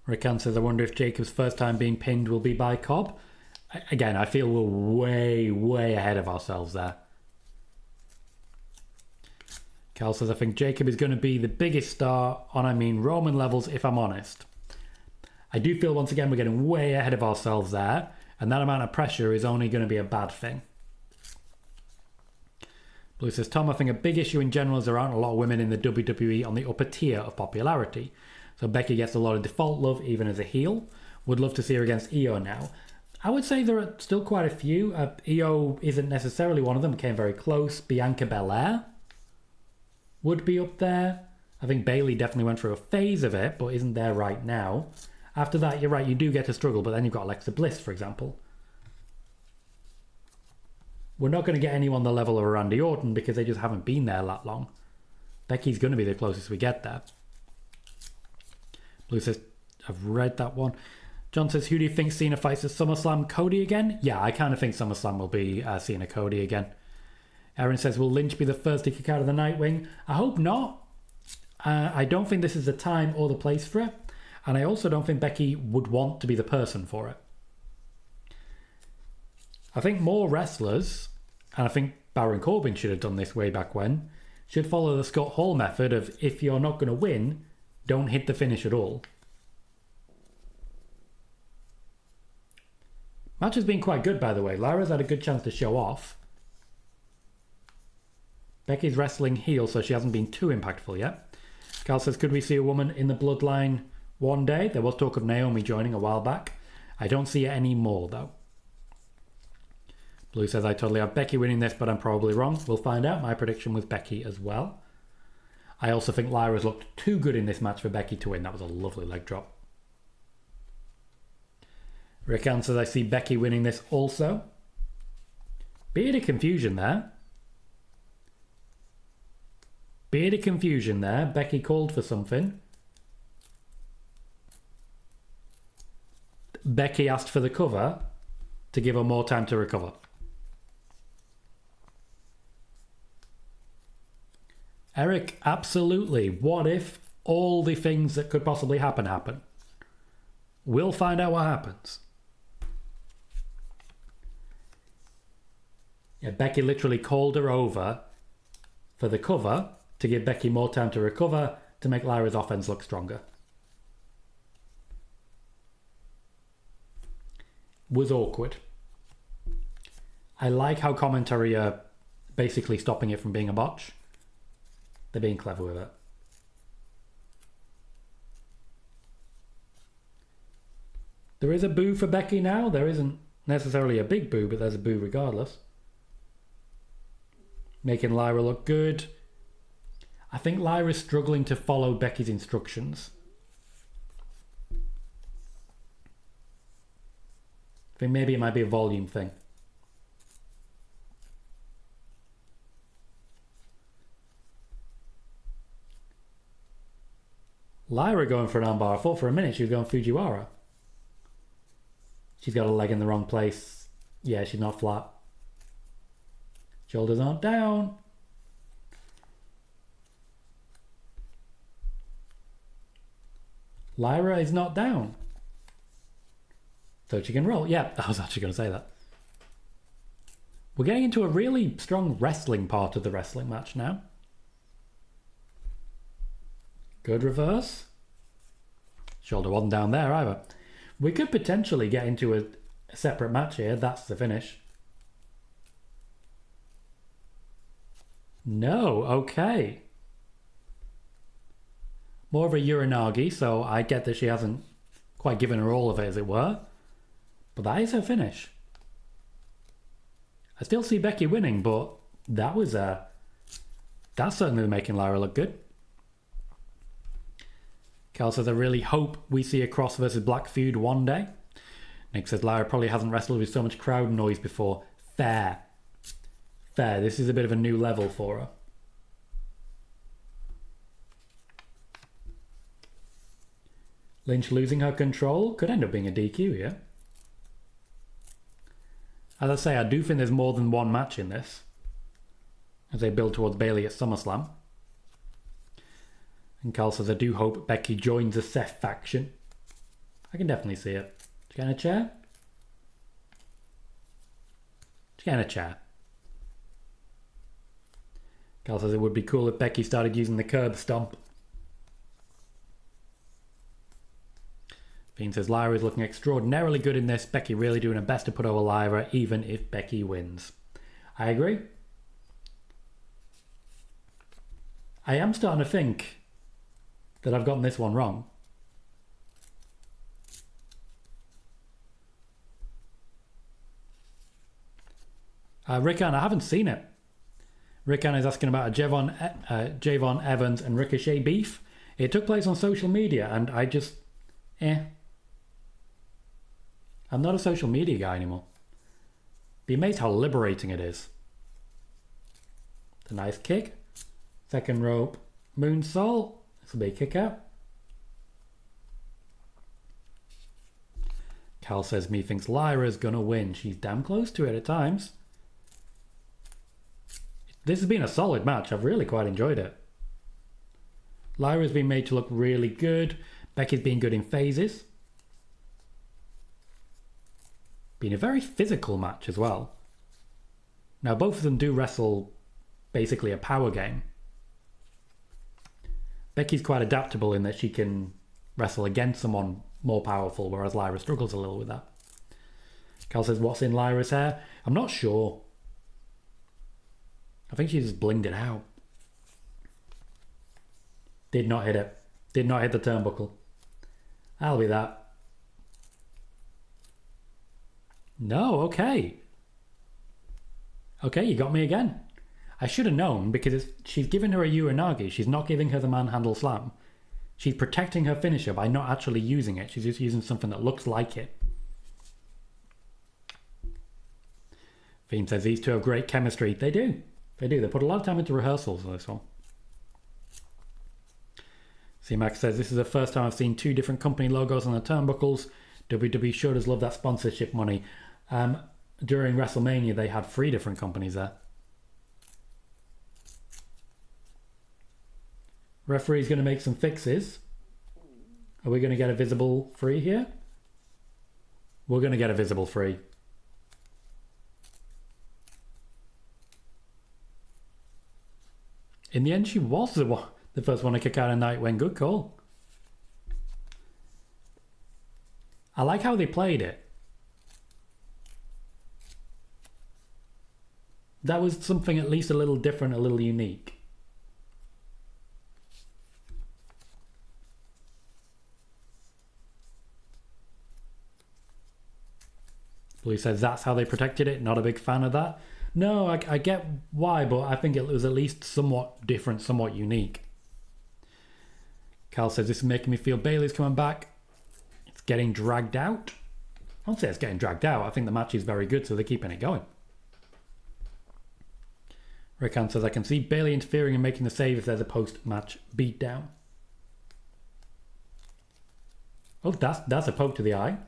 A: Rickan says, I wonder if Jacob's first time being pinned will be by Cobb. Again, I feel we're way ahead of ourselves there. Cal says, I think Jacob is going to be the biggest star on, Roman levels, if I'm honest. I do feel, once again, we're getting way ahead of ourselves there, and that amount of pressure is only going to be a bad thing. Blue says, Tom, I think a big issue in general is there aren't a lot of women in the WWE on the upper tier of popularity. So Becky gets a lot of default love, even as a heel. Would love to see her against Io now. I would say there are still quite a few. Io isn't necessarily one of them. Came very close. Bianca Belair would be up there. I think Bayley definitely went through a phase of it, but isn't there right now. After that, you're right, you do get to struggle, but then you've got Alexa Bliss, for example. We're not going to get anyone the level of Randy Orton because they just haven't been there that long. Becky's going to be the closest we get there. Blue says, I've read that one. John says, who do you think Cena fights at SummerSlam? Cody again? Yeah, I kind of think SummerSlam will be Cena Cody again. Aaron says, will Lynch be the first to kick out of the Nightwing? I hope not. I don't think this is the time or the place for it. And I also don't think Becky would want to be the person for it. I think more wrestlers, and I think Baron Corbin should have done this way back when, should follow the Scott Hall method of if you're not going to win, don't hit the finish at all. Match has been quite good, by the way. Lyra's had a good chance to show off. Becky's wrestling heel, so she hasn't been too impactful yet. Carl says, could we see a woman in the bloodline one day? There was talk of Naomi joining a while back. I don't see it anymore, though. Blue says, I totally have Becky winning this, but I'm probably wrong. We'll find out. My prediction was Becky as well. I also think Lyra's looked too good in this match for Becky to win. That was a lovely leg drop. Rick answers, I see Becky winning this also. Bit of confusion there. Bit of confusion there. Becky called for something. Becky asked for the cover to give her more time to recover. Eric, absolutely. What if all the things that could possibly happen happen? We'll find out what happens. Yeah, Becky literally called her over for the cover to give Becky more time to recover to make Lyra's offense look stronger. Was awkward. I like how commentary are basically stopping it from being a botch. They're being clever with it. There is a boo for Becky now. There isn't necessarily a big boo, but there's a boo regardless. Making Lyra look good. I think Lyra's struggling to follow Becky's instructions. I think maybe it might be a volume thing. Lyra going for an armbar. I thought for a minute she was going Fujiwara. She's got a leg in the wrong place. Yeah, she's not flat. Shoulders aren't down. Lyra is not down. So she can roll. Yeah, I was actually going to say that. We're getting into a really strong wrestling part of the wrestling match now. Good reverse. Shoulder wasn't down there either. We could potentially get into a separate match here. That's the finish. No, okay. More of a Uranagi, so I get that she hasn't quite given her all of it, as it were. But that is her finish. I still see Becky winning, but that was that's certainly making Lyra look good. Cal says, I really hope we see a Cross versus Black feud one day. Nick says, Lyra probably hasn't wrestled with so much crowd noise before. Fair. Fair. This is a bit of a new level for her. Lynch losing her control could end up being a DQ here. As I say, I do think there's more than one match in this, as they build towards Bayley at SummerSlam. And Carl says, I do hope Becky joins the Seth faction. I can definitely see it. Did you get in a chair? Did you get in a chair? Carl says it would be cool if Becky started using the curb stomp. Fiend says, Lyra is looking extraordinarily good in this. Becky really doing her best to put over Lyra, even if Becky wins. I agree. I am starting to think that I've gotten this one wrong. Rickan, I haven't seen it. Rickan is asking about a Javon Evans and Ricochet beef. It took place on social media and I just... I'm not a social media guy anymore. Be amazed how liberating it is. It's a nice kick. Second rope moonsault. This will be a kick out. Cal says me thinks Lyra's gonna win. She's damn close to it at times. This has been a solid match. I've really quite enjoyed it. Lyra's been made to look really good. Becky's been good in phases. Been a very physical match as well. Now both of them do wrestle basically a power game. Becky's quite adaptable in that she can wrestle against someone more powerful, whereas Lyra struggles a little with that. Cal says, what's in Lyra's hair? I'm not sure. I think she just blinged it out. Did not hit it. Did not hit the turnbuckle. I'll be that. No, okay. Okay, you got me again. I should have known because she's giving her a Uranagi. She's not giving her the manhandle slam. She's protecting her finisher by not actually using it. She's just using something that looks like it. Fiend says these two have great chemistry. They do. They do. They put a lot of time into rehearsals on this one. C-Max says this is the first time I've seen two different company logos on the turnbuckles. WWE sure does love that sponsorship money. During WrestleMania, they had 3 different companies there. Referee's going to make some fixes. Are we going to get a visible 3 here? We're going to get a visible 3. In the end, she was the first one to kick out a Nightwing. Good call. I like how they played it. That was something at least a little different, a little unique. Blue says that's how they protected it. Not a big fan of that. No, I get why, but I think it was at least somewhat different, somewhat unique. Cal says this is making me feel Bayley's coming back. It's getting dragged out. I won't say it's getting dragged out. I think the match is very good, so they're keeping it going. Rickan says I can see Bayley interfering and making the save if there's a post-match beatdown. Oh, that's a poke to the eye.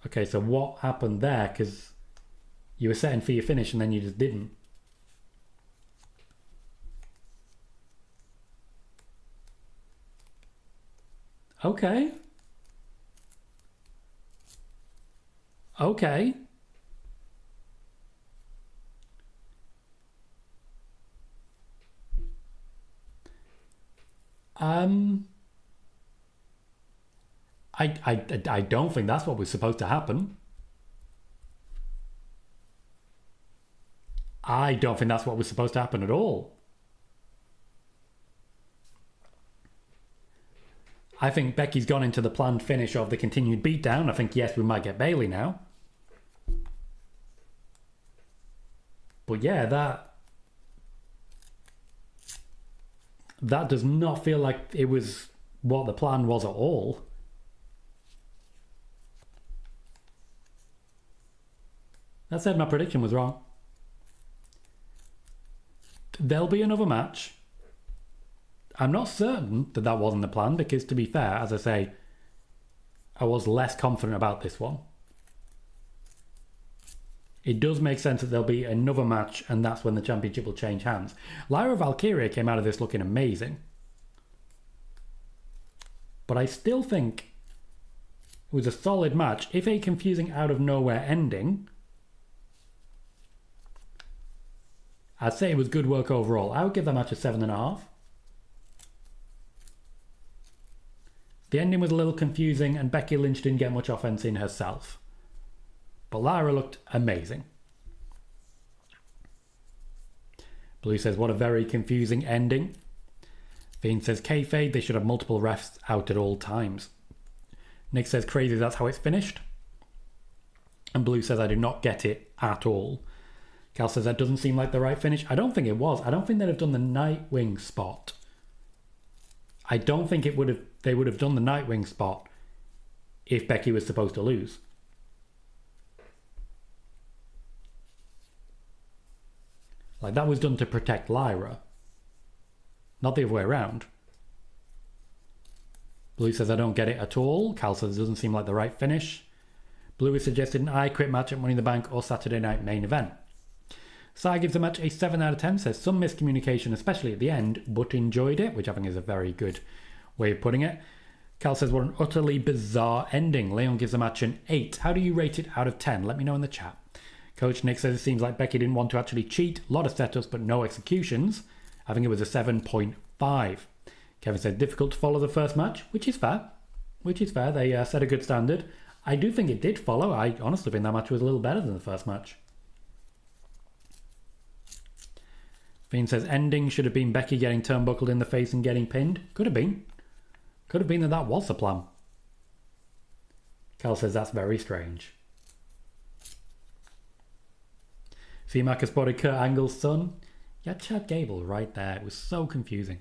A: Okay, so what happened there? Because you were setting for your finish and then you just didn't. Okay. Okay. I don't think that's what was supposed to happen. I don't think that's what was supposed to happen at all. I think Becky's gone into the planned finish of the continued beatdown. I think, yes, we might get Bayley now. But yeah, that does not feel like it was what the plan was at all. That said, my prediction was wrong. There'll be another match. I'm not certain that that wasn't the plan because, to be fair, as I say, I was less confident about this one. It does make sense that there'll be another match and that's when the championship will change hands. Lyra Valkyria came out of this looking amazing. But I still think it was a solid match. If a confusing out of nowhere ending, I'd say it was good work overall. I would give that match a 7.5. The ending was a little confusing and Becky Lynch didn't get much offense in herself. But Lyra looked amazing. Blue says, what a very confusing ending. Fiend says, kayfabe, they should have multiple refs out at all times. Nick says, crazy, that's how it's finished. And Blue says, I do not get it at all. Cal says, that doesn't seem like the right finish. I don't think it was. I don't think they'd have done the Nightwing spot. I don't think they would have done the Nightwing spot if Becky was supposed to lose. Like, that was done to protect Lyra. Not the other way around. Blue says, I don't get it at all. Cal says, it doesn't seem like the right finish. Blue has suggested an I Quit match at Money in the Bank or Saturday Night Main Event. Sai gives the match a 7 out of 10, says some miscommunication, especially at the end, but enjoyed it, which I think is a very good way of putting it. Cal says, what an utterly bizarre ending. Leon gives the match an 8. How do you rate it out of 10? Let me know in the chat. Coach Nick says it seems like Becky didn't want to actually cheat. A lot of setups, but no executions. I think it was a 7.5. Kevin said, difficult to follow the first match, which is fair. They set a good standard. I do think it did follow. I honestly think that match was a little better than the first match. Fiend says, ending should have been Becky getting turnbuckled in the face and getting pinned. Could have been. Could have been that was the plan. Cal says, that's very strange. C-Mac has spotted Kurt Angle's son. Yeah, Chad Gable right there. It was so confusing.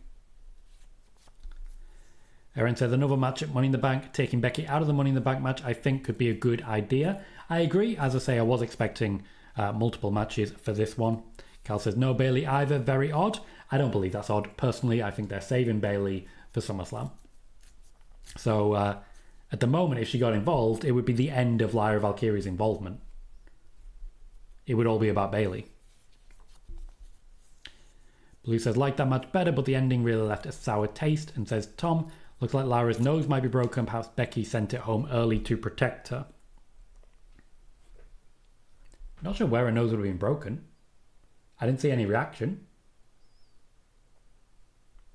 A: Aaron says, another match at Money in the Bank. Taking Becky out of the Money in the Bank match, I think, could be a good idea. I agree. As I say, I was expecting multiple matches for this one. Cal says, no Bayley either. Very odd. I don't believe that's odd. Personally, I think they're saving Bayley for SummerSlam. So, at the moment, if she got involved, it would be the end of Lyra Valkyria's involvement. It would all be about Bayley. Blue says, like that much better, but the ending really left a sour taste. And says, Tom, looks like Lyra's nose might be broken. Perhaps Becky sent it home early to protect her. Not sure where her nose would have been broken. I didn't see any reaction.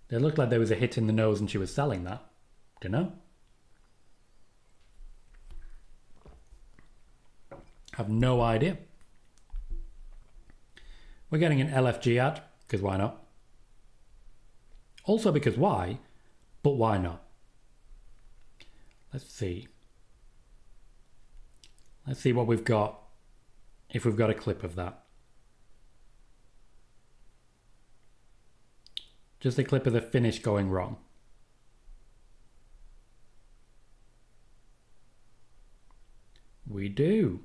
A: It looked like there was a hit in the nose and she was selling that. Do you know? Have no idea. We're getting an LFG ad, because why not? Also because why, but why not? Let's see. Let's see what we've got, if we've got a clip of that. Just a clip of the finish going wrong. We do.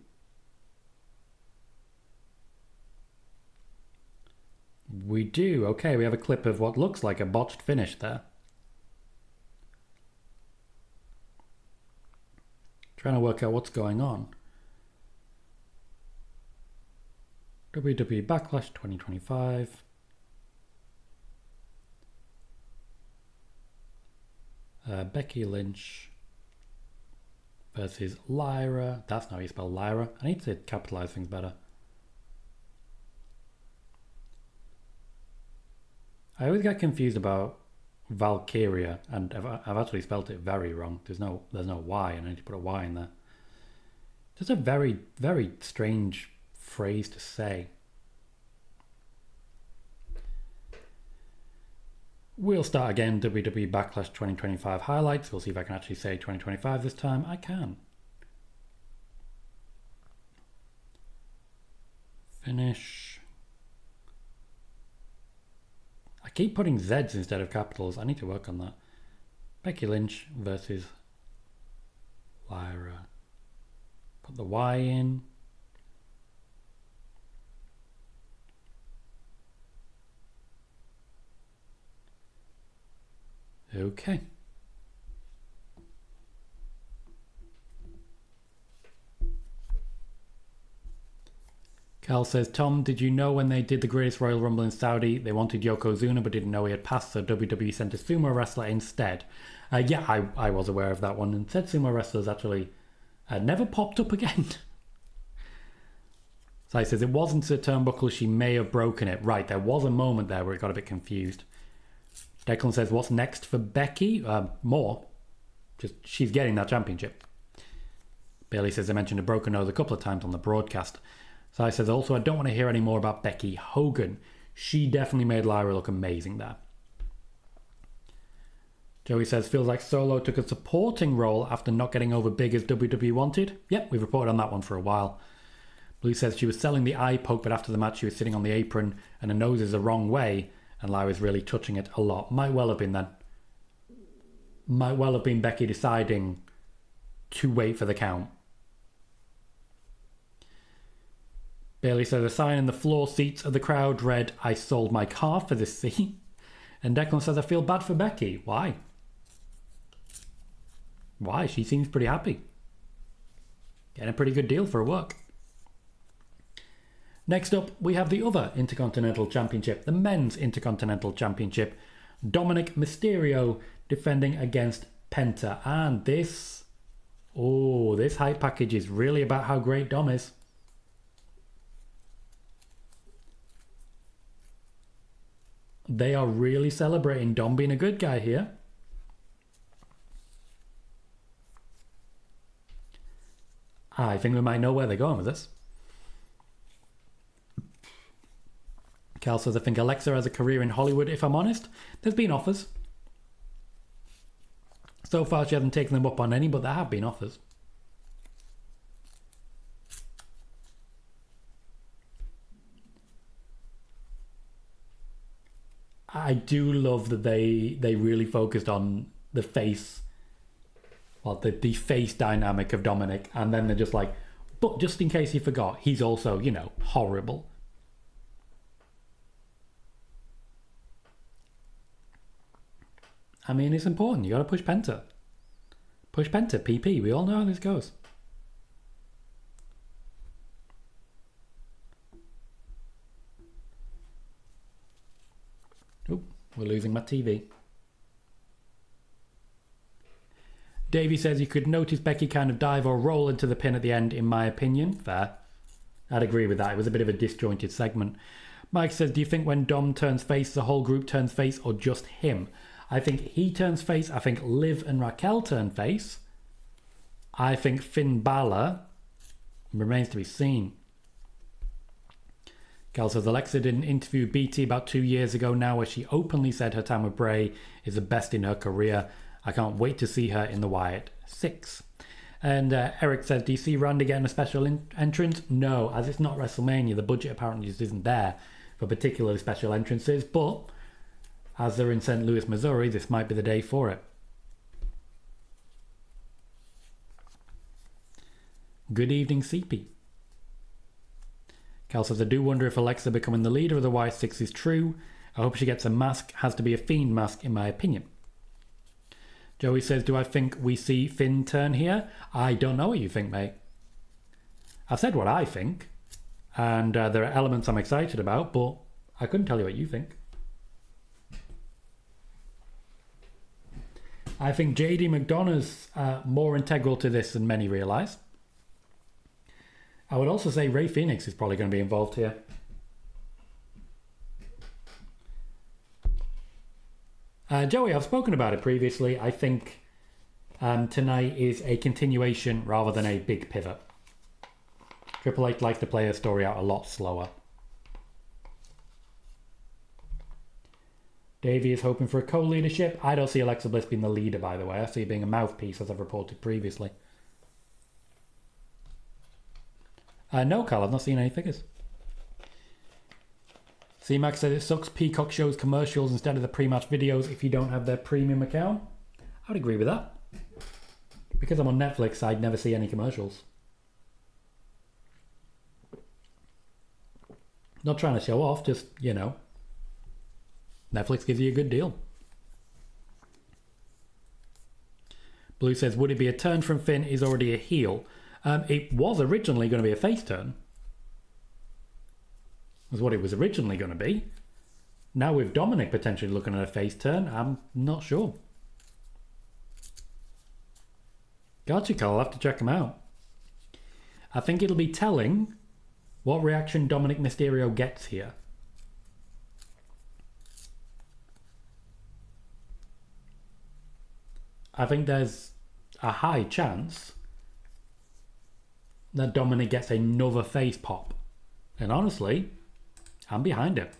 A: We do. Okay, we have a clip of what looks like a botched finish there. Trying to work out what's going on. WWE Backlash 2025. Becky Lynch versus Lyra. That's not how you spell Lyra. I need to capitalize things better. I always get confused about Valkyria, and I've actually spelt it very wrong. There's no Y, and I need to put a Y in there. Just a very, very strange phrase to say. We'll start again. WWE Backlash 2025 highlights. We'll see if I can actually say 2025 this time. I can. Finish. I keep putting Z's instead of capitals. I need to work on that. Becky Lynch versus Lyra. Put the Y in. Okay. Cal says, Tom, did you know when they did the Greatest Royal Rumble in Saudi, they wanted Yokozuna but didn't know he had passed, so WWE sent a sumo wrestler instead? Yeah, I was aware of that one, and said sumo wrestlers actually never popped up again. So he says, it wasn't a turnbuckle, she may have broken it. Right, there was a moment there where it got a bit confused. Declan says, what's next for Becky? More. Just, she's getting that championship. Bailey says, I mentioned a broken nose a couple of times on the broadcast. So I says, also, I don't want to hear any more about Becky Hogan. She definitely made Lyra look amazing there. Joey says, feels like Solo took a supporting role after not getting over big as WWE wanted. Yep, we've reported on that one for a while. Blue says she was selling the eye poke, but after the match she was sitting on the apron and her nose is the wrong way. And Lyra's really touching it a lot. Might well have been then. Might well have been Becky deciding to wait for the count. Bailey says, a sign in the floor seats of the crowd read, I sold my car for this seat. And Declan says, I feel bad for Becky. Why? Why? She seems pretty happy. Getting a pretty good deal for her work. Next up, we have the other Intercontinental Championship, the Men's Intercontinental Championship. Dominic Mysterio defending against Penta. And this hype package is really about how great Dom is. They are really celebrating Dom being a good guy here. I think we might know where they're going with this. Cal says, I think Alexa has a career in Hollywood, if I'm honest. There's been offers. So far she hasn't taken them up on any, but there have been offers. I do love that they really focused on the face, well, the face dynamic of Dominic, and then they're just like, but just in case you forgot, he's also, horrible. I mean, it's important. You got to push Penta. Push Penta, PP. We all know how this goes. Oh, we're losing my TV. Davey says you could notice Becky kind of dive or roll into the pin at the end, in my opinion. Fair. I'd agree with that. It was a bit of a disjointed segment. Mike says, do you think when Dom turns face, the whole group turns face or just him? I think he turns face. I think Liv and Raquel turn face. I think Finn Balor remains to be seen. Gal says, Alexa did an interview with BT about 2 years ago now where she openly said her time with Bray is the best in her career. I can't wait to see her in the Wyatt 6. And Eric says, do you see Randy getting a special entrance? No, as it's not WrestleMania, the budget apparently just isn't there for particularly special entrances. But as they're in St. Louis, Missouri, this might be the day for it. Good evening, CP. Cal says, I do wonder if Alexa becoming the leader of the Y6 is true. I hope she gets a mask. Has to be a Fiend mask, in my opinion. Joey says, do I think we see Finn turn here? I don't know what you think, mate. I've said what I think. And there are elements I'm excited about, but I couldn't tell you what you think. I think JD McDonough's more integral to this than many realise. I would also say Rey Fenix is probably going to be involved here. Joey, I've spoken about it previously. I think tonight is a continuation rather than a big pivot. Triple H likes to play a story out a lot slower. Davey is hoping for a co-leadership. I don't see Alexa Bliss being the leader, by the way. I see her being a mouthpiece, as I've reported previously. No, Carl, I've not seen any figures. C-Max said it sucks Peacock shows commercials instead of the pre-match videos if you don't have their premium account. I would agree with that. Because I'm on Netflix, I'd never see any commercials. Not trying to show off, just, you know. Netflix gives you a good deal. Blue says, would it be a turn from Finn? He's already a heel. It was originally going to be a face turn. Was what it was originally going to be. Now with Dominic potentially looking at a face turn, I'm not sure. Gotcha, Carl. I'll have to check him out. I think it'll be telling what reaction Dominic Mysterio gets here. I think there's a high chance that Dominic gets another face pop. And honestly, I'm behind it.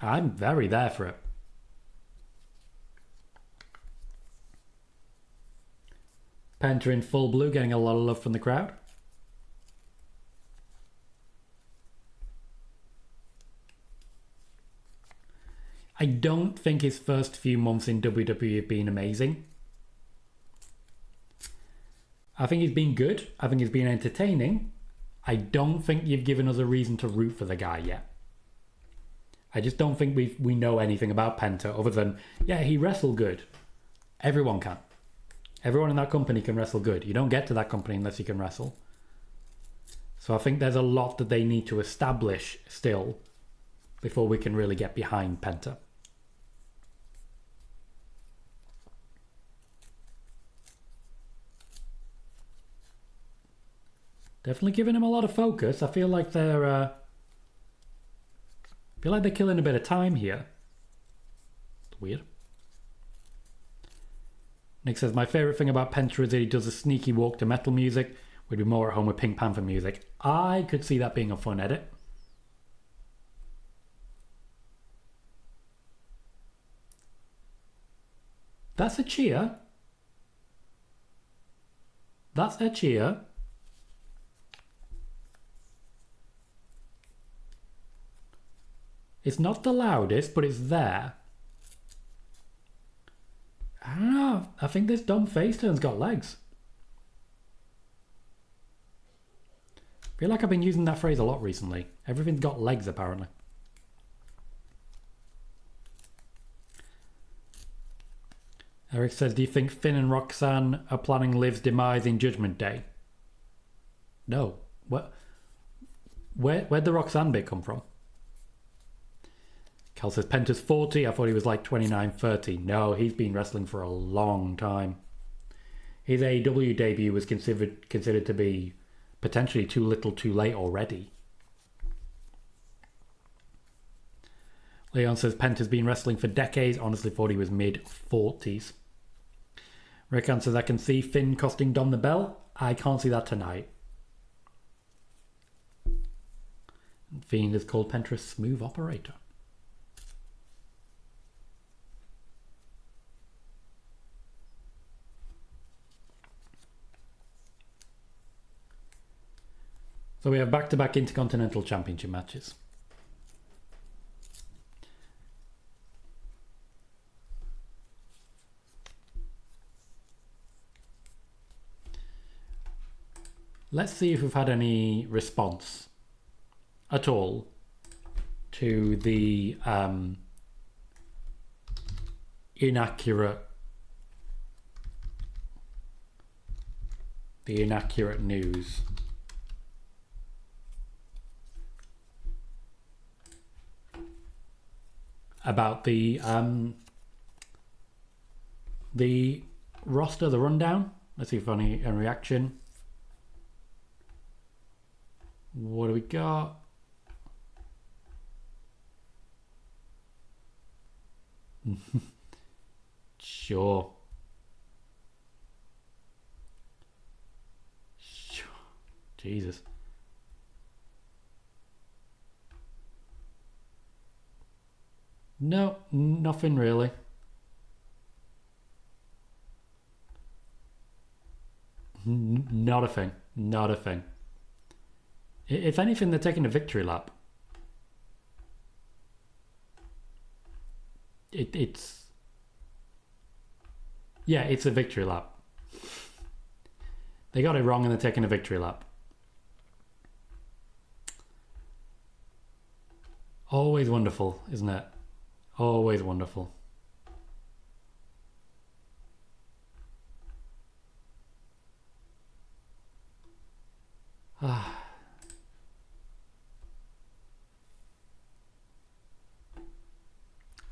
A: I'm very there for it. Penta in full blue, getting a lot of love from the crowd. I don't think his first few months in WWE have been amazing. I think he's been good. I think he's been entertaining. I don't think you've given us a reason to root for the guy yet. I just don't think we know anything about Penta other than, yeah, he wrestled good. Everyone can. Everyone in that company can wrestle good. You don't get to that company unless you can wrestle. So I think there's a lot that they need to establish still before we can really get behind Penta. Definitely giving him a lot of focus. I feel like they're killing a bit of time here. It's weird. Nick says, my favourite thing about Penta is that he does a sneaky walk to metal music. We'd be more at home with Pink Panther music. I could see that being a fun edit. That's a cheer. That's a cheer. It's not the loudest, but it's there. I don't know. I think this dumb face turn's got legs. I feel like I've been using that phrase a lot recently. Everything's got legs, apparently. Eric says, do you think Finn and Roxanne are planning Liv's demise in Judgment Day? No. Where'd the Roxanne bit come from? Cal says, Penta's 40. I thought he was like 29, 30. No, he's been wrestling for a long time. His AEW debut was considered to be potentially too little too late already. Leon says Penta's been wrestling for decades. Honestly thought he was mid-40s. Rick answers, I can see Finn costing Dom the belt. I can't see that tonight. Fiend has called Penta a smooth operator. So we have back-to-back Intercontinental Championship matches. Let's see if we've had any response at all to the inaccurate news about the roster, the rundown. Let's see if any reaction. What do we got? Sure. Jesus. No, nothing really. Not a thing. Not a thing. If anything, they're taking a victory lap. It's a victory lap. They got it wrong and they're taking a victory lap. Always wonderful, isn't it? Always wonderful.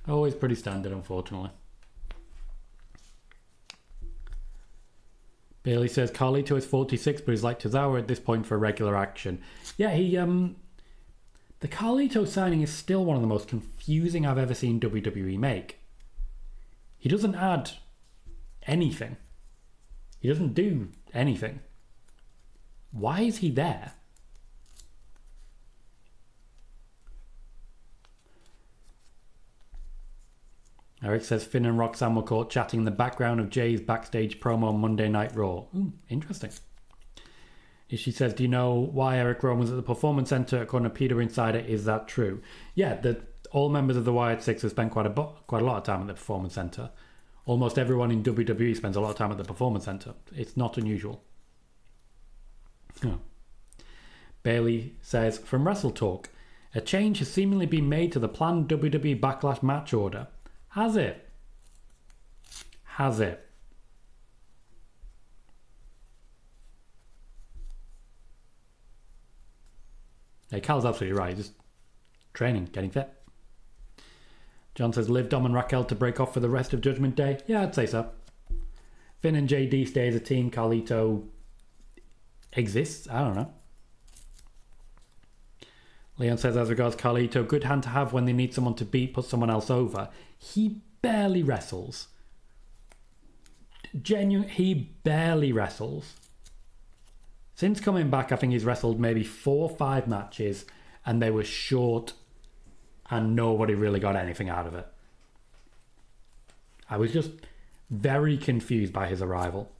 A: Always pretty standard, unfortunately. Bailey says Carlito is 46, but he's like Tozawa at this point for regular action. Yeah, the Carlito signing is still one of the most confusing I've ever seen WWE make. He doesn't add anything. He doesn't do anything. Why is he there? Eric says Finn and Roxanne were caught chatting in the background of Jay's backstage promo on Monday Night Raw. Ooh, interesting. She says, do you know why Eric Rowan was at the Performance Center? According to Peter Insider, is that true? Yeah, all members of the Wyatt Six have spent quite a lot of time at the Performance Center. Almost everyone in WWE spends a lot of time at the Performance Center. It's not unusual. Oh. Bailey says, from Wrestle Talk, a change has seemingly been made to the planned WWE Backlash match order. Has it? Has it? Hey, Cal's absolutely right. Just training, getting fit. John says, Liv, Dom and Raquel to break off for the rest of Judgment Day. Yeah, I'd say so. Finn and JD stay as a team. Carlito exists. I don't know. Leon says, as regards Carlito, good hand to have when they need someone to beat, put someone else over. He barely wrestles. He barely wrestles. Since coming back, I think he's wrestled maybe 4 or 5 matches, and they were short, and nobody really got anything out of it. I was just very confused by his arrival.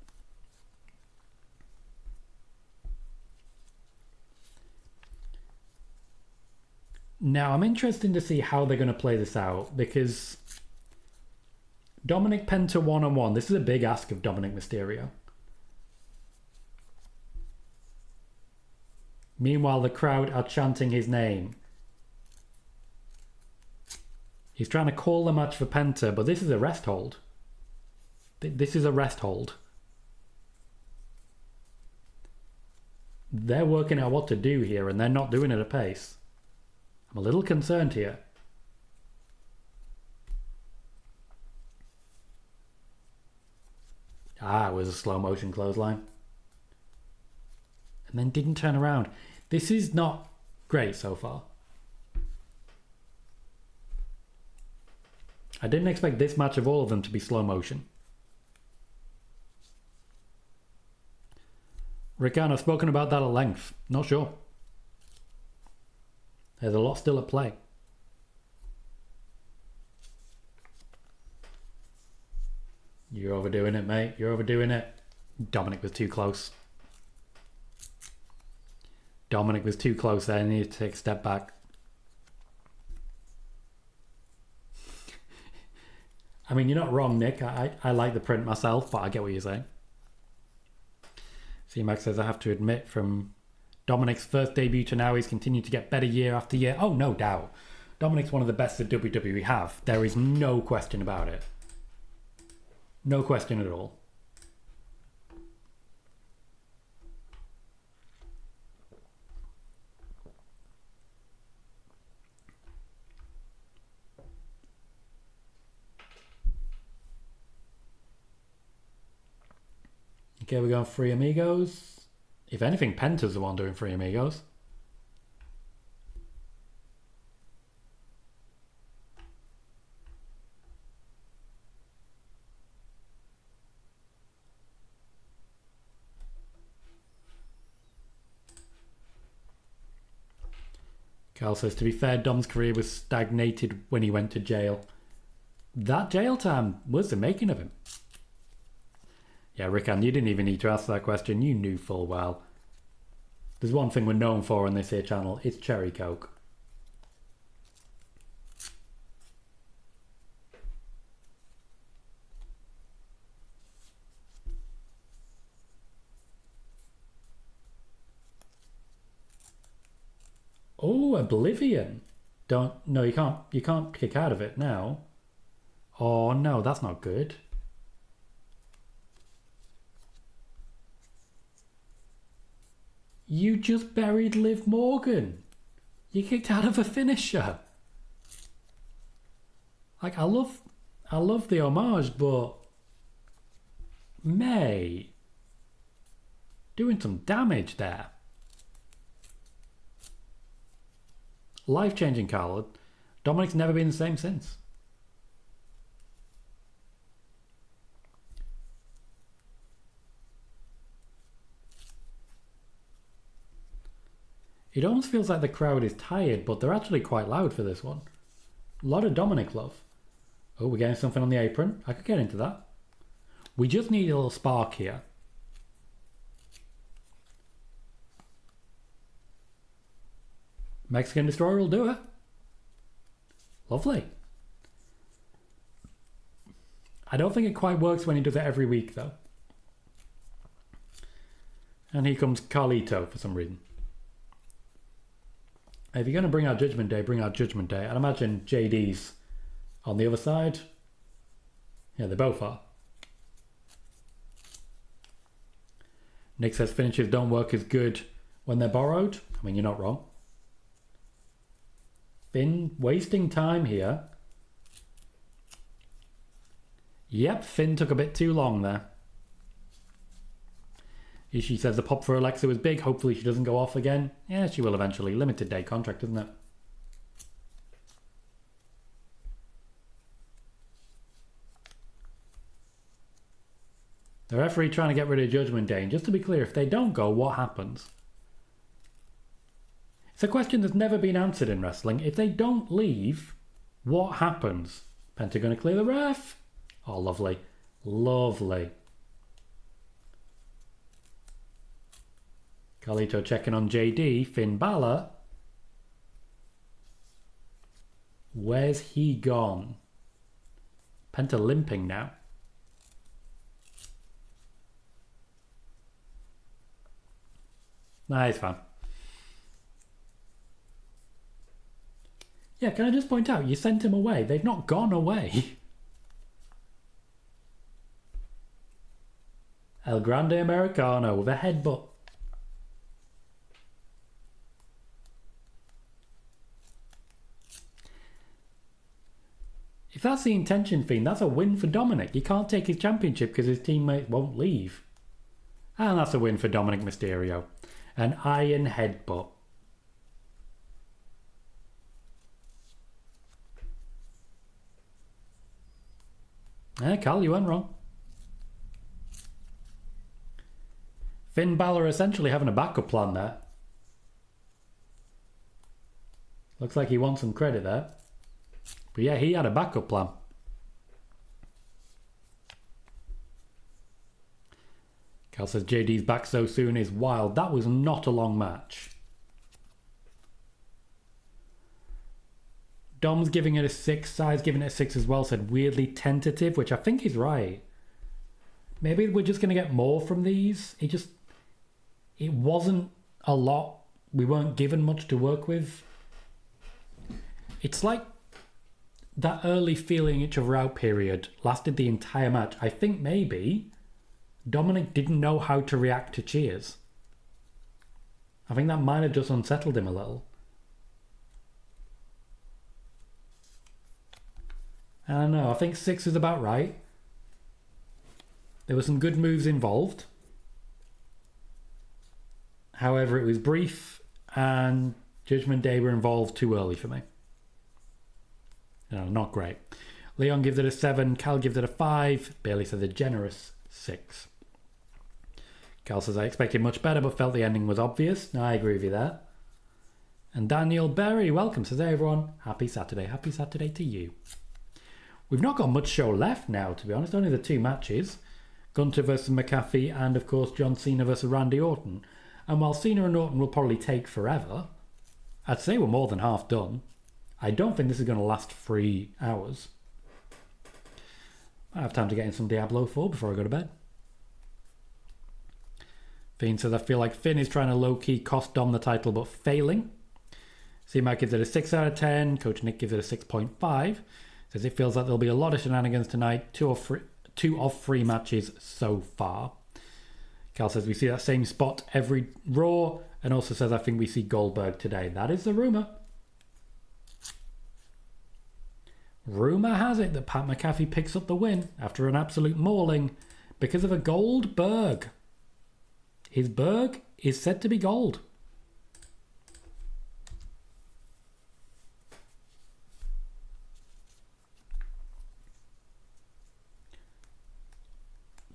A: Now, I'm interested to see how they're going to play this out, because Dominic Penta one-on-one, this is a big ask of Dominic Mysterio. Meanwhile, the crowd are chanting his name. He's trying to call the match for Penta, but this is a rest hold. This is a rest hold. They're working out what to do here, and they're not doing it at pace. I'm a little concerned here. It was a slow motion clothesline. And then didn't turn around. This is not great so far. I didn't expect this match of all of them to be slow motion. Rickon, I've spoken about that at length. Not sure. There's a lot still at play. You're overdoing it, mate. You're overdoing it. Dominic was too close. Dominic was too close there. He needed to take a step back. I mean, you're not wrong, Nick. I like the print myself, but I get what you're saying. C-Max says, I have to admit, from Dominic's first debut to now, he's continued to get better year after year. Oh, no doubt. Dominic's one of the best that WWE have. There is no question about it. No question at all. Okay, we're going Free Amigos. If anything, Penta's the one doing Free Amigos. Carl says, to be fair, Dom's career was stagnated when he went to jail. That jail time was the making of him. Yeah, Rickon, you didn't even need to ask that question. You knew full well. There's one thing we're known for on this here channel. It's Cherry Coke. Oh, Oblivion. No, you can't kick out of it now. Oh no, that's not good. You just buried Liv Morgan. You kicked out of a finisher. Like, I love the homage, but May doing some damage there. Life-changing, Carl. Dominic's never been the same since. It almost feels like the crowd is tired, but they're actually quite loud for this one. A lot of Dominic love. Oh, we're getting something on the apron. I could get into that. We just need a little spark here. Mexican Destroyer will do it. Lovely. I don't think it quite works when he does it every week, though. And here comes Carlito for some reason. If you're going to bring out Judgment Day, bring out Judgment Day. I'd imagine JD's on the other side. Yeah, they both are. Nick says finishes don't work as good when they're borrowed. I mean, you're not wrong. Finn wasting time here. Yep, Finn took a bit too long there. She says the pop for Alexa was big. Hopefully she doesn't go off again. Yeah, she will eventually. Limited day contract, isn't it? The referee trying to get rid of Judgment Day. And just to be clear, if they don't go, what happens? It's a question that's never been answered in wrestling. If they don't leave, what happens? Penta going to clear the ref? Oh, lovely. Lovely. Carlito checking on JD. Finn Balor. Where's he gone? Penta limping now. Nah, he's fine. Yeah, can I just point out, you sent him away. They've not gone away. El Grande Americano with a headbutt. If that's the intention, Fiend, that's a win for Dominic. You can't take his championship because his teammate won't leave. And that's a win for Dominik Mysterio. An iron headbutt. Cal, you weren't wrong. Finn Balor essentially having a backup plan there. Looks like he wants some credit there. But yeah, he had a backup plan. Cal says JD's back so soon is wild. That was not a long match. Dom's giving it a 6. Sai's giving it a 6 as well. Said weirdly tentative, which I think is right. Maybe we're just going to get more from these. It wasn't a lot. We weren't given much to work with. It's like that early feeling each other out period lasted the entire match. I think maybe Dominic didn't know how to react to cheers. I think that might have just unsettled him a little. I don't know. I think 6 is about right. There were some good moves involved. However, it was brief and Judgment Day were involved too early for me. No, not great. Leon gives it a 7. Cal gives it a 5. Bailey says a generous 6. Cal says, I expected much better but felt the ending was obvious. No, I agree with you there. And Daniel Berry, welcome. Says, hey everyone, happy Saturday. Happy Saturday to you. We've not got much show left now, to be honest. Only the 2 matches. Gunter versus McAfee and, of course, John Cena versus Randy Orton. And while Cena and Orton will probably take forever, I'd say we're more than half done. I don't think this is going to last 3 hours. I have time to get in some Diablo 4 before I go to bed. Fiend says, I feel like Finn is trying to low-key cost Dom the title but failing. C-Mac gives it a 6 out of 10. Coach Nick gives it a 6.5. Says it feels like there'll be a lot of shenanigans tonight. 2 of 3 matches so far. Cal says we see that same spot every Raw, and also says I think we see Goldberg today. That is the rumour. Rumour has it that Pat McAfee picks up the win after an absolute mauling because of a Goldberg. His Berg is said to be gold.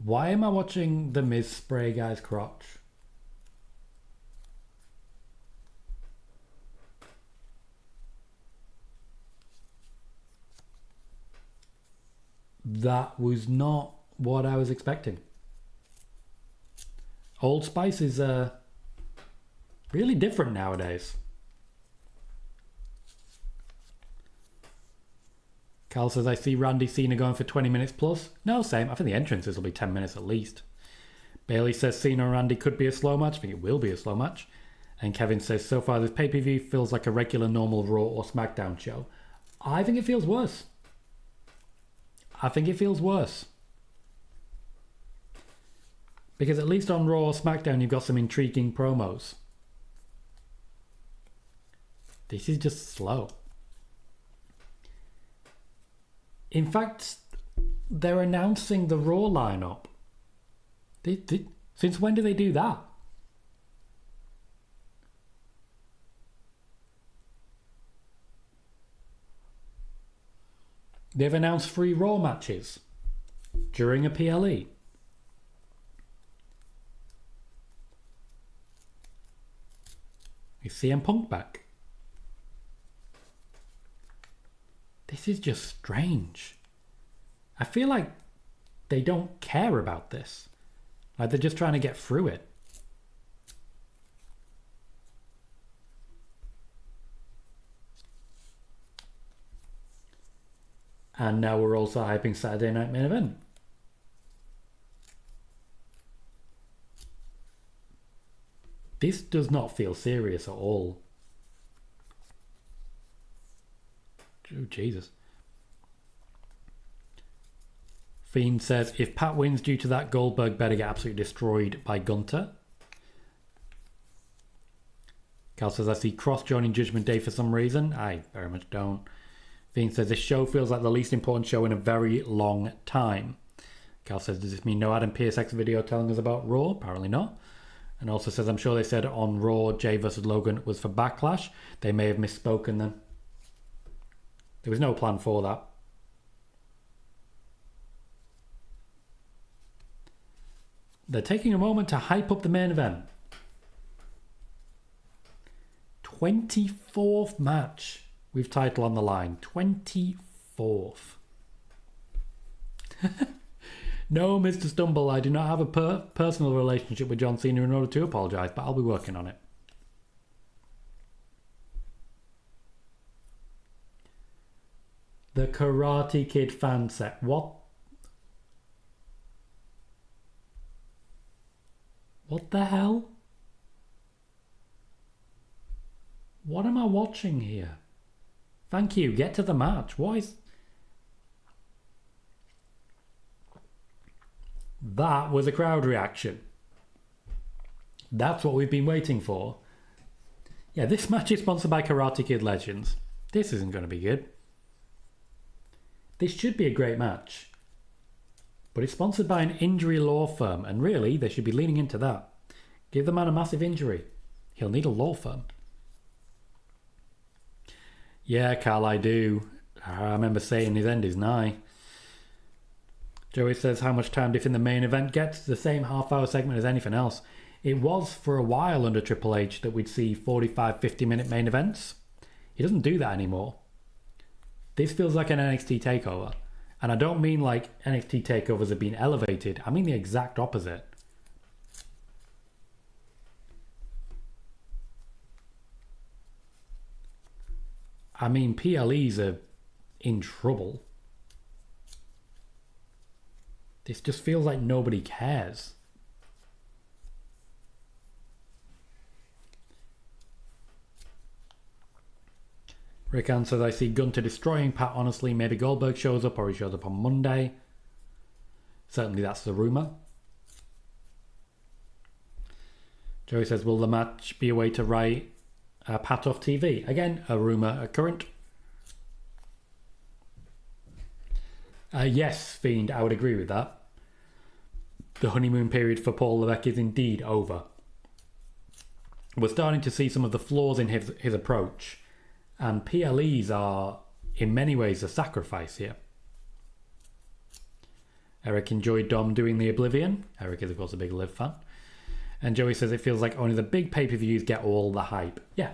A: Why am I watching The Miz spray guy's crotch? That was not what I was expecting. Old Spice is really different nowadays. Cal says, I see Randy Cena going for 20 minutes plus. No, same. I think the entrances will be 10 minutes at least. Bailey says Cena and Randy could be a slow match. I think it will be a slow match. And Kevin says, so far this pay-per-view feels like a regular normal Raw or SmackDown show. I think it feels worse. Because at least on Raw or SmackDown you've got some intriguing promos. This is just slow. In fact, they're announcing the Raw lineup. Since when do they do that? They've announced 3 Raw matches during a PLE. Is CM Punk back? This is just strange. I feel like they don't care about this. Like they're just trying to get through it. And now we're also hyping Saturday Night Main Event. This does not feel serious at all. Oh, Jesus. Fiend says, if Pat wins due to that, Goldberg better get absolutely destroyed by Gunter. Cal says, I see Cross joining Judgment Day for some reason. I very much don't. Fiend says, this show feels like the least important show in a very long time. Cal says, does this mean no Adam Pearce X video telling us about Raw? Apparently not. And also says, I'm sure they said on Raw, Jay versus Logan was for Backlash. They may have misspoken then. There was no plan for that. They're taking a moment to hype up the main event. 24th match with title on the line. 24th. No, Mr. Stumble, I do not have a personal relationship with John Cena in order to apologise, but I'll be working on it. The Karate Kid fan set. What? What the hell? What am I watching here? Thank you. Get to the match. What is... That was a crowd reaction. That's what we've been waiting for. Yeah, this match is sponsored by Karate Kid Legends. This isn't going to be good. This should be a great match. But it's sponsored by an injury law firm, and really, they should be leaning into that. Give the man a massive injury. He'll need a law firm. Yeah, Carl, I do. I remember saying his end is nigh. Joey says, how much time if in the main event gets? The same half-hour segment as anything else. It was for a while under Triple H that we'd see 45, 50-minute main events. He doesn't do that anymore. This feels like an NXT takeover. And I don't mean like NXT takeovers have been elevated. I mean the exact opposite. I mean, PLEs are in trouble. This just feels like nobody cares. Rick answers, I see Gunter destroying Pat, honestly. Maybe Goldberg shows up or he shows up on Monday. Certainly that's the rumour. Joey says, will the match be a way to write Pat off TV? Again, a rumour, a current. Yes, Fiend, I would agree with that. The honeymoon period for Paul Levesque is indeed over. We're starting to see some of the flaws in his approach. And PLEs are, in many ways, a sacrifice here. Eric enjoyed Dom doing the Oblivion. Eric is, of course, a big Liv fan. And Joey says it feels like only the big pay-per-views get all the hype. Yeah.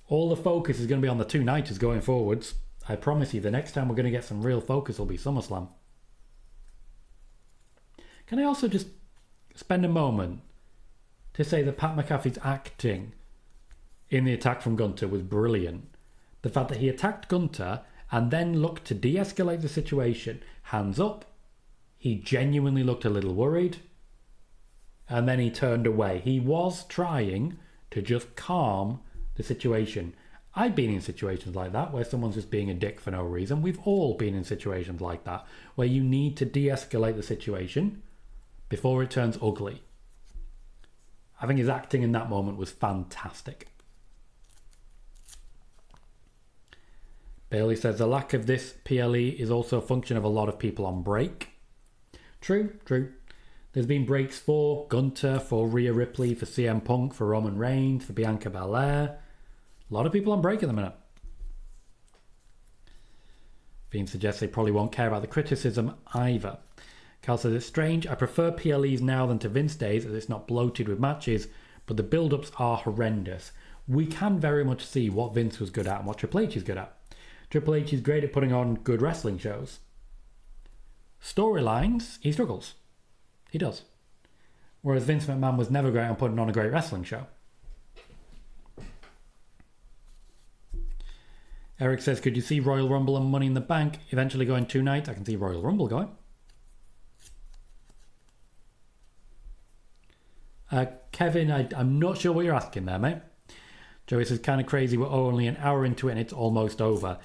A: All the focus is going to be on the two-nighters going forwards. I promise you, the next time we're going to get some real focus will be SummerSlam. Can I also just spend a moment to say that Pat McAfee's acting in the attack from Gunter was brilliant. The fact that he attacked Gunter and then looked to de-escalate the situation. Hands up. He genuinely looked a little worried. And then he turned away. He was trying to just calm the situation. I've been in situations like that where someone's just being a dick for no reason. We've all been in situations like that where you need to de-escalate the situation before it turns ugly. I think his acting in that moment was fantastic. Bailey says the lack of this PLE is also a function of a lot of people on break. True. There's been breaks for Gunter, for Rhea Ripley, for CM Punk, for Roman Reigns, for Bianca Belair. A lot of people on break at the minute. Fiend suggests they probably won't care about the criticism either. Carl says it's strange. I prefer PLEs now than to Vince days as it's not bloated with matches, but the build-ups are horrendous. We can very much see what Vince was good at and what Triple H is good at. Triple H is great at putting on good wrestling shows. Storylines, he struggles. He does. Whereas Vince McMahon was never great on putting on a great wrestling show. Eric says, could you see Royal Rumble and Money in the Bank eventually going 2 nights? I can see Royal Rumble going. Kevin, I'm not sure what you're asking there, mate. Joey says, kind of crazy, we're only an hour into it and it's almost over.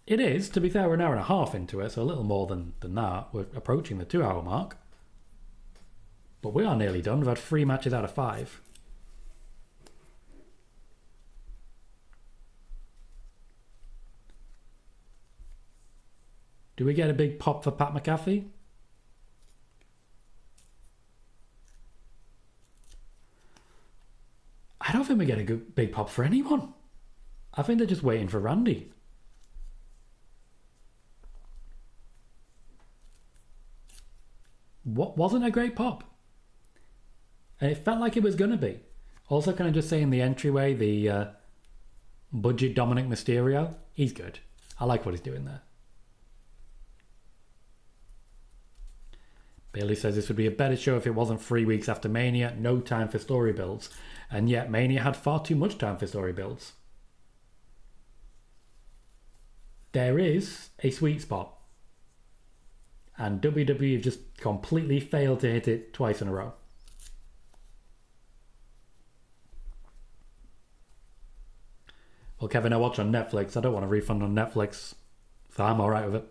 A: It is, to be fair, we're an hour and a half into it, so a little more than that. We're approaching the 2-hour mark. But we are nearly done. We've had 3 matches out of 5. Do we get a big pop for Pat McAfee? I don't think we get a good big pop for anyone. I think they're just waiting for Randy. wasn't a great pop. And it felt like it was going to be. Also, can I just say in the entryway, the budget Dominic Mysterio, he's good. I like what he's doing there. Bailey says this would be a better show if it wasn't 3 weeks after Mania, no time for story builds. And yet Mania had far too much time for story builds. There is a sweet spot. And WWE have just completely failed to hit it twice in a row. Well, Kevin, I watch on Netflix. I don't want a refund on Netflix, so I'm alright with it.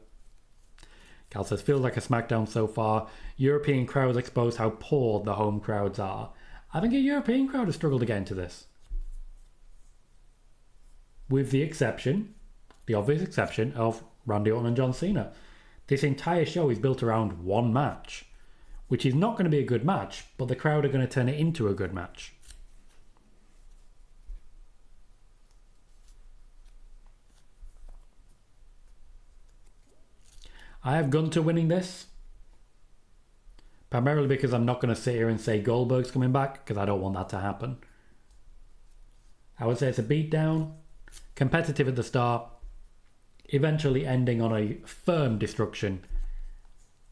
A: Cal says, feels like a SmackDown so far. European crowds expose how poor the home crowds are. I think a European crowd has struggled to get into this. With the exception, the obvious exception, of Randy Orton and John Cena. This entire show is built around one match, which is not going to be a good match, but the crowd are going to turn it into a good match. I have Gunter winning this. Primarily because I'm not going to sit here and say Goldberg's coming back, because I don't want that to happen. I would say it's a beatdown, competitive at the start, eventually ending on a firm destruction,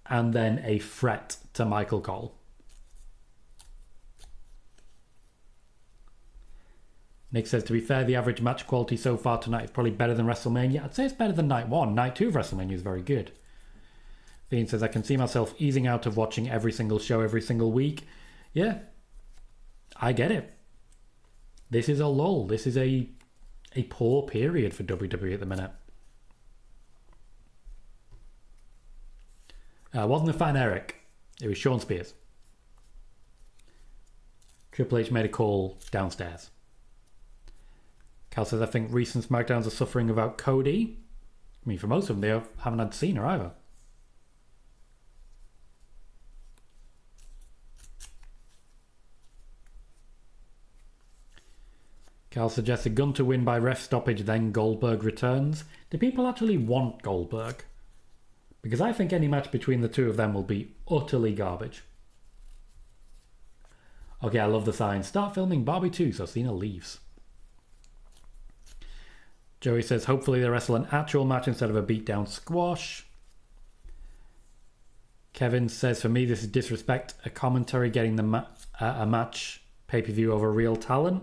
A: and then a threat to Michael Cole. Nick says, to be fair, the average match quality so far tonight is probably better than WrestleMania. I'd say it's better than Night 1. Night 2 of WrestleMania is very good. Fiend says, I can see myself easing out of watching every single show every single week. Yeah, I get it. This is a lull. This is a poor period for WWE at the minute. Wasn't a fan, Eric. It was Sean Spears. Triple H made a call downstairs. Cal says, I think recent SmackDowns are suffering without Cody. I mean, for most of them, they haven't had Cena either. Cal suggested Gunter win by ref stoppage, then Goldberg returns. Do people actually want Goldberg? Because I think any match between the two of them will be utterly garbage. Okay, I love the sign. Start filming Barbie 2 so Cena leaves. Joey says, hopefully they wrestle an actual match instead of a beatdown squash. Kevin says, for me, this is disrespect. A commentary getting a match pay-per-view over real talent.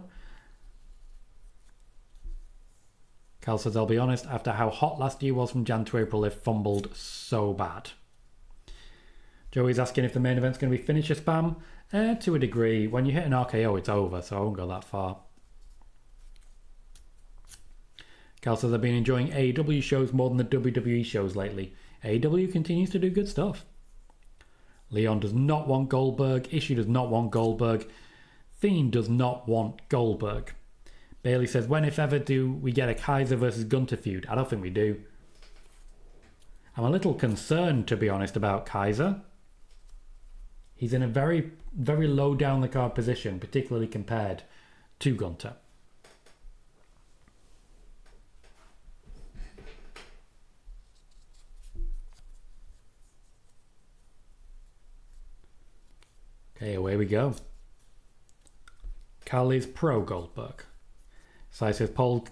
A: Cal says, I'll be honest, after how hot last year was from Jan to April, they've fumbled so bad. Joey's asking if the main event's going to be finisher spam. To a degree. When you hit an RKO, it's over, so I won't go that far. Cal says, I've been enjoying AEW shows more than the WWE shows lately. AEW continues to do good stuff. Leon does not want Goldberg. Ishii does not want Goldberg. Fiend does not want Goldberg. Bailey says, when, if ever, do we get a Kaiser versus Gunter feud? I don't think we do. I'm a little concerned, to be honest, about Kaiser. He's in a very, very low down the card position, particularly compared to Gunter. Okay, away we go. Cal is pro Goldberg. Sai says Cole.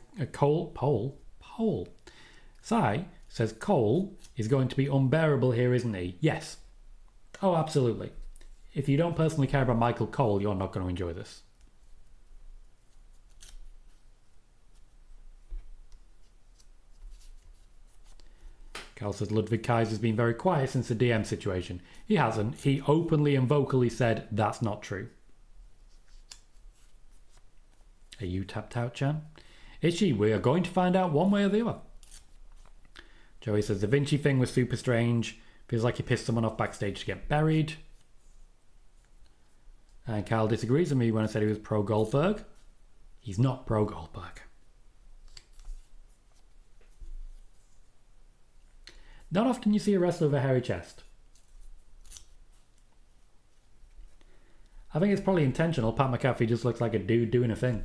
A: Sai says Cole is going to be unbearable here, isn't he? Yes. Oh, absolutely. If you don't personally care about Michael Cole, you're not going to enjoy this. Cal says Ludwig Kaiser's been very quiet since the DM situation. He hasn't. He openly and vocally said that's not true. Are you tapped out, Chan? Is she? We are going to find out one way or the other. Joey says the Vinci thing was super strange. Feels like he pissed someone off backstage to get buried. And Cal disagrees with me when I said he was pro Goldberg. He's not pro Goldberg. Not often you see a wrestler with a hairy chest. I think it's probably intentional. Pat McAfee just looks like a dude doing a thing.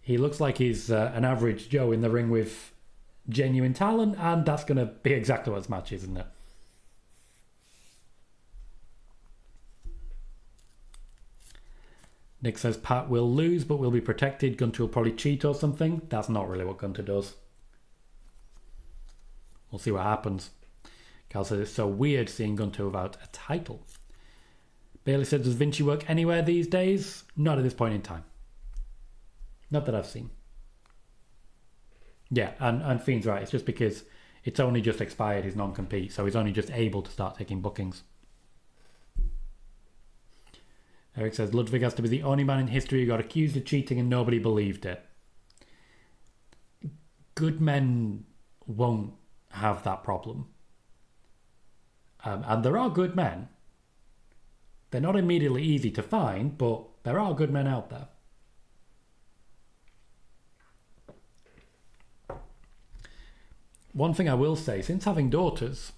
A: He looks like he's an average Joe in the ring with genuine talent, and that's going to be exactly what his match is, isn't it? Nick says Pat will lose but will be protected. Gunter will probably cheat or something. That's not really what Gunter does. We'll see what happens. Cal says it's so weird seeing Gunter without a title. Bailey says, does Vinci work anywhere these days? Not at this point in time. Not that I've seen. Yeah, and Fiend's right. It's just because it's only just expired his non-compete, so he's only just able to start taking bookings. Eric says, Ludwig has to be the only man in history who got accused of cheating and nobody believed it. Good men won't have that problem. And there are good men. They're not immediately easy to find, but there are good men out there. One thing I will say, since having daughters,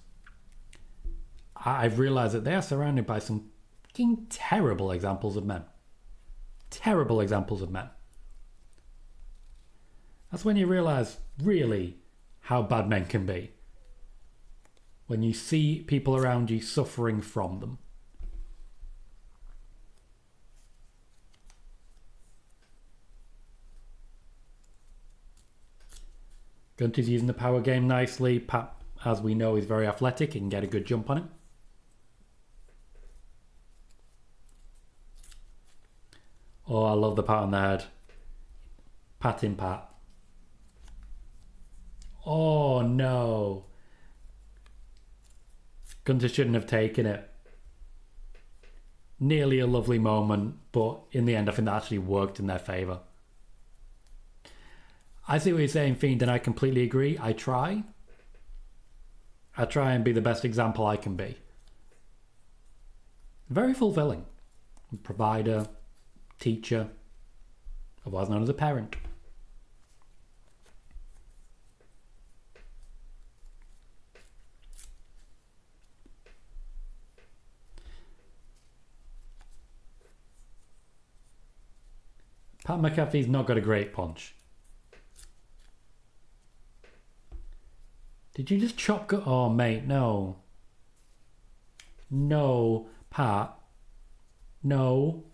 A: I've realised that they are surrounded by some fucking terrible examples of men. Terrible examples of men. That's when you realise, really, how bad men can be. When you see people around you suffering from them. Gunter's using the power game nicely. Pat, as we know, is very athletic. He can get a good jump on him. Oh, I love the pat on the head. Patting Pat. Oh, no. Gunter shouldn't have taken it. Nearly a lovely moment, but in the end, I think that actually worked in their favour. I see what you're saying, Fiend, and I completely agree. I try and be the best example I can be. Very fulfilling. Provider, teacher, otherwise known as a parent. Pat McAfee's not got a great punch. Did you just chop... Oh, mate, no. No, Pat. No.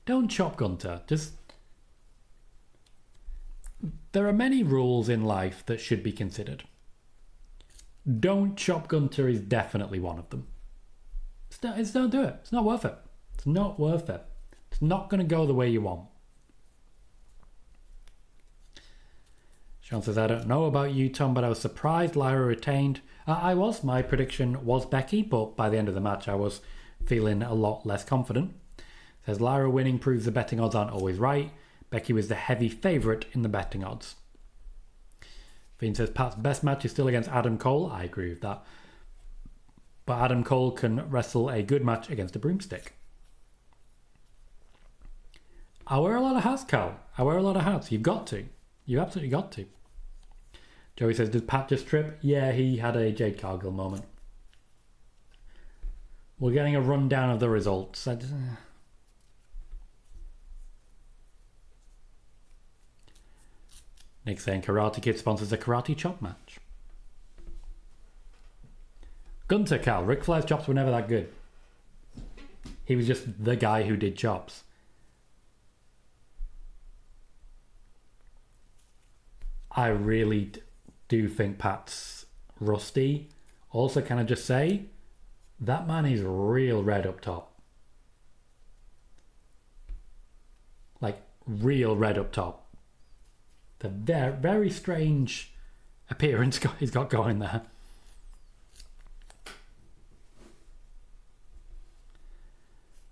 A: Don't chop Gunter. Just... There are many rules in life that should be considered. Don't chop Gunter is definitely one of them. Don't do it. It's not worth it. It's not worth it. It's not going to go the way you want. Sean says, I don't know about you, Tom, but I was surprised Lyra retained. I was. My prediction was Becky, but by the end of the match I was feeling a lot less confident. Says, Lyra winning proves the betting odds aren't always right. Becky was the heavy favourite in the betting odds. Fiend says, Pat's best match is still against Adam Cole. I agree with that. But Adam Cole can wrestle a good match against a broomstick. I wear a lot of hats, Cal. I wear a lot of hats. You've got to. You absolutely got to. Joey says, did Pat just trip? Yeah, he had a Jade Cargill moment. We're getting a rundown of the results. Nick saying Karate Kid sponsors a karate chop match. Gunter, Cal. Ric Flair's chops were never that good. He was just the guy who did chops. I really do think Pat's rusty. Also, can I just say, that man is real red up top. Like, real red up top. The very strange appearance he's got going there.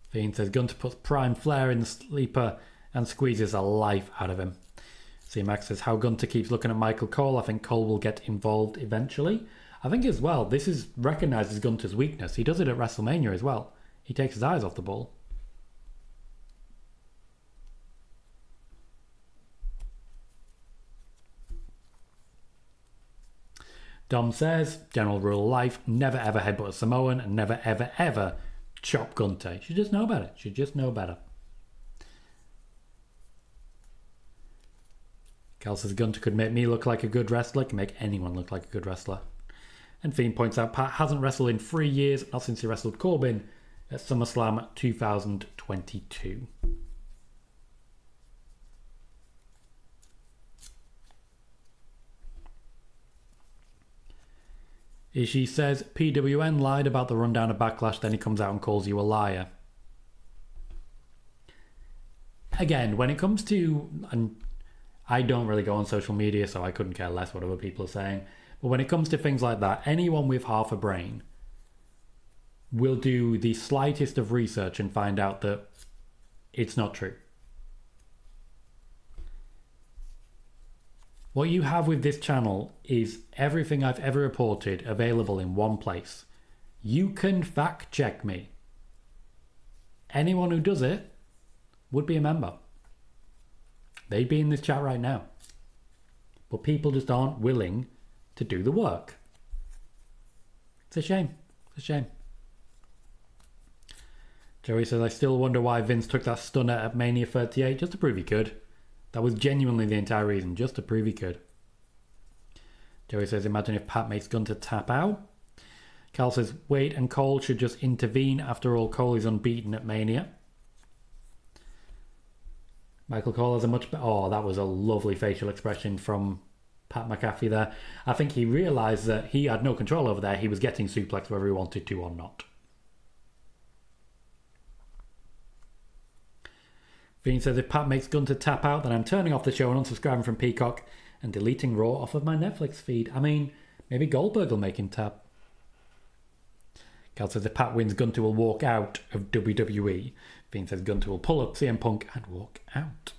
A: Fiend says, Gunter puts prime Flair in the sleeper and squeezes the life out of him. C-Max says, how Gunter keeps looking at Michael Cole. I think Cole will get involved eventually. I think as well, this is recognised as Gunter's weakness. He does it at WrestleMania as well. He takes his eyes off the ball. Dom says, general rule of life, never ever headbutt a Samoan and never ever ever chop Gunter. You should just know better. Should just know better. Cal says Gunter could make me look like a good wrestler, can make anyone look like a good wrestler. And Fiend points out Pat hasn't wrestled in 3 years, not since he wrestled Corbin at SummerSlam 2022. Ishii says PWN lied about the rundown of Backlash, then he comes out and calls you a liar. Again, when it comes to, and I don't really go on social media, so I couldn't care less what other people are saying, but when it comes to things like that, anyone with half a brain will do the slightest of research and find out that it's not true. What you have with this channel is everything I've ever reported available in one place. You can fact check me. Anyone who does it would be a member. They'd be in this chat right now. But people just aren't willing to do the work. It's a shame. It's a shame. Joey says, I still wonder why Vince took that stunner at Mania 38 just to prove he could. That was genuinely the entire reason, just to prove he could. Joey says, imagine if Pat makes Gunter tap out. Cal says, Wade and Cole should just intervene. After all, Cole is unbeaten at Mania. Michael Cole has a much better... Oh, that was a lovely facial expression from Pat McAfee there. I think he realised that he had no control over there. He was getting suplexed whether he wanted to or not. Fiend says, if Pat makes Gunter tap out, then I'm turning off the show and unsubscribing from Peacock and deleting Raw off of my Netflix feed. I mean, maybe Goldberg will make him tap. Cal says, if Pat wins, Gunter will walk out of WWE. Fiend says, Gunter will pull up CM Punk and walk out.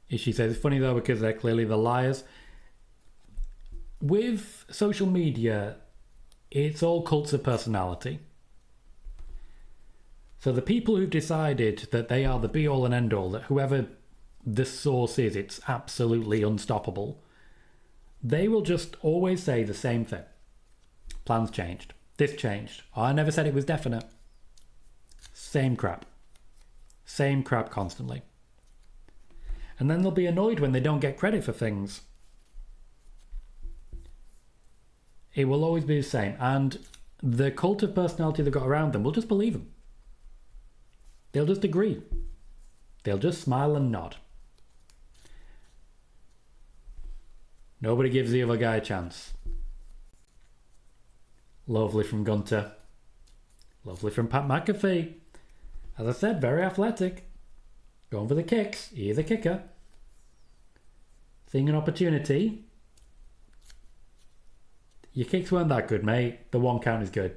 A: Ishii says, it's funny though because they're clearly the liars. With social media, it's all cults of personality. So the people who've decided that they are the be-all and end-all, that whoever the source is, it's absolutely unstoppable, they will just always say the same thing. Plans changed. This changed. Oh, I never said it was definite. Same crap. Same crap constantly. And then they'll be annoyed when they don't get credit for things. It will always be the same. And the cult of personality they've got around them will just believe them. They'll just agree. They'll just smile and nod. Nobody gives the other guy a chance. Lovely from Gunter. Lovely from Pat McAfee. As I said, very athletic. Going for the kicks. He is a kicker. Seeing an opportunity. Your kicks weren't that good, mate. The 1 count is good.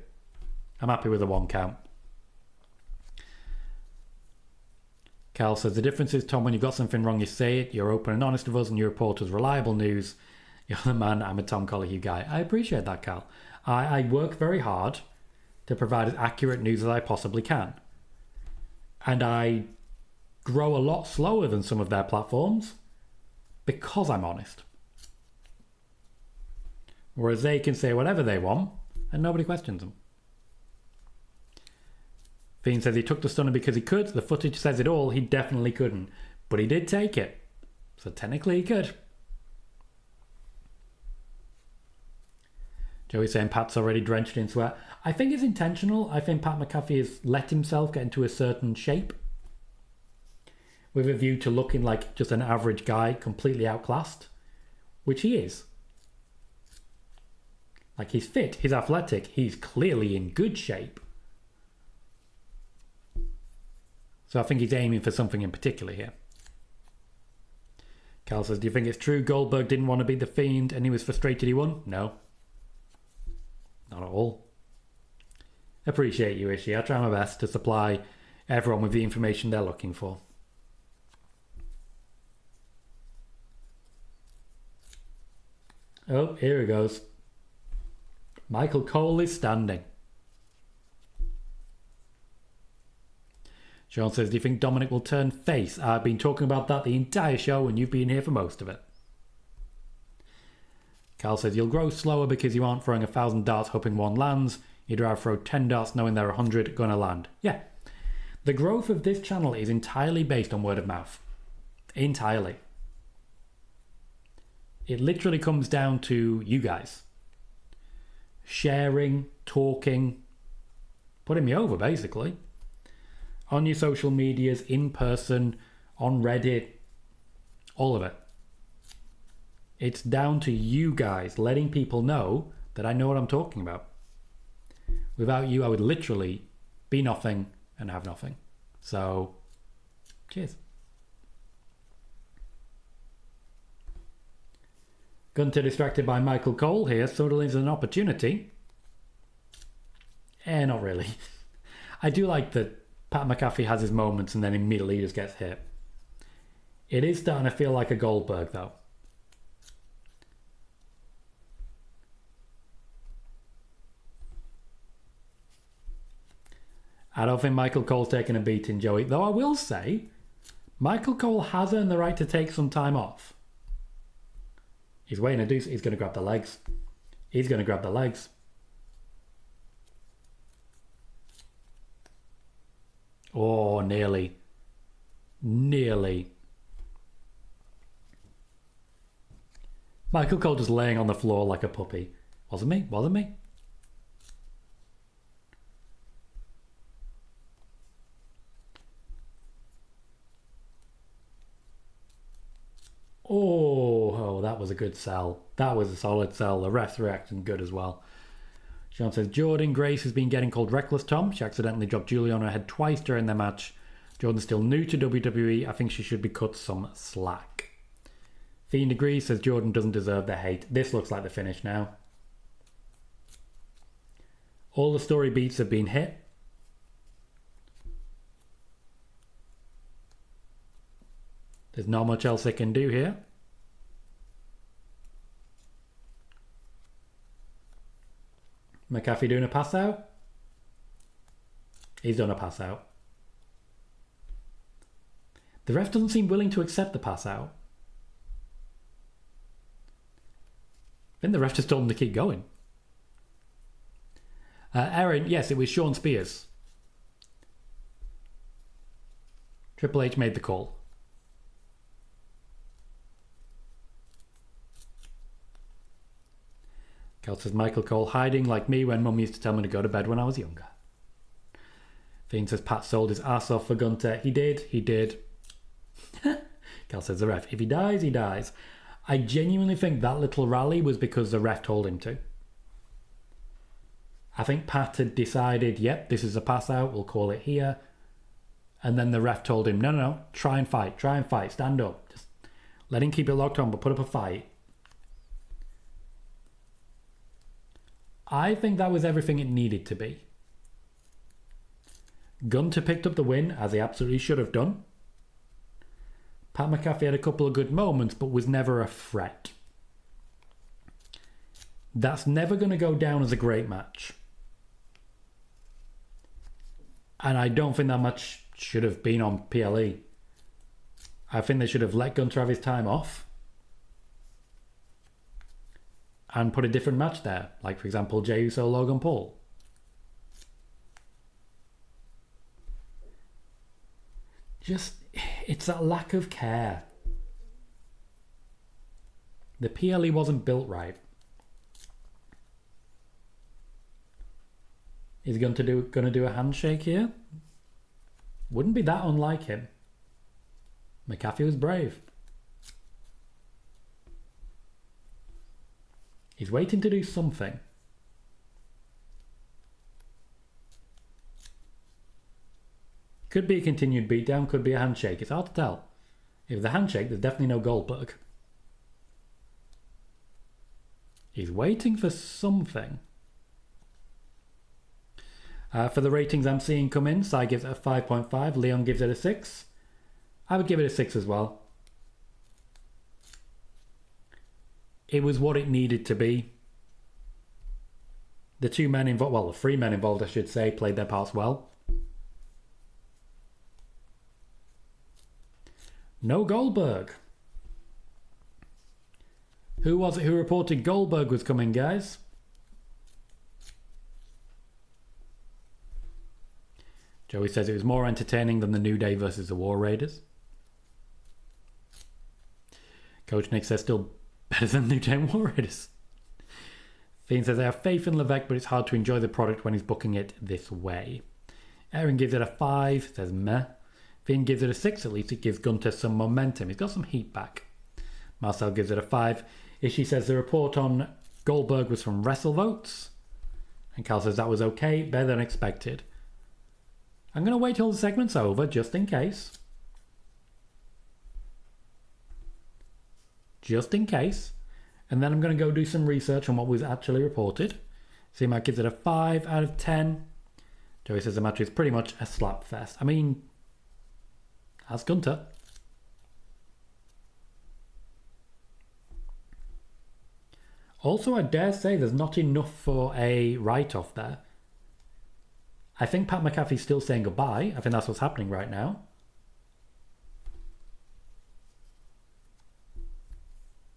A: I'm happy with the 1 count. Cal says, the difference is, Tom, when you've got something wrong, you say it. You're open and honest with us and you report us reliable news. You're the man. I'm a Tom Colohue guy. I appreciate that, Cal. I work very hard to provide as accurate news as I possibly can. And I grow a lot slower than some of their platforms because I'm honest. Whereas they can say whatever they want and nobody questions them. Fiend says he took the stunner because he could. The footage says it all. He definitely couldn't. But he did take it. So technically he could. Joey's saying Pat's already drenched in sweat. I think it's intentional. I think Pat McAfee has let himself get into a certain shape with a view to looking like just an average guy, completely outclassed, which he is. Like, he's fit, he's athletic, he's clearly in good shape. So I think he's aiming for something in particular here. Cal says, do you think it's true Goldberg didn't want to be the Fiend and he was frustrated he won? No. Not at all. Appreciate you, Ishii. I try my best to supply everyone with the information they're looking for. Oh, here it goes. Michael Cole is standing. Sean says, do you think Dominic will turn face? I've been talking about that the entire show and you've been here for most of it. Cal says, you'll grow slower because you aren't throwing 1,000 darts hoping one lands. You'd rather throw 10 darts knowing there are 100 going to land. Yeah. The growth of this channel is entirely based on word of mouth. Entirely. It literally comes down to you guys. Sharing, talking, putting me over, basically. On your social medias, in person, on Reddit, all of it. It's down to you guys letting people know that I know what I'm talking about. Without you, I would literally be nothing and have nothing. So, cheers. Gunter distracted by Michael Cole here. Suddenly there's an opportunity. Not really. I do like that Pat McAfee has his moments and then immediately just gets hit. It is starting to feel like a Goldberg, though. I don't think Michael Cole's taking a beating, Joey. Though I will say, Michael Cole has earned the right to take some time off. He's waiting to do. He's going to grab the legs. He's going to grab the legs. Oh, nearly. Nearly. Michael Cole just laying on the floor like a puppy. Wasn't me? Wasn't me? Oh, that was a good sell. That was a solid sell. The ref's reacting good as well. Sean says, Jordan Grace has been getting called reckless, Tom. She accidentally dropped Julia on her head twice during their match. Jordan's still new to WWE. I think she should be cut some slack. Fiend agrees, says Jordan doesn't deserve the hate. This looks like the finish now. All the story beats have been hit. There's not much else they can do here. McAfee doing a pass out? He's done a pass out. The ref doesn't seem willing to accept the pass out. I think the ref just told him to keep going. Aaron, yes, it was Sean Spears. Triple H made the call. Cal says, Michael Cole hiding like me when Mum used to tell me to go to bed when I was younger. Fiend says, Pat sold his ass off for Gunter. He did. Cal says, the ref, if he dies, he dies. I genuinely think that little rally was because the ref told him to. I think Pat had decided, yep, this is a pass out, we'll call it here. And then the ref told him, no, try and fight, stand up. Just let him keep it locked on, but put up a fight. I think that was everything it needed to be. Gunter picked up the win, as he absolutely should have done. Pat McAfee had a couple of good moments, but was never a threat. That's never going to go down as a great match. And I don't think that match should have been on PLE. I think they should have let Gunter have his time off and put a different match there. Like, for example, Jey Uso, Logan Paul. Just, it's that lack of care. The PLE wasn't built right. Is he going to do a handshake here? Wouldn't be that unlike him. McAfee was brave. He's waiting to do something. Could be a continued beatdown, could be a handshake. It's hard to tell. If the handshake, there's definitely no Goldberg. He's waiting for something. For the ratings I'm seeing come in, Sai gives it a 5.5. Leon gives it a 6. I would give it a 6 as well. It was what it needed to be. The two men involved, well, the three men involved, I should say, played their parts well. No Goldberg. Who was it who reported Goldberg was coming, guys? Joey says it was more entertaining than the New Day versus the War Raiders. Coach Nick says still Better than New Day Warriors. Fiend says, I have faith in Levesque, but it's hard to enjoy the product when he's booking it this way. Aaron gives it a 5, says meh. Fiend gives it a 6, at least it gives Gunter some momentum. He's got some heat back. Marcel gives it a 5. Ishii says the report on Goldberg was from WrestleVotes. And Cal says that was okay, better than expected. I'm going to wait till the segment's over, just in case. Just in case. And then I'm going to go do some research on what was actually reported. C-Mac gives it a 5 out of 10. Joey says the match is pretty much a slap fest. I mean, that's Gunter. Also, I dare say there's not enough for a write-off there. I think Pat McAfee's still saying goodbye. I think that's what's happening right now.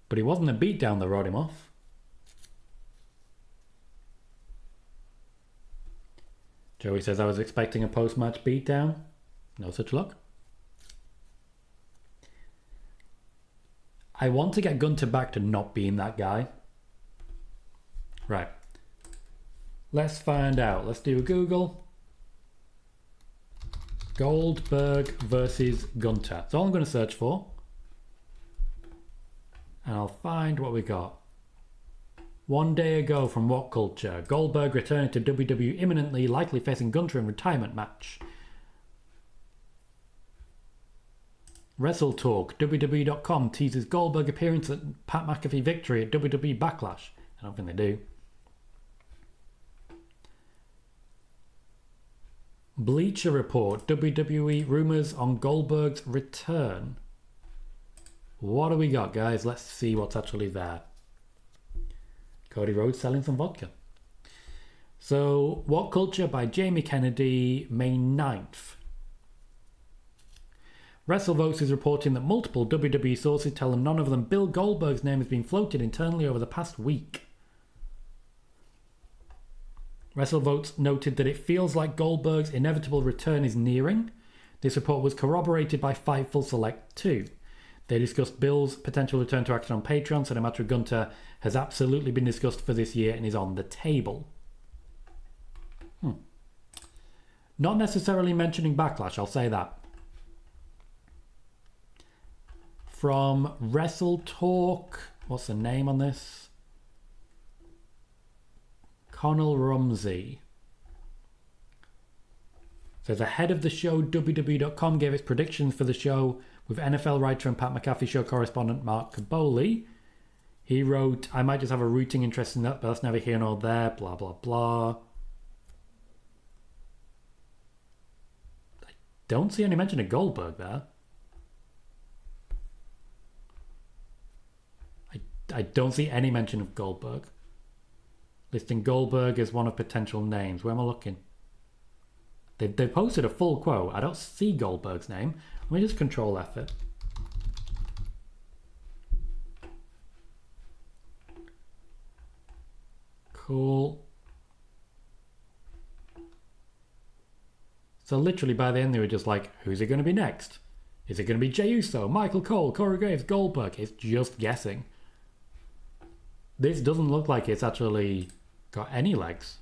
A: But it wasn't a beatdown that wrote him off. Joey says, I was expecting a post-match beatdown. No such luck. I want to get Gunter back to not being that guy. Right. Let's find out. Let's do a Google. Goldberg versus Gunter. That's all I'm going to search for. And I'll find what we got. One day ago from What Culture. Goldberg returning to WWE imminently, likely facing Gunter in retirement match. WrestleTalk. WWE.com teases Goldberg appearance at Pat McAfee victory at WWE Backlash. I don't think they do. Bleacher Report. WWE rumours on Goldberg's return. What do we got, guys? Let's see what's actually there. Cody Rhodes selling some vodka. So, What Culture by Jamie Kennedy, May 9th. WrestleVotes is reporting that multiple WWE sources tell them none of them Bill Goldberg's name has been floated internally over the past week. WrestleVotes noted that it feels like Goldberg's inevitable return is nearing. This report was corroborated by Fightful Select 2. They discussed Bill's potential return to action on Patreon, so the match with Gunter has absolutely been discussed for this year and is on the table. Not necessarily mentioning Backlash, I'll say that. From WrestleTalk, what's the name on this? Connell Rumsey. Says ahead of the show, WWE.com gave its predictions for the show with NFL writer and Pat McAfee show correspondent Mark Caboli. He wrote, I might just have a rooting interest in that, but that's neither here nor there, blah, blah, blah. I don't see any mention of Goldberg there. I don't see any mention of Goldberg. Listing Goldberg as one of potential names. Where am I looking? They posted a full quote. I don't see Goldberg's name. Let me just control F it. Cool. So literally by the end they were just like, who's it going to be next? Is it going to be Jey Uso, Michael Cole, Corey Graves, Goldberg? It's just guessing. This doesn't look like it's actually got any legs.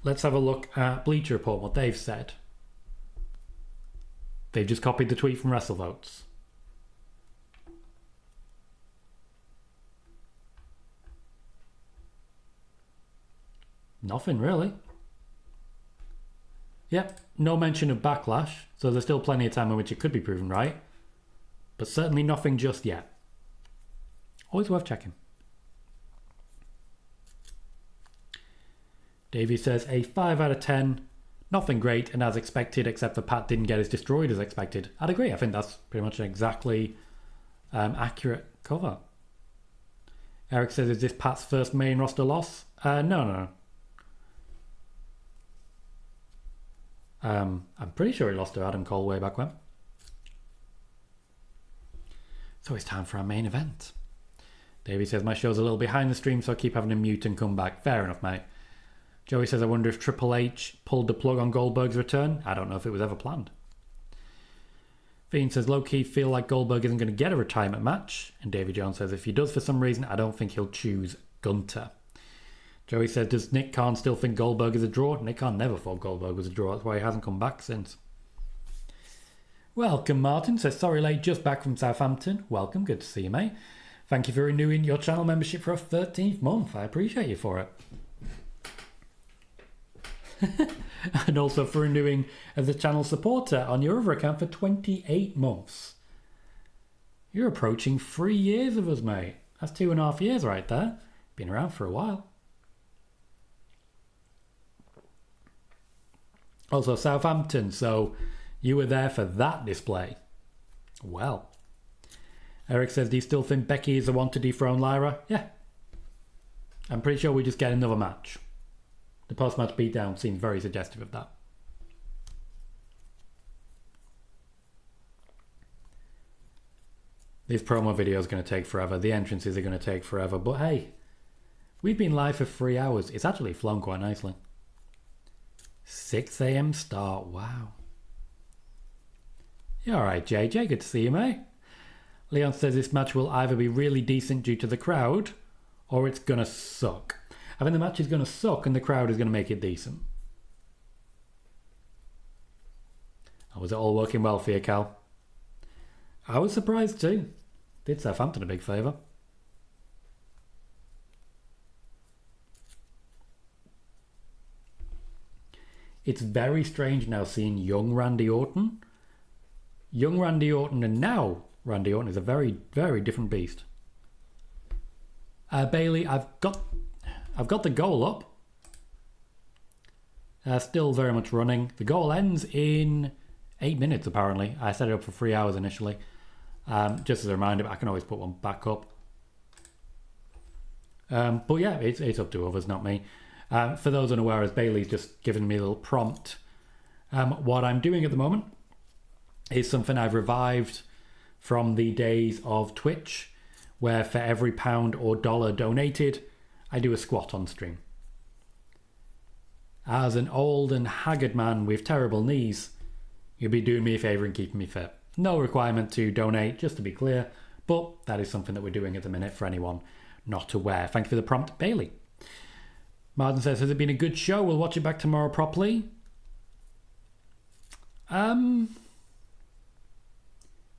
A: Let's have a look at Bleacher Report, what they've said. They've just copied the tweet from WrestleVotes. Nothing really. Yep, no mention of Backlash, so there's still plenty of time in which it could be proven right. But certainly nothing just yet. Always worth checking. Davey says a 5 out of 10. Nothing great, and as expected, except for Pat didn't get as destroyed as expected. I'd agree. I think that's pretty much an exactly accurate cover. Eric says, is this Pat's first main roster loss? No. I'm pretty sure he lost to Adam Cole way back when. So it's time for our main event. Davey says, my show's a little behind the stream, so I keep having to mute and come back. Fair enough, mate. Joey says, I wonder if Triple H pulled the plug on Goldberg's return. I don't know if it was ever planned. Fiend says, low-key feel like Goldberg isn't going to get a retirement match. And Davy Jones says, if he does for some reason, I don't think he'll choose Gunter. Joey says, does Nick Khan still think Goldberg is a draw? Nick Khan never thought Goldberg was a draw. That's why he hasn't come back since. Welcome, Martin. Says, sorry late, just back from Southampton. Welcome, good to see you, mate. Thank you for renewing your channel membership for a 13th month. I appreciate you for it. And also for renewing as a channel supporter on your other account for 28 months. You're approaching 3 years of us, mate. That's 2.5 years right there. Been around for a while. Also Southampton, so you were there for that display. Well. Eric says, do you still think Becky is the one to dethrone Lyra? Yeah. I'm pretty sure we just get another match. The post-match beatdown seems very suggestive of that. These promo videos are going to take forever. The entrances are going to take forever. But hey, we've been live for 3 hours. It's actually flown quite nicely. 6 a.m. start. Wow. You alright, JJ? Good to see you, mate. Leon says this match will either be really decent due to the crowd or it's going to suck. I think the match is going to suck and the crowd is going to make it decent. Oh, was it all working well for you, Cal? I was surprised too. Did Southampton a big favour. It's very strange now seeing young Randy Orton. Young Randy Orton and now Randy Orton is a very, very different beast. Bailey, I've got the goal up. Still very much running. The goal ends in 8 minutes apparently. I set it up for 3 hours initially. Just as a reminder, I can always put one back up. But yeah, it's up to others, not me. For those unaware, as Bailey's just given me a little prompt. What I'm doing at the moment is something I've revived from the days of Twitch, where for every £1 or $1 donated, I do a squat on stream. As an old and haggard man with terrible knees, you'll be doing me a favour and keeping me fit. No requirement to donate, just to be clear, but that is something that we're doing at the minute for anyone not aware. Thank you for the prompt, Bailey. Martin says, has it been a good show? We'll watch it back tomorrow properly.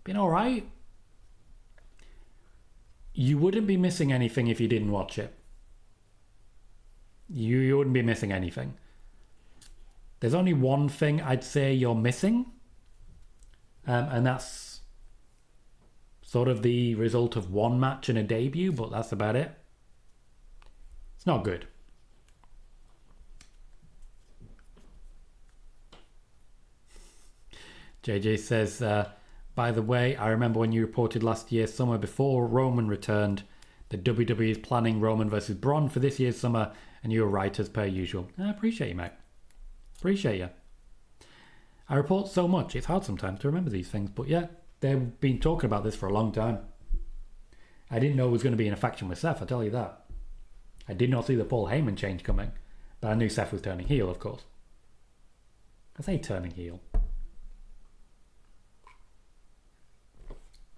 A: Been alright. You wouldn't be missing anything if you didn't watch it. You wouldn't be missing anything. There's only one thing I'd say you're missing. And that's sort of the result of one match and a debut, but that's about it. It's not good. JJ says, by the way, I remember when you reported last year summer before Roman returned, the WWE is planning Roman versus Braun for this year's summer, and you were right as per usual. I appreciate you, mate. Appreciate you. I report so much, it's hard sometimes to remember these things, but yeah, they've been talking about this for a long time. I didn't know it was going to be in a faction with Seth, I tell you that. I did not see the Paul Heyman change coming, but I knew Seth was turning heel, of course. I say turning heel.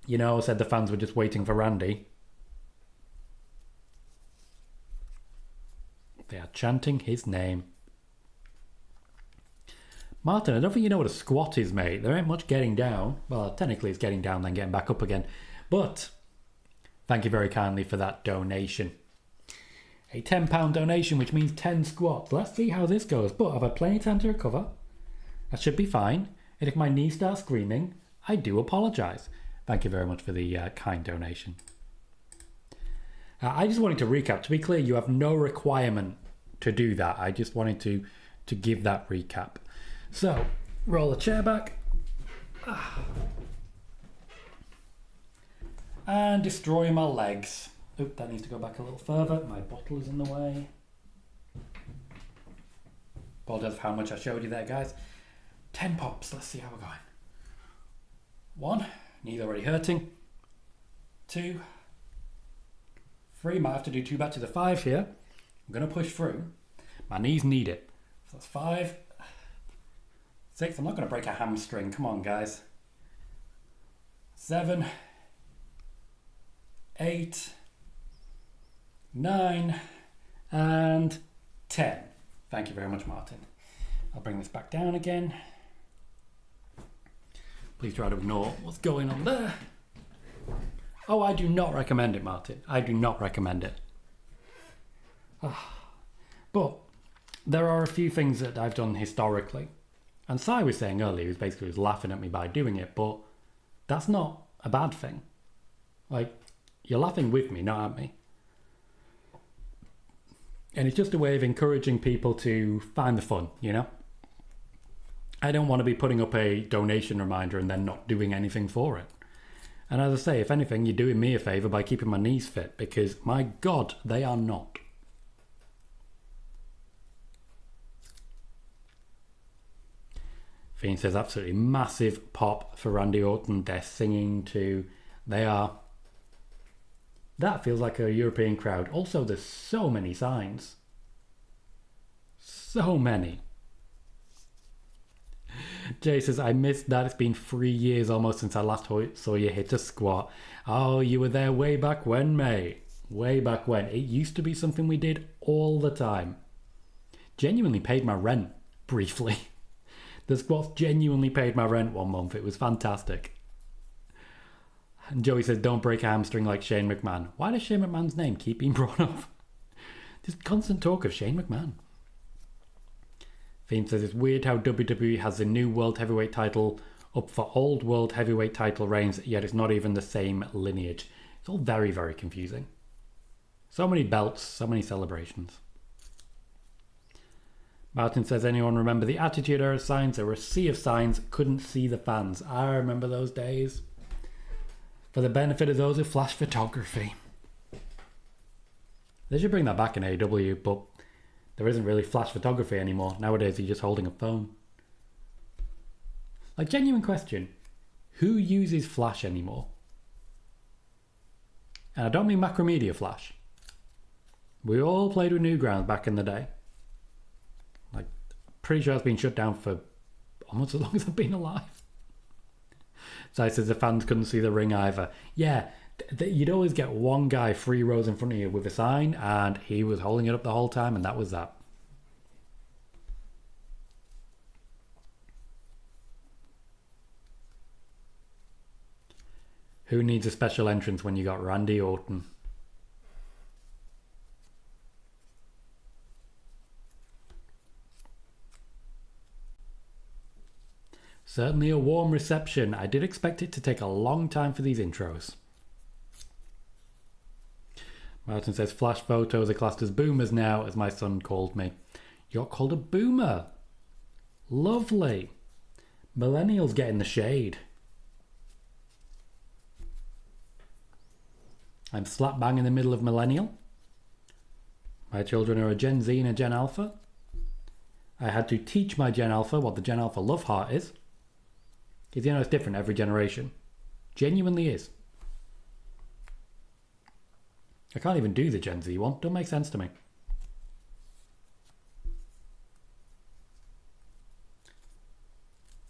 A: You know, I said the fans were just waiting for Randy. They are chanting his name. Martin, I don't think you know what a squat is, mate. There ain't much getting down. Well, technically it's getting down then getting back up again. But thank you very kindly for that donation. A £10 donation, which means 10 squats. Let's see how this goes. But I've had plenty of time to recover. I should be fine. And if my knee starts screaming, I do apologise. Thank you very much for the kind donation. I just wanted to recap. To be clear, you have no requirement to do that. I just wanted to give that recap. So, roll the chair back. And destroy my legs. Oop, that needs to go back a little further. My bottle is in the way. Apologize for how much I showed you there, guys. 10 pops. Let's see how we're going. 1. Knees already hurting. 2. 3. Might have to do 2 batches of 5 here. I'm going to push through. My knees need it. So that's 5. 6. I'm not going to break a hamstring. Come on, guys. 7, 8, 9, and 10. Thank you very much, Martin. I'll bring this back down again. Please try to ignore what's going on there. Oh, I do not recommend it, Martin. I do not recommend it. But there are a few things that I've done historically. And Sai was saying earlier, he basically was laughing at me by doing it, but that's not a bad thing. Like, you're laughing with me, not at me. And it's just a way of encouraging people to find the fun, you know? I don't want to be putting up a donation reminder and then not doing anything for it. And as I say, if anything, you're doing me a favour by keeping my knees fit, because, my God, they are not. Fiend says absolutely massive pop for Randy Orton. They're singing to... They are... That feels like a European crowd. Also, there's so many signs. So many. Jay says, I missed that. It's been 3 years almost since I last saw you hit a squat. Oh, you were there way back when, mate. Way back when. It used to be something we did all the time. Genuinely paid my rent, briefly. The squats genuinely paid my rent one month. It was fantastic. And Joey says, don't break a hamstring like Shane McMahon. Why does Shane McMahon's name keep being brought up? Just constant talk of Shane McMahon. Fiend says, it's weird how WWE has the new World Heavyweight title up for old World Heavyweight title reigns, yet it's not even the same lineage. It's all very, very confusing. So many belts, so many celebrations. Martin says, anyone remember the Attitude Era signs? There were a sea of signs, couldn't see the fans. I remember those days. For the benefit of those who flash photography. They should bring that back in AEW, but there isn't really flash photography anymore. Nowadays, you're just holding a phone. Like, genuine question. Who uses flash anymore? And I don't mean Macromedia flash. We all played with Newgrounds back in the day. Like, pretty sure it's been shut down for almost as long as I've been alive. So it says the fans couldn't see the ring either. Yeah, you'd always get one guy 3 rows in front of you with a sign, and he was holding it up the whole time, and that was that. Who needs a special entrance when you got Randy Orton? Certainly a warm reception. I did expect it to take a long time for these intros. Martin says, flash photos are classed as boomers now, as my son called me. You're called a boomer. Lovely. Millennials get in the shade. I'm slap bang in the middle of millennial. My children are a Gen Z and a Gen Alpha. I had to teach my Gen Alpha what the Gen Alpha love heart is. Because, you know, it's different every generation. Genuinely is. I can't even do the Gen Z one. Don't make sense to me.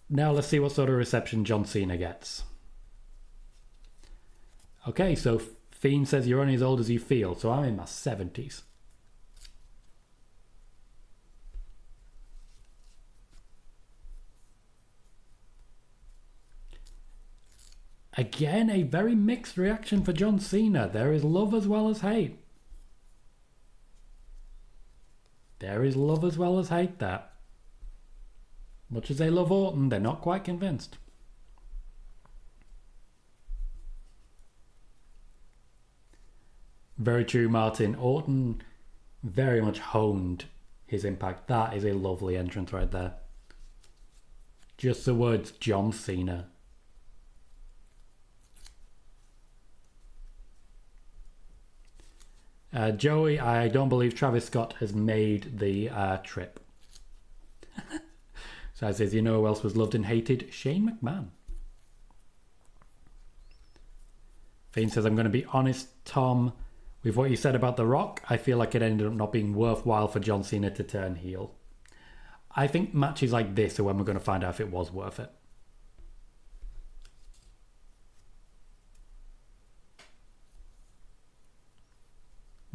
A: Now let's see what sort of reception John Cena gets. Okay, so Fiend says you're only as old as you feel. So I'm in my 70s. Again, a very mixed reaction for John Cena. There is love as well as hate. There is love as well as hate there. Much as they love Orton, they're not quite convinced. Very true, Martin. Orton very much honed his impact. That is a lovely entrance right there. Just the words John Cena. Joey, I don't believe Travis Scott has made the trip. So it says, you know who else was loved and hated? Shane McMahon. Fiend says, I'm going to be honest, Tom. With what you said about The Rock, I feel like it ended up not being worthwhile for John Cena to turn heel. I think matches like this are when we're going to find out if it was worth it.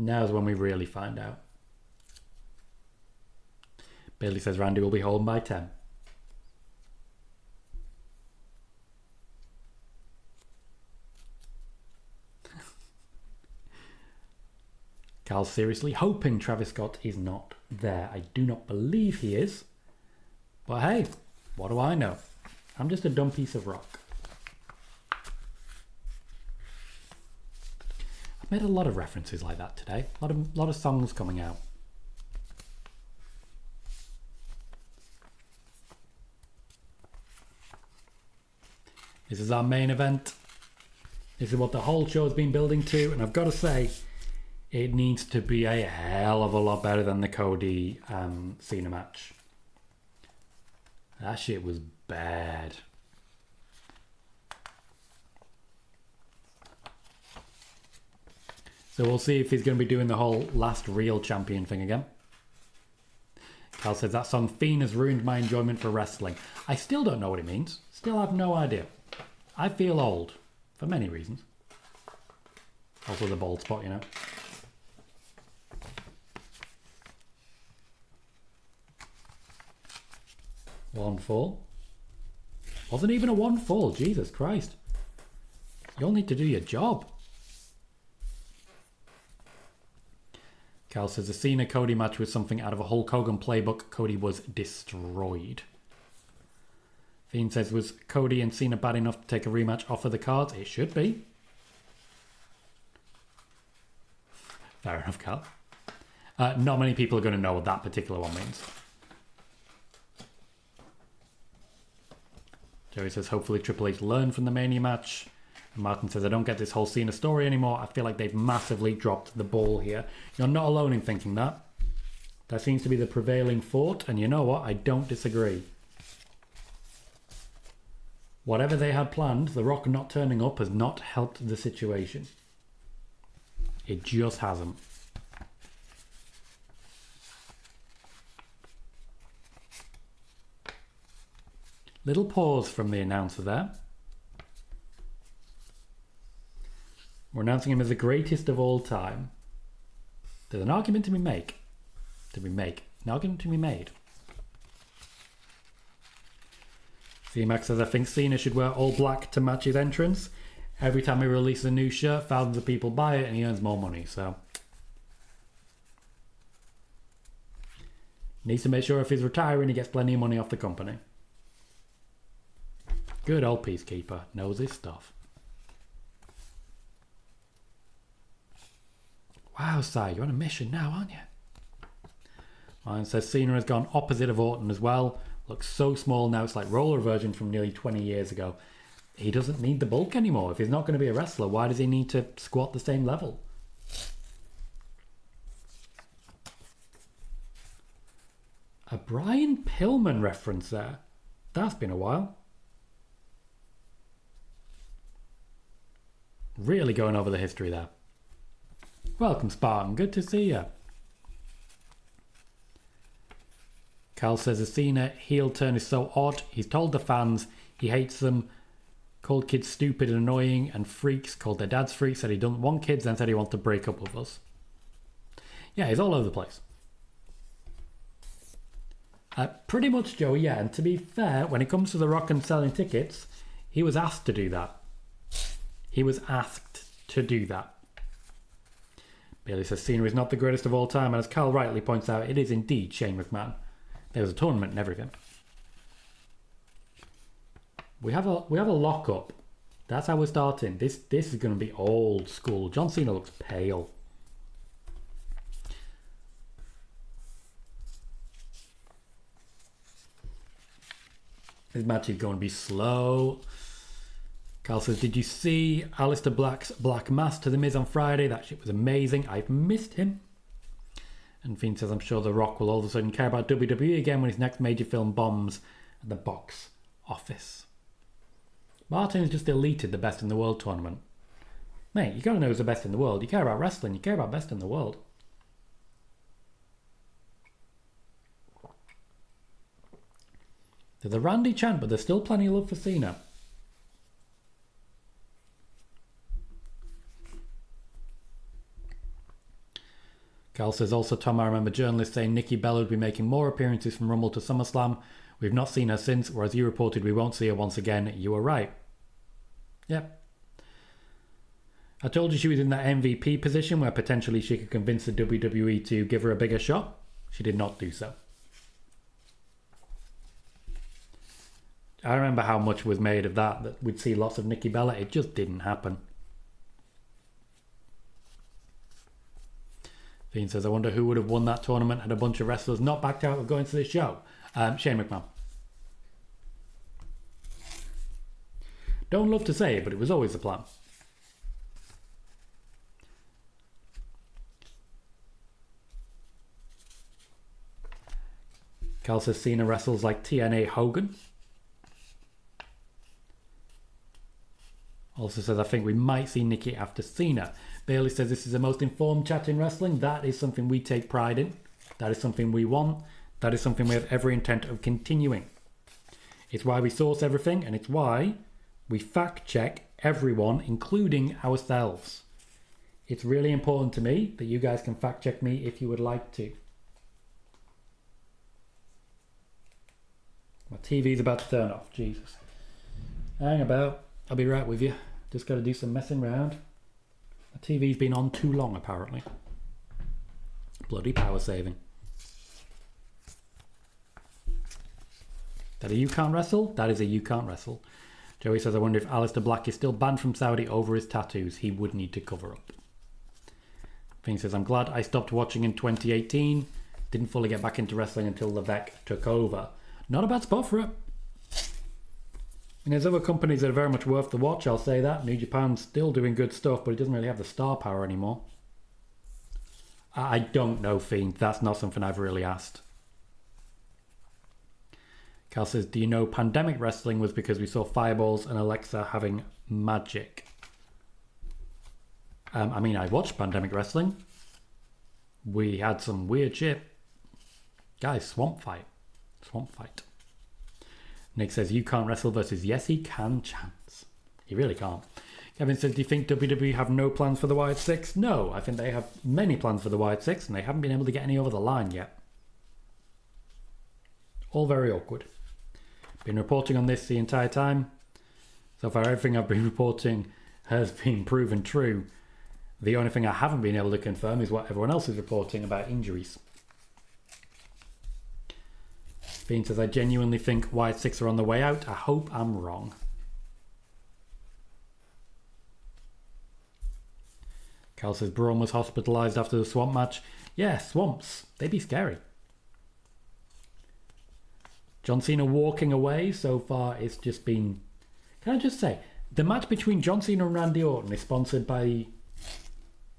A: Now's when we really find out. Bailey says Randy will be home by 10. Carl's seriously hoping Travis Scott is not there. I do not believe he is. But hey, what do I know? I'm just a dumb piece of rock. I've made a lot of references like that today. A lot of songs coming out. This is our main event. This is what the whole show has been building to, and I've got to say, it needs to be a hell of a lot better than the Cody Cena match. That shit was bad. So we'll see if he's going to be doing the whole last real champion thing again. Cal says, that song Fiend has ruined my enjoyment for wrestling. I still don't know what it means. Still have no idea. I feel old. For many reasons. Also the bald spot, you know. One fall. Wasn't even a one fall. Jesus Christ. You'll need to do your job. Cal says the Cena Cody match was something out of a Hulk Hogan playbook. Cody was destroyed. Fiend says, was Cody and Cena bad enough to take a rematch off of the cards? It should be. Fair enough, Cal. Not many people are going to know what that particular one means. Joey says, hopefully Triple H learned from the Mania match. And Martin says, I don't get this whole Cena story anymore. I feel like they've massively dropped the ball here. You're not alone in thinking that. That seems to be the prevailing thought. And you know what? I don't disagree. Whatever they had planned, The Rock not turning up has not helped the situation. It just hasn't. Little pause from the announcer there. We're announcing him as the greatest of all time. There's an argument to be made. An argument to be made. C-Max says, I think Cena should wear all black to match his entrance. Every time he releases a new shirt, thousands of people buy it and he earns more money, so. Needs to make sure if he's retiring, he gets plenty of money off the company. Good old Peacekeeper. Knows his stuff. Wow, Si, you're on a mission now, aren't you? Ryan says Cena has gone opposite of Orton as well. Looks so small now, it's like roller version from nearly 20 years ago. He doesn't need the bulk anymore. If he's not going to be a wrestler, why does he need to squat the same level? A Brian Pillman reference there. That's been a while. Really going over the history there. Welcome, Spartan. Good to see you. Cal says the Cena heel turn is so odd. He's told the fans he hates them. Called kids stupid and annoying and freaks. Called their dads freaks. Said he doesn't want kids. Then said he wants to break up with us. Yeah, he's all over the place. Pretty much, Joey, yeah. And to be fair, when it comes to The Rock and selling tickets, he was asked to do that. He was asked to do that. Bailey says Cena is not the greatest of all time. And as Cal rightly points out, it is indeed Shane McMahon. There was a tournament and everything. We have a lockup. That's how we're starting. This is going to be old school. John Cena looks pale. This match is going to be slow. Carl says, did you see Aleister Black's Black Mass to The Miz on Friday? That shit was amazing. I've missed him. And Fiend says, I'm sure The Rock will all of a sudden care about WWE again when his next major film bombs at the box office. Martin's just deleted the Best in the World tournament. Mate, you gotta know who's the best in the world. You care about wrestling, you care about best in the world. There's a Randy chant, but there's still plenty of love for Cena. Carl says, also, Tom, I remember journalists saying Nikki Bella would be making more appearances from Rumble to SummerSlam. We've not seen her since, whereas you reported we won't see her once again. You were right. Yep. I told you she was in that MVP position where potentially she could convince the WWE to give her a bigger shot. She did not do so. I remember how much was made of that we'd see lots of Nikki Bella. It just didn't happen. Fiend says, I wonder who would have won that tournament had a bunch of wrestlers not backed out of going to this show. Shane McMahon. Don't love to say it, but it was always the plan. Cal says Cena wrestles like TNA Hogan. Also says, I think we might see Nikki after Cena. Bailey says, this is the most informed chat in wrestling. That is something we take pride in. That is something we want. That is something we have every intent of continuing. It's why we source everything, and it's why we fact check everyone, including ourselves. It's really important to me that you guys can fact check me if you would like to. My TV's about to turn off. Jesus. Hang about. I'll be right with you. Just got to do some messing around. The TV's been on too long, apparently. Bloody power saving. That a you can't wrestle? That is a you can't wrestle. Joey says, I wonder if Aleister Black is still banned from Saudi over his tattoos. He would need to cover up. Finn says, I'm glad I stopped watching in 2018. Didn't fully get back into wrestling until Levesque took over. Not a bad spot for it. And there's other companies that are very much worth the watch, I'll say that. New Japan's still doing good stuff, but it doesn't really have the star power anymore. I don't know, Fiend. That's not something I've really asked. Cal says, do you know Pandemic Wrestling was because we saw Fireballs and Alexa having magic? I mean, I watched Pandemic Wrestling. We had some weird shit. Guys, Swamp Fight. Swamp Fight. Nick says, you can't wrestle versus yes, he can chance. He really can't. Kevin says, do you think WWE have no plans for the Wyatt Six? No, I think they have many plans for the Wyatt Six, and they haven't been able to get any over the line yet. All very awkward. Been reporting on this the entire time. So far, everything I've been reporting has been proven true. The only thing I haven't been able to confirm is what everyone else is reporting about injuries. Fiend says, I genuinely think Wyatt Six are on the way out. I hope I'm wrong. Cal says, Braun was hospitalised after the swamp match. Yeah, swamps. They'd be scary. John Cena walking away so far, it's just been... Can I just say, the match between John Cena and Randy Orton is sponsored by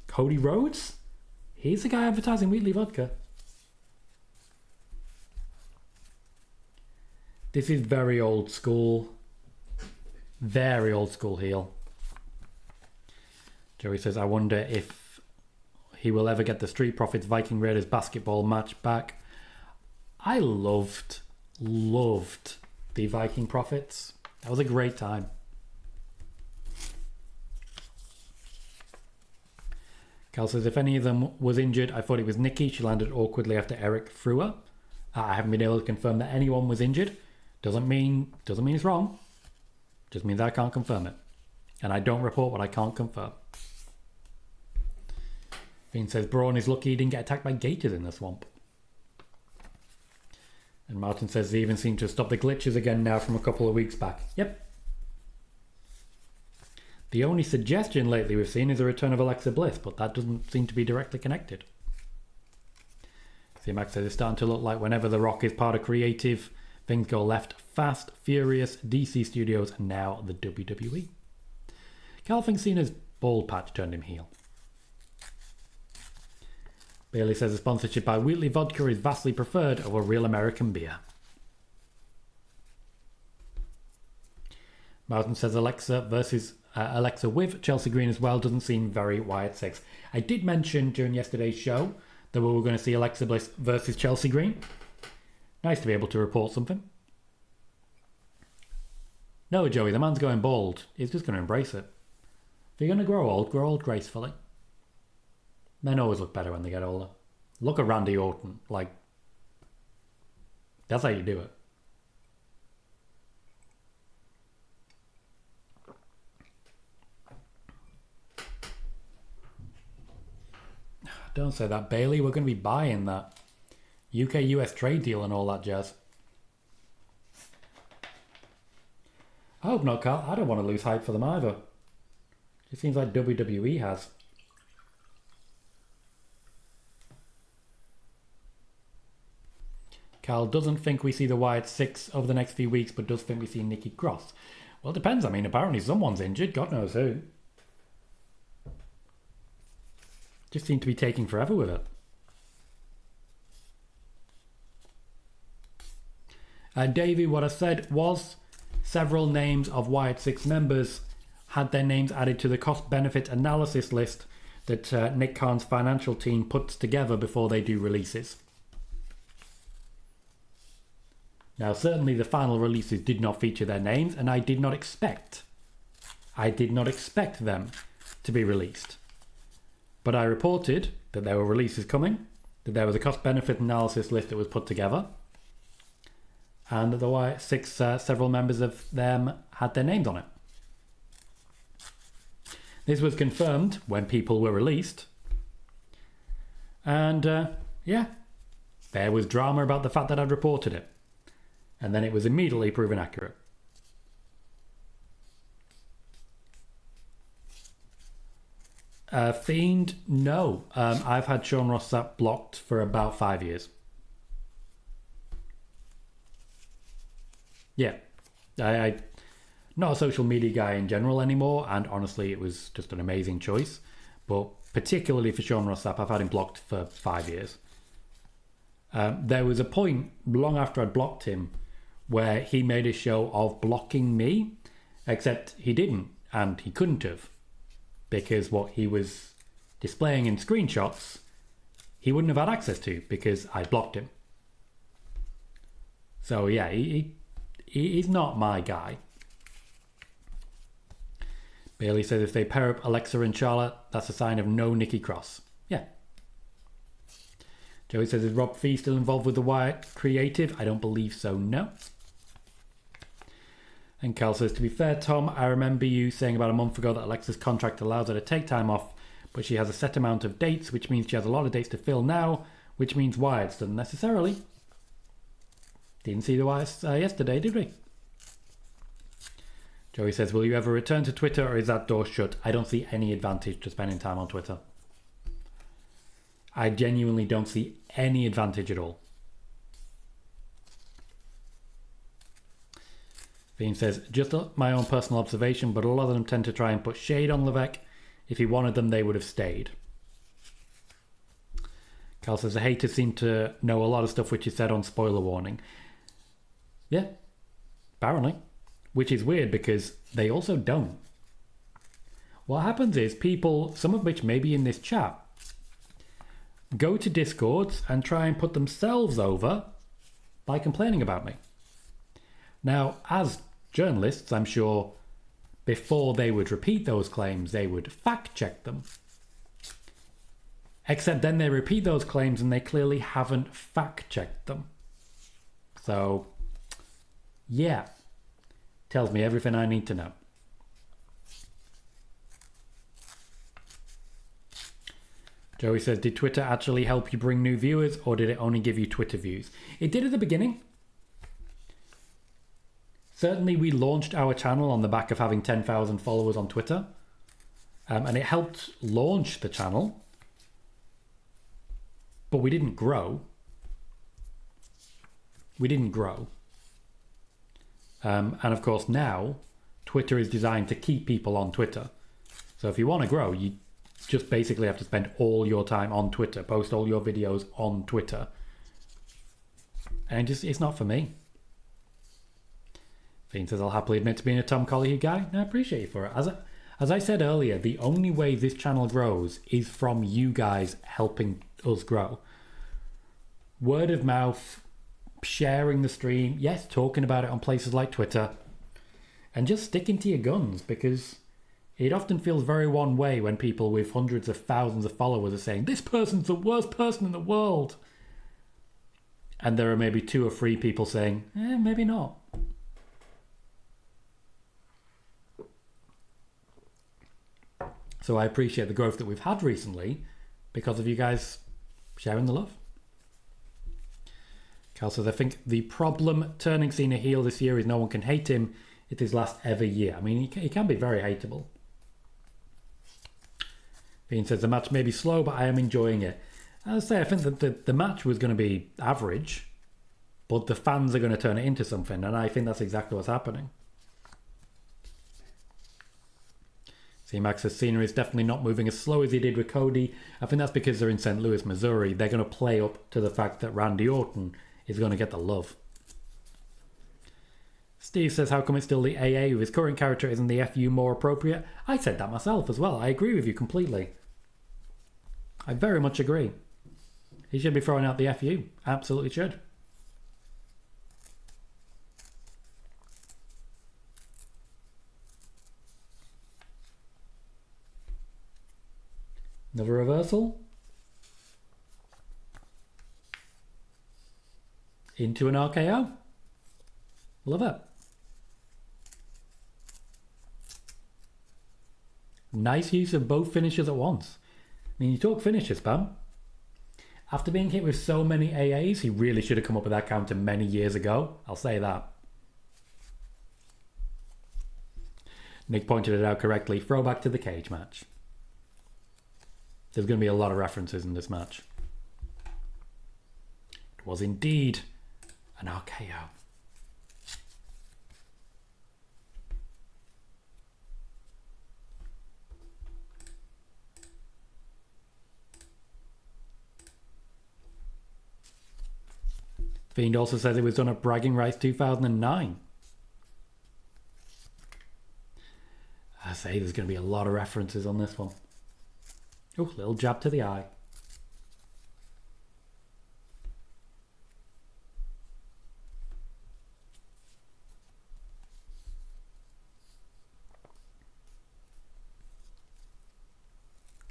A: Cody Rhodes? He's the guy advertising Wheatley Vodka. This is very old school. Very old school heel. Joey says, I wonder if he will ever get the Street Profits Viking Raiders basketball match back. I loved the Viking Profits. That was a great time. Cal says, if any of them was injured, I thought it was Nikki. She landed awkwardly after Eric threw her. I haven't been able to confirm that anyone was injured. Doesn't mean it's wrong. Just means I can't confirm it. And I don't report what I can't confirm. Fiend says, Braun is lucky he didn't get attacked by gators in the swamp. And Martin says they even seem to have stopped the glitches again now from a couple of weeks back. Yep. The only suggestion lately we've seen is a return of Alexa Bliss, but that doesn't seem to be directly connected. C-Max says it's starting to look like whenever The Rock is part of creative, things go left fast, furious, DC Studios, and now the WWE. Cal thinks Cena's bald patch turned him heel. Bailey says the sponsorship by Wheatley Vodka is vastly preferred over real American beer. Martin says Alexa with Chelsea Green as well doesn't seem very Wyatt Six. I did mention during yesterday's show that we were going to see Alexa Bliss versus Chelsea Green. Nice to be able to report something. No, Joey, the man's going bald. He's just going to embrace it. If you're going to grow old gracefully. Men always look better when they get older. Look at Randy Orton. Like, that's how you do it. Don't say that, Bailey. We're going to be buying that UK-US trade deal and all that jazz. I hope not, Carl. I don't want to lose hype for them either. It seems like WWE has. Carl doesn't think we see the Wyatt 6 over the next few weeks, but does think we see Nikki Cross. Well, it depends. I mean, apparently someone's injured. God knows who. Just seem to be taking forever with it. Davey, what I said was several names of Wyatt 6 members had their names added to the cost-benefit analysis list that Nick Khan's financial team puts together before they do releases. Now, certainly the final releases did not feature their names, and I did not expect them to be released. But I reported that there were releases coming, that there was a cost-benefit analysis list that was put together, and that the Wyatt 6, several members of them had their names on it. This was confirmed when people were released. And, yeah, there was drama about the fact that I'd reported it. And then it was immediately proven accurate. Fiend, no. I've had Sean Ross Sapp blocked for about 5 years. Yeah. I not a social media guy in general anymore, and honestly, it was just an amazing choice. But particularly for Sean Ross Sapp, I've had him blocked for 5 years. There was a point long after I'd blocked him where he made a show of blocking me, except he didn't, and he couldn't have, because what he was displaying in screenshots, he wouldn't have had access to because I blocked him. So yeah, he's not my guy. Bailey says if they pair up Alexa and Charlotte, that's a sign of no Nikki Cross. Yeah. Joey says, is Rob Fee still involved with the Wyatt creative? I don't believe so, no. And Cal says, to be fair, Tom, I remember you saying about a month ago that Alexa's contract allows her to take time off, but she has a set amount of dates, which means she has a lot of dates to fill now, which means Wyatt's doesn't necessarily. Didn't see the Wyatts yesterday, did we? Joey says, will you ever return to Twitter, or is that door shut? I don't see any advantage to spending time on Twitter. I genuinely don't see any advantage at all. Bean says, just my own personal observation, but a lot of them tend to try and put shade on Levesque. If he wanted them, they would have stayed. Cal says, the haters seem to know a lot of stuff which is said on spoiler warning. Yeah, apparently. Which is weird because they also don't. What happens is people, some of which may be in this chat, go to Discords and try and put themselves over by complaining about me. Now, as journalists, I'm sure before they would repeat those claims, they would fact check them. Except then they repeat those claims and they clearly haven't fact checked them. So, yeah. Tells me everything I need to know. Joey says, did Twitter actually help you bring new viewers, or did it only give you Twitter views? It did at the beginning. Certainly we launched our channel on the back of having 10,000 followers on Twitter. And it helped launch the channel. But we didn't grow. And of course now, Twitter is designed to keep people on Twitter. So if you want to grow, you just basically have to spend all your time on Twitter, post all your videos on Twitter. And just, it's not for me. Fiend says, I'll happily admit to being a Tom Colohue guy. I appreciate you for it. As I said earlier, the only way this channel grows is from you guys helping us grow. Word of mouth, sharing the stream, yes, talking about it on places like Twitter, and just sticking to your guns, because It often feels very one way when people with hundreds of thousands of followers are saying, this person's the worst person in the world. And there are maybe 2 or 3 people saying, maybe not. So I appreciate the growth that we've had recently because of you guys sharing the love. Cal says, I think the problem turning Cena heel this year is no one can hate him. It's his last ever year. I mean, he can be very hateable. Bean says, the match may be slow, but I am enjoying it. As I say, I think that the match was going to be average, but the fans are going to turn it into something, and I think that's exactly what's happening. C-Max says, Cena is definitely not moving as slow as he did with Cody. I think that's because they're in St. Louis, Missouri. They're going to play up to the fact that Randy Orton is going to get the love. Steve says, how come it's still the AA with his current character? Isn't the FU more appropriate? I said that myself as well. I agree with you completely. I very much agree. He should be throwing out the FU. Absolutely should. Another reversal. Into an RKO. Love it. Nice use of both finishers at once. I mean, you talk finishes, Pam. After being hit with so many AAs, he really should have come up with that counter many years ago. I'll say that. Nick pointed it out correctly. Throwback to the cage match. There's going to be a lot of references in this match. It was indeed an RKO. Fiend also says it was done at Bragging Rights 2009. I say there's going to be a lot of references on this one. Oh, little jab to the eye.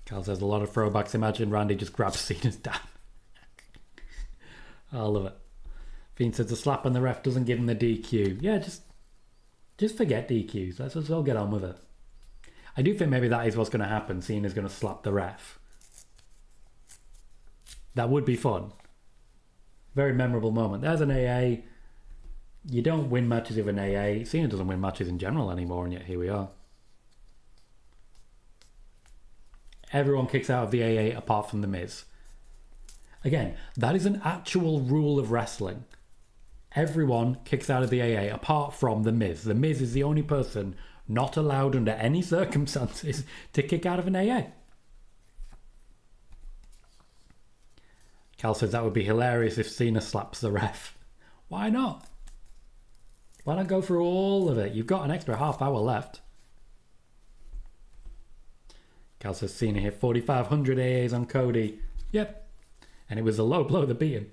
A: Cal says a lot of throwbacks. Imagine Randy just grabs Cena's dad. I love it. Fiend says the slap on the ref doesn't give him the DQ. Yeah, just forget DQs. Let's just all get on with it. I do think maybe that is what's going to happen. Cena's going to slap the ref. That would be fun. Very memorable moment. There's an AA. You don't win matches with an AA. Cena doesn't win matches in general anymore, and yet here we are. Everyone kicks out of the AA apart from The Miz. Again, that is an actual rule of wrestling. Everyone kicks out of the AA apart from The Miz. The Miz is the only person not allowed under any circumstances to kick out of an AA. Cal says that would be hilarious if Cena slaps the ref. Why not? Why not go through all of it? You've got an extra half hour left. Cal says Cena hit 4,500 AAs on Cody. Yep. And it was a low blow that beat him.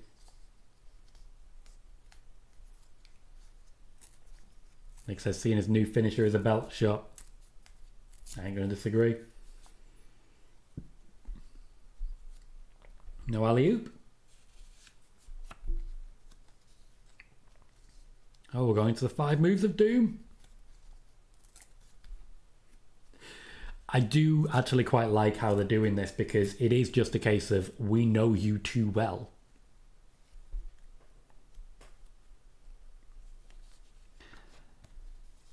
A: Nick says Cena's new finisher is a belt shot. I ain't going to disagree. No alley-oop. Oh, we're going to the 5 moves of doom. I do actually quite like how they're doing this because it is just a case of we know you too well.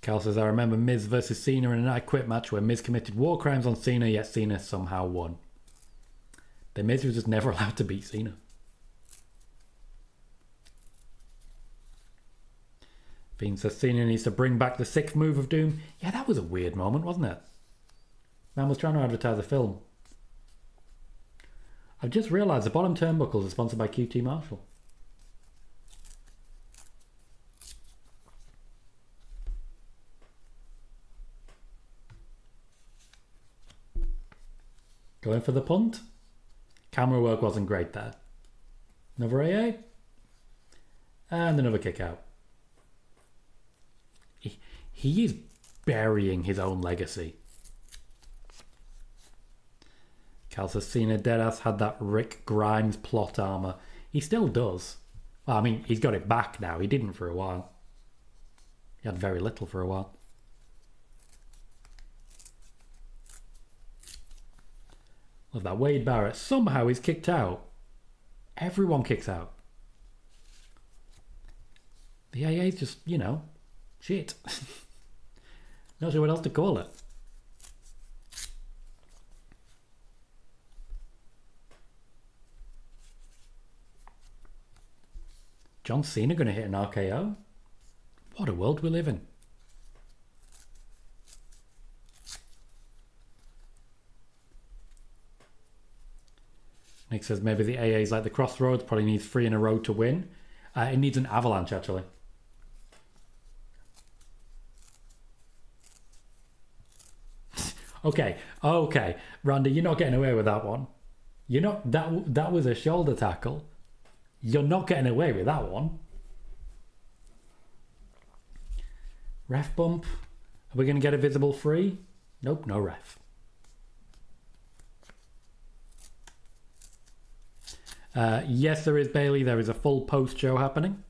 A: Cal says, I remember Miz versus Cena in an I Quit match where Miz committed war crimes on Cena, yet Cena somehow won. The Miz was just never allowed to beat Cena. Fiend says Cena needs to bring back the 6th move of doom. Yeah, that was a weird moment, wasn't it? Man was trying to advertise a film. I've just realised the bottom turnbuckles are sponsored by QT Marshall. Going for the punt. Camera work wasn't great there. Another AA. And another kick out. He is burying his own legacy. Cal says Cena deadass had that Rick Grimes plot armor. He still does. Well, I mean, he's got it back now. He didn't for a while. He had very little for a while. Love that. Wade Barrett. Somehow he's kicked out. Everyone kicks out. The AA's just, you know, shit. Not sure what else to call it. John Cena going to hit an RKO? What a world we live in. Nick says maybe the AA is like the Crossroads, probably needs 3 in a row to win. It needs an avalanche, actually. Okay. Randy, you're not getting away with that one. You're not, that was a shoulder tackle. You're not getting away with that one. Ref bump. Are we going to get a visible free? Nope, no ref. Yes, there is, Bailey. There is a full post-show happening.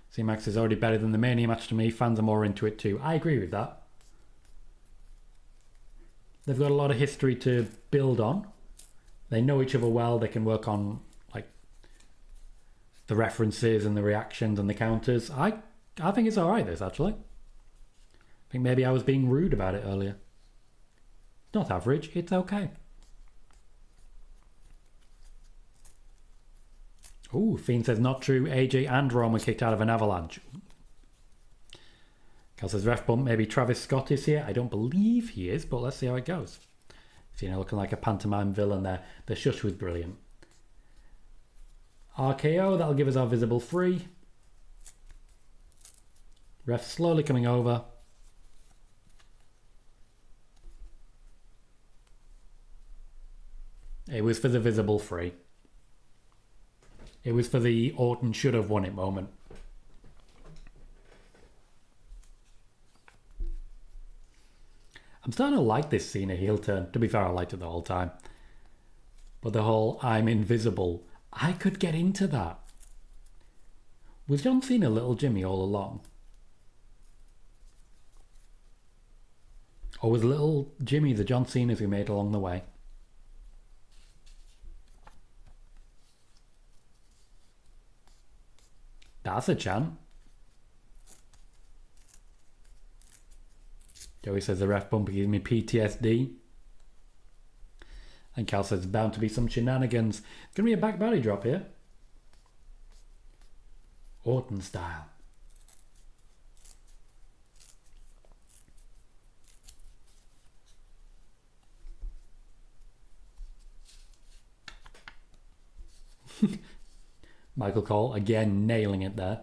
A: C-Max is already better than the Mania match to me. Fans are more into it too. I agree with that. They've got a lot of history to build on. They know each other well. They can work on like the references and the reactions and the counters. I think it's all right, this, actually. I think maybe I was being rude about it earlier. Not average. It's okay. Ooh, Fiend says not true. AJ and Roman kicked out of an avalanche. Cal says ref bump. Maybe Travis Scott is here. I don't believe he is, but let's see how it goes. Cena looking like a pantomime villain there. The shush was brilliant. RKO, that'll give us our visible free. Ref slowly coming over. It was for the visible free. It was for the Orton should have won it moment. I'm starting to like this Cena heel turn. To be fair, I liked it the whole time. But the whole I'm invisible, I could get into that. Was John Cena Little Jimmy all along? Or was Little Jimmy the John Cenas we made along the way? That's a chant. Joey says the ref bump gives me PTSD. And Cal says it's bound to be some shenanigans. It's going to be a back body drop here. Orton style. Michael Cole, again, nailing it there.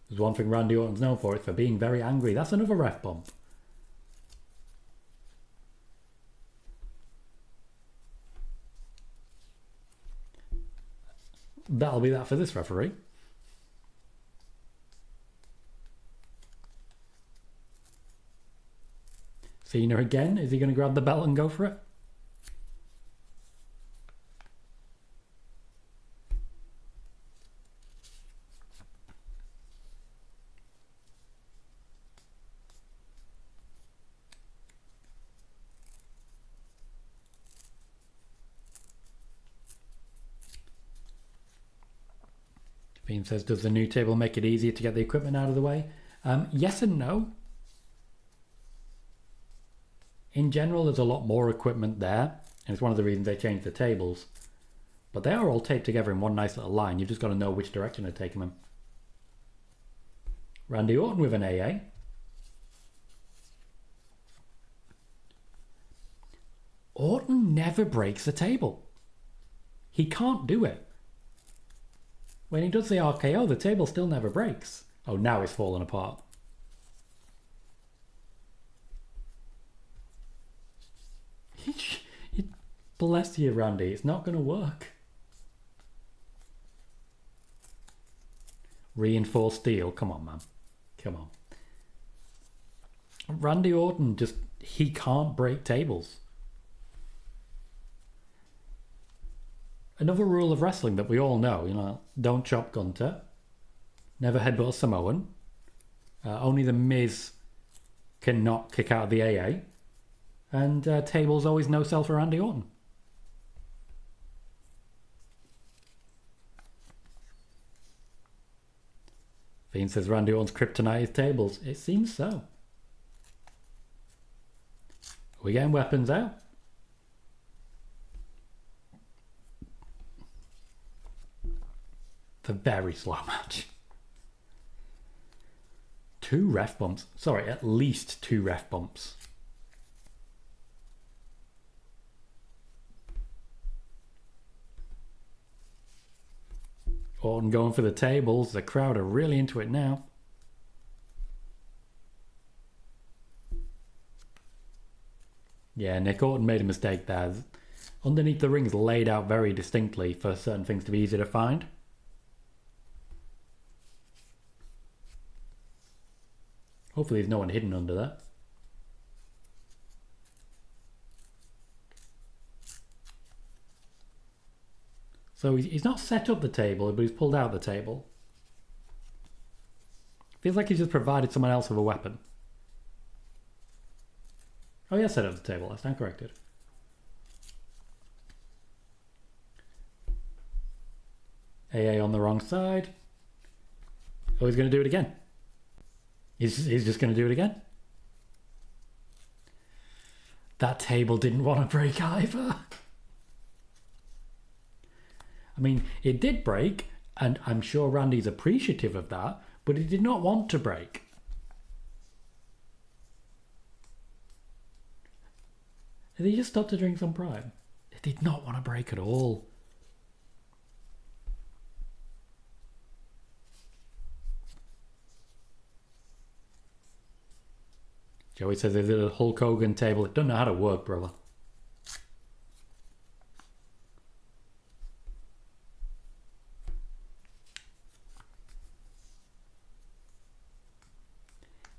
A: There's one thing Randy Orton's known for, it's for being very angry. That's another ref bump. That'll be that for this referee. Cena again. Is he going to grab the belt and go for it? Fiend says, does the new table make it easier to get the equipment out of the way? Yes and no. In general, there's a lot more equipment there, and it's one of the reasons they changed the tables. But they are all taped together in one nice little line. You've just got to know which direction they're taking them. Randy Orton with an AA. Orton never breaks the table. He can't do it. When he does the RKO, the table still never breaks. Oh, now it's fallen apart. Bless you, Randy. It's not going to work. Reinforced steel. Come on, man. Come on. Randy Orton just... he can't break tables. Another rule of wrestling that we all know, you know, don't chop Gunter, never headbutt a Samoan, only the Miz cannot kick out of the AA, and tables always no sell for Randy Orton. Fiend says Randy Orton's kryptonite is tables. It seems so. Are we getting weapons out? It's a very slow match. 2 ref bumps. Sorry, at least 2 ref bumps. Orton going for the tables. The crowd are really into it now. Yeah, Nick Orton made a mistake there. Underneath the ring is laid out very distinctly for certain things to be easy to find. Hopefully there's no one hidden under that. So he's not set up the table, but he's pulled out the table. Feels like he's just provided someone else with a weapon. Oh yeah, set up the table. I stand corrected. AA on the wrong side. Oh, he's going to do it again. He's just going to do it again. That table didn't want to break either. I mean, it did break, and I'm sure Randy's appreciative of that, but it did not want to break. Did he just stop to drink some prime? It did not want to break at all. Joey says, is it a Hulk Hogan table? It doesn't know how to work, brother.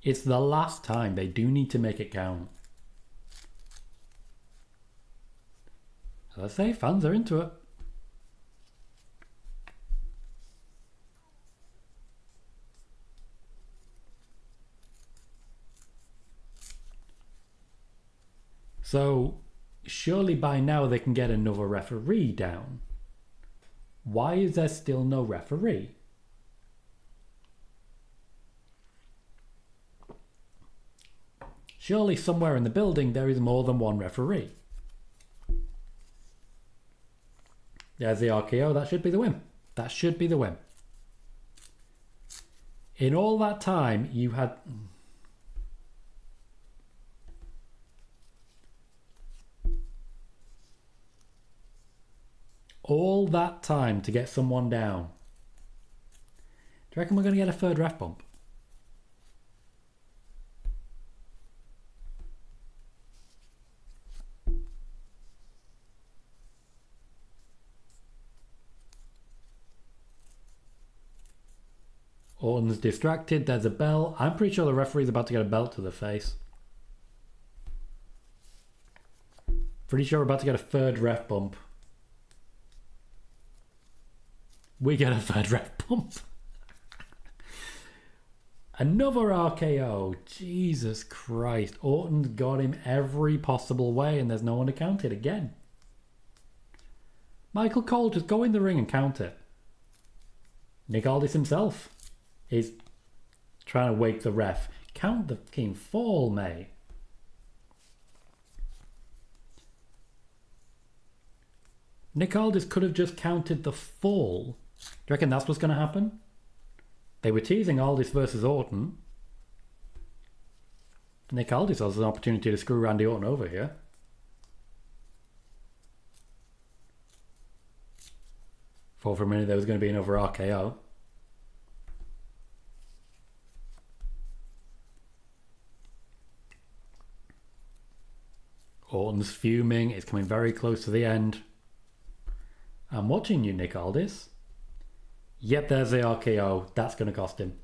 A: It's the last time. They do need to make it count. As I say, fans are into it. So, surely by now they can get another referee down. Why is there still no referee? Surely somewhere in the building there is more than one referee. There's the RKO. That should be the win. That should be the win. In all that time, you had... all that time to get someone down. Do you reckon we're going to get a third ref bump? Orton's distracted. There's a bell. I'm pretty sure the referee's about to get a belt to the face. Pretty sure we're about to get a third ref bump. We get a third ref bump. Another RKO. Jesus Christ. Orton's got him every possible way and there's no one to count it again. Michael Cole, just go in the ring and count it. Nick Aldis himself is trying to wake the ref. Count the fucking fall, mate. Nick Aldis could have just counted the fall. Do you reckon that's what's going to happen? They were teasing Aldis versus Orton. Nick Aldis has an opportunity to screw Randy Orton over here. Thought for a minute there was going to be another RKO. Orton's fuming. It's coming very close to the end. I'm watching you, Nick Aldis. Yep, there's the RKO. That's going to cost him.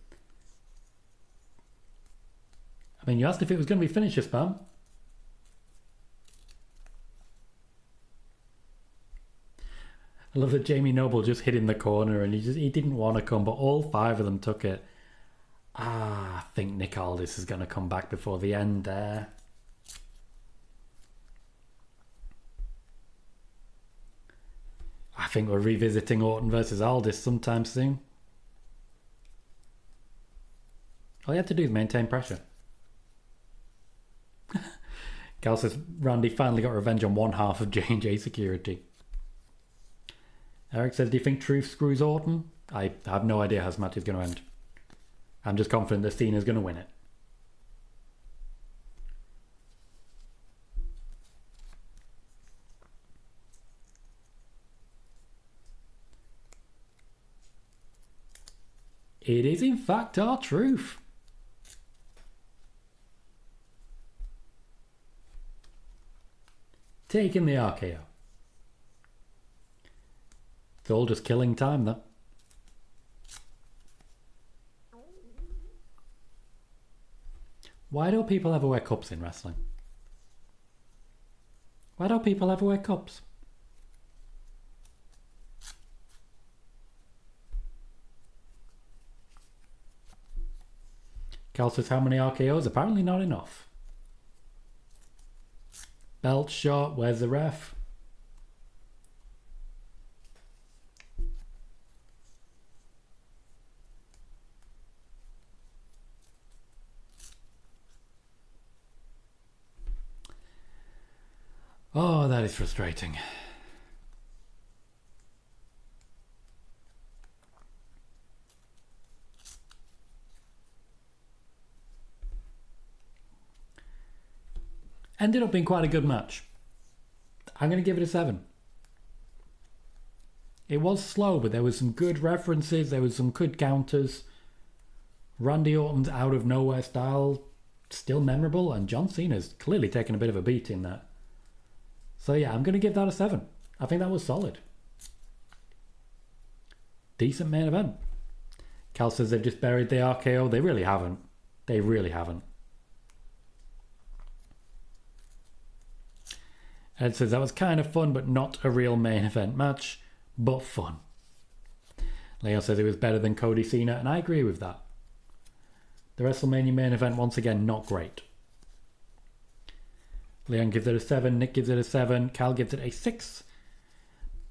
A: I mean, you asked if it was going to be finisher spam. I love that Jamie Noble just hid in the corner and he didn't want to come, but all 5 of them took it. I think Nick Aldis is going to come back before the end there. I think we're revisiting Orton versus Aldis sometime soon. All you have to do is maintain pressure. Cal says Randy finally got revenge on one half of J&J Security. Eric says, do you think Truth screws Orton? I have no idea how this match is going to end. I'm just confident that Cena's going to win it. It is in fact our Truth. Taking the RKO. It's all just killing time, though. Why don't people ever wear cups in wrestling? Why don't people ever wear cups? Cal says, how many RKOs? Apparently not enough. Belt shot, where's the ref? Oh, that is frustrating. Ended up being quite a good match. I'm going to give it a 7. It was slow, but there was some good references. There was some good counters. Randy Orton's out of nowhere style still memorable, and John Cena's clearly taken a bit of a beating there. So yeah, I'm going to give that a 7. I think that was solid. Decent main event. Cal says they've just buried the RKO. They really haven't. They really haven't. Ed says that was kind of fun, but not a real main event match, but fun. Leo says it was better than Cody Cena, and I agree with that. The WrestleMania main event, once again, not great. Leon gives it a 7, Nick gives it a 7, Cal gives it a 6.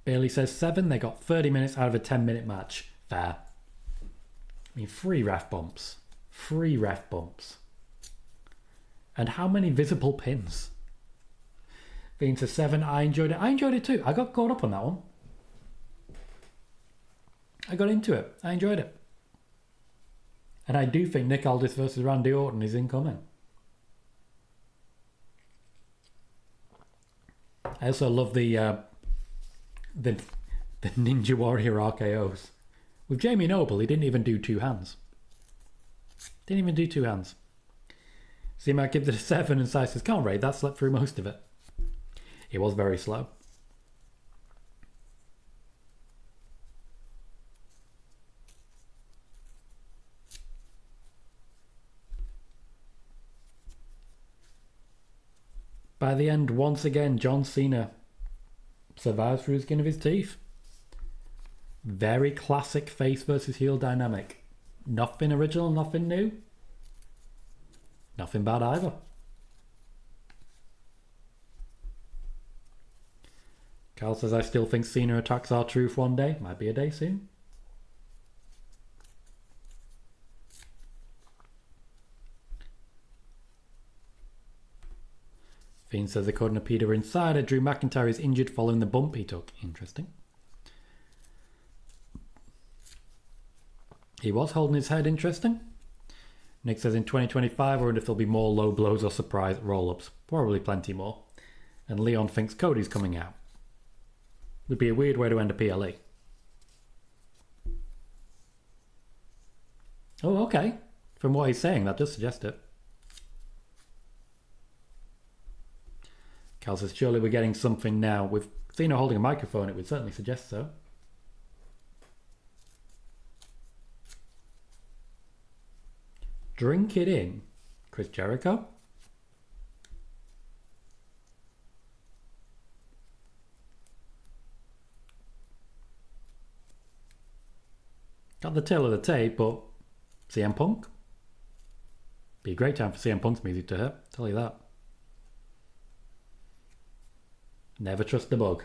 A: Bailey says 7, they got 30 minutes out of a 10-minute match. Fair. I mean, 3 ref bumps. 3 ref bumps. And how many visible pins? Being to 7, I enjoyed it. I enjoyed it too. I got caught up on that one. I got into it. I enjoyed it. And I do think Nick Aldis versus Randy Orton is incoming. I also love the Ninja Warrior RKOs. With Jamie Noble, he didn't even do 2 hands. Didn't even do 2 hands. C-Mac gives it a 7 and Sai says, can't rate, that slept through most of it. It was very slow. By the end, once again, John Cena survives through the skin of his teeth. Very classic face versus heel dynamic. Nothing original, nothing new. Nothing bad either. Cal says, I still think Cena attacks R-Truth one day. Might be a day soon. Fiend says, according to Peter Insider, Drew McIntyre is injured following the bump he took. Interesting. He was holding his head. Interesting. Nick says, in 2025, I wonder if there'll be more low blows or surprise roll-ups. Probably plenty more. And Leon thinks Cody's coming out. Would be a weird way to end a PLE. Oh, okay. From what he's saying, that does suggest it. Cal says, surely we're getting something now. With Cena holding a microphone, it would certainly suggest so. Drink it in. Chris Jericho? Got the tail of the tape, but CM Punk? Be a great time for CM Punk's music to hit, tell you that. Never trust the bug.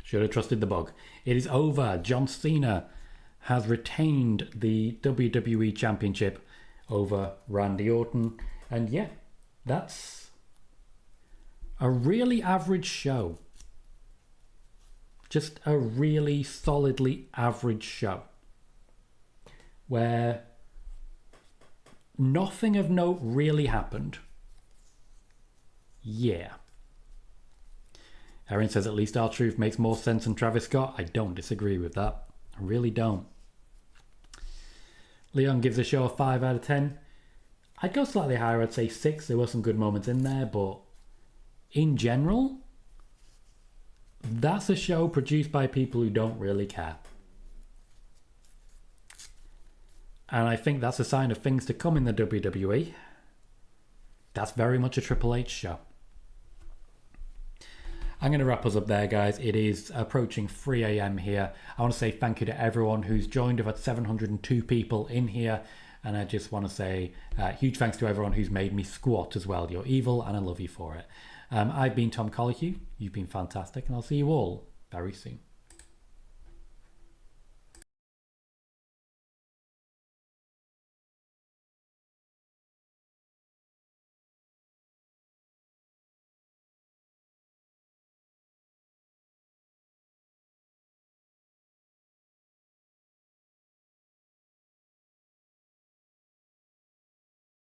A: Should have trusted the bug. It is over. John Cena has retained the WWE Championship over Randy Orton. And yeah, that's a really average show. Just a really solidly average show. Where nothing of note really happened. Yeah. Aaron says at least R-Truth makes more sense than Travis Scott. I don't disagree with that. I really don't. Leon gives the show a 5 out of 10. I'd go slightly higher. I'd say 6. There were some good moments in there, but in general, that's a show produced by people who don't really care. And I think that's a sign of things to come in the WWE. That's very much a Triple H show. I'm going to wrap us up there, guys. It is approaching 3 a.m. here. I want to say thank you to everyone who's joined. I've had 702 people in here. And I just want to say huge thanks to everyone who's made me squat as well. You're evil and I love you for it. I've been Tom Colohue. You've been fantastic. And I'll see you all very soon.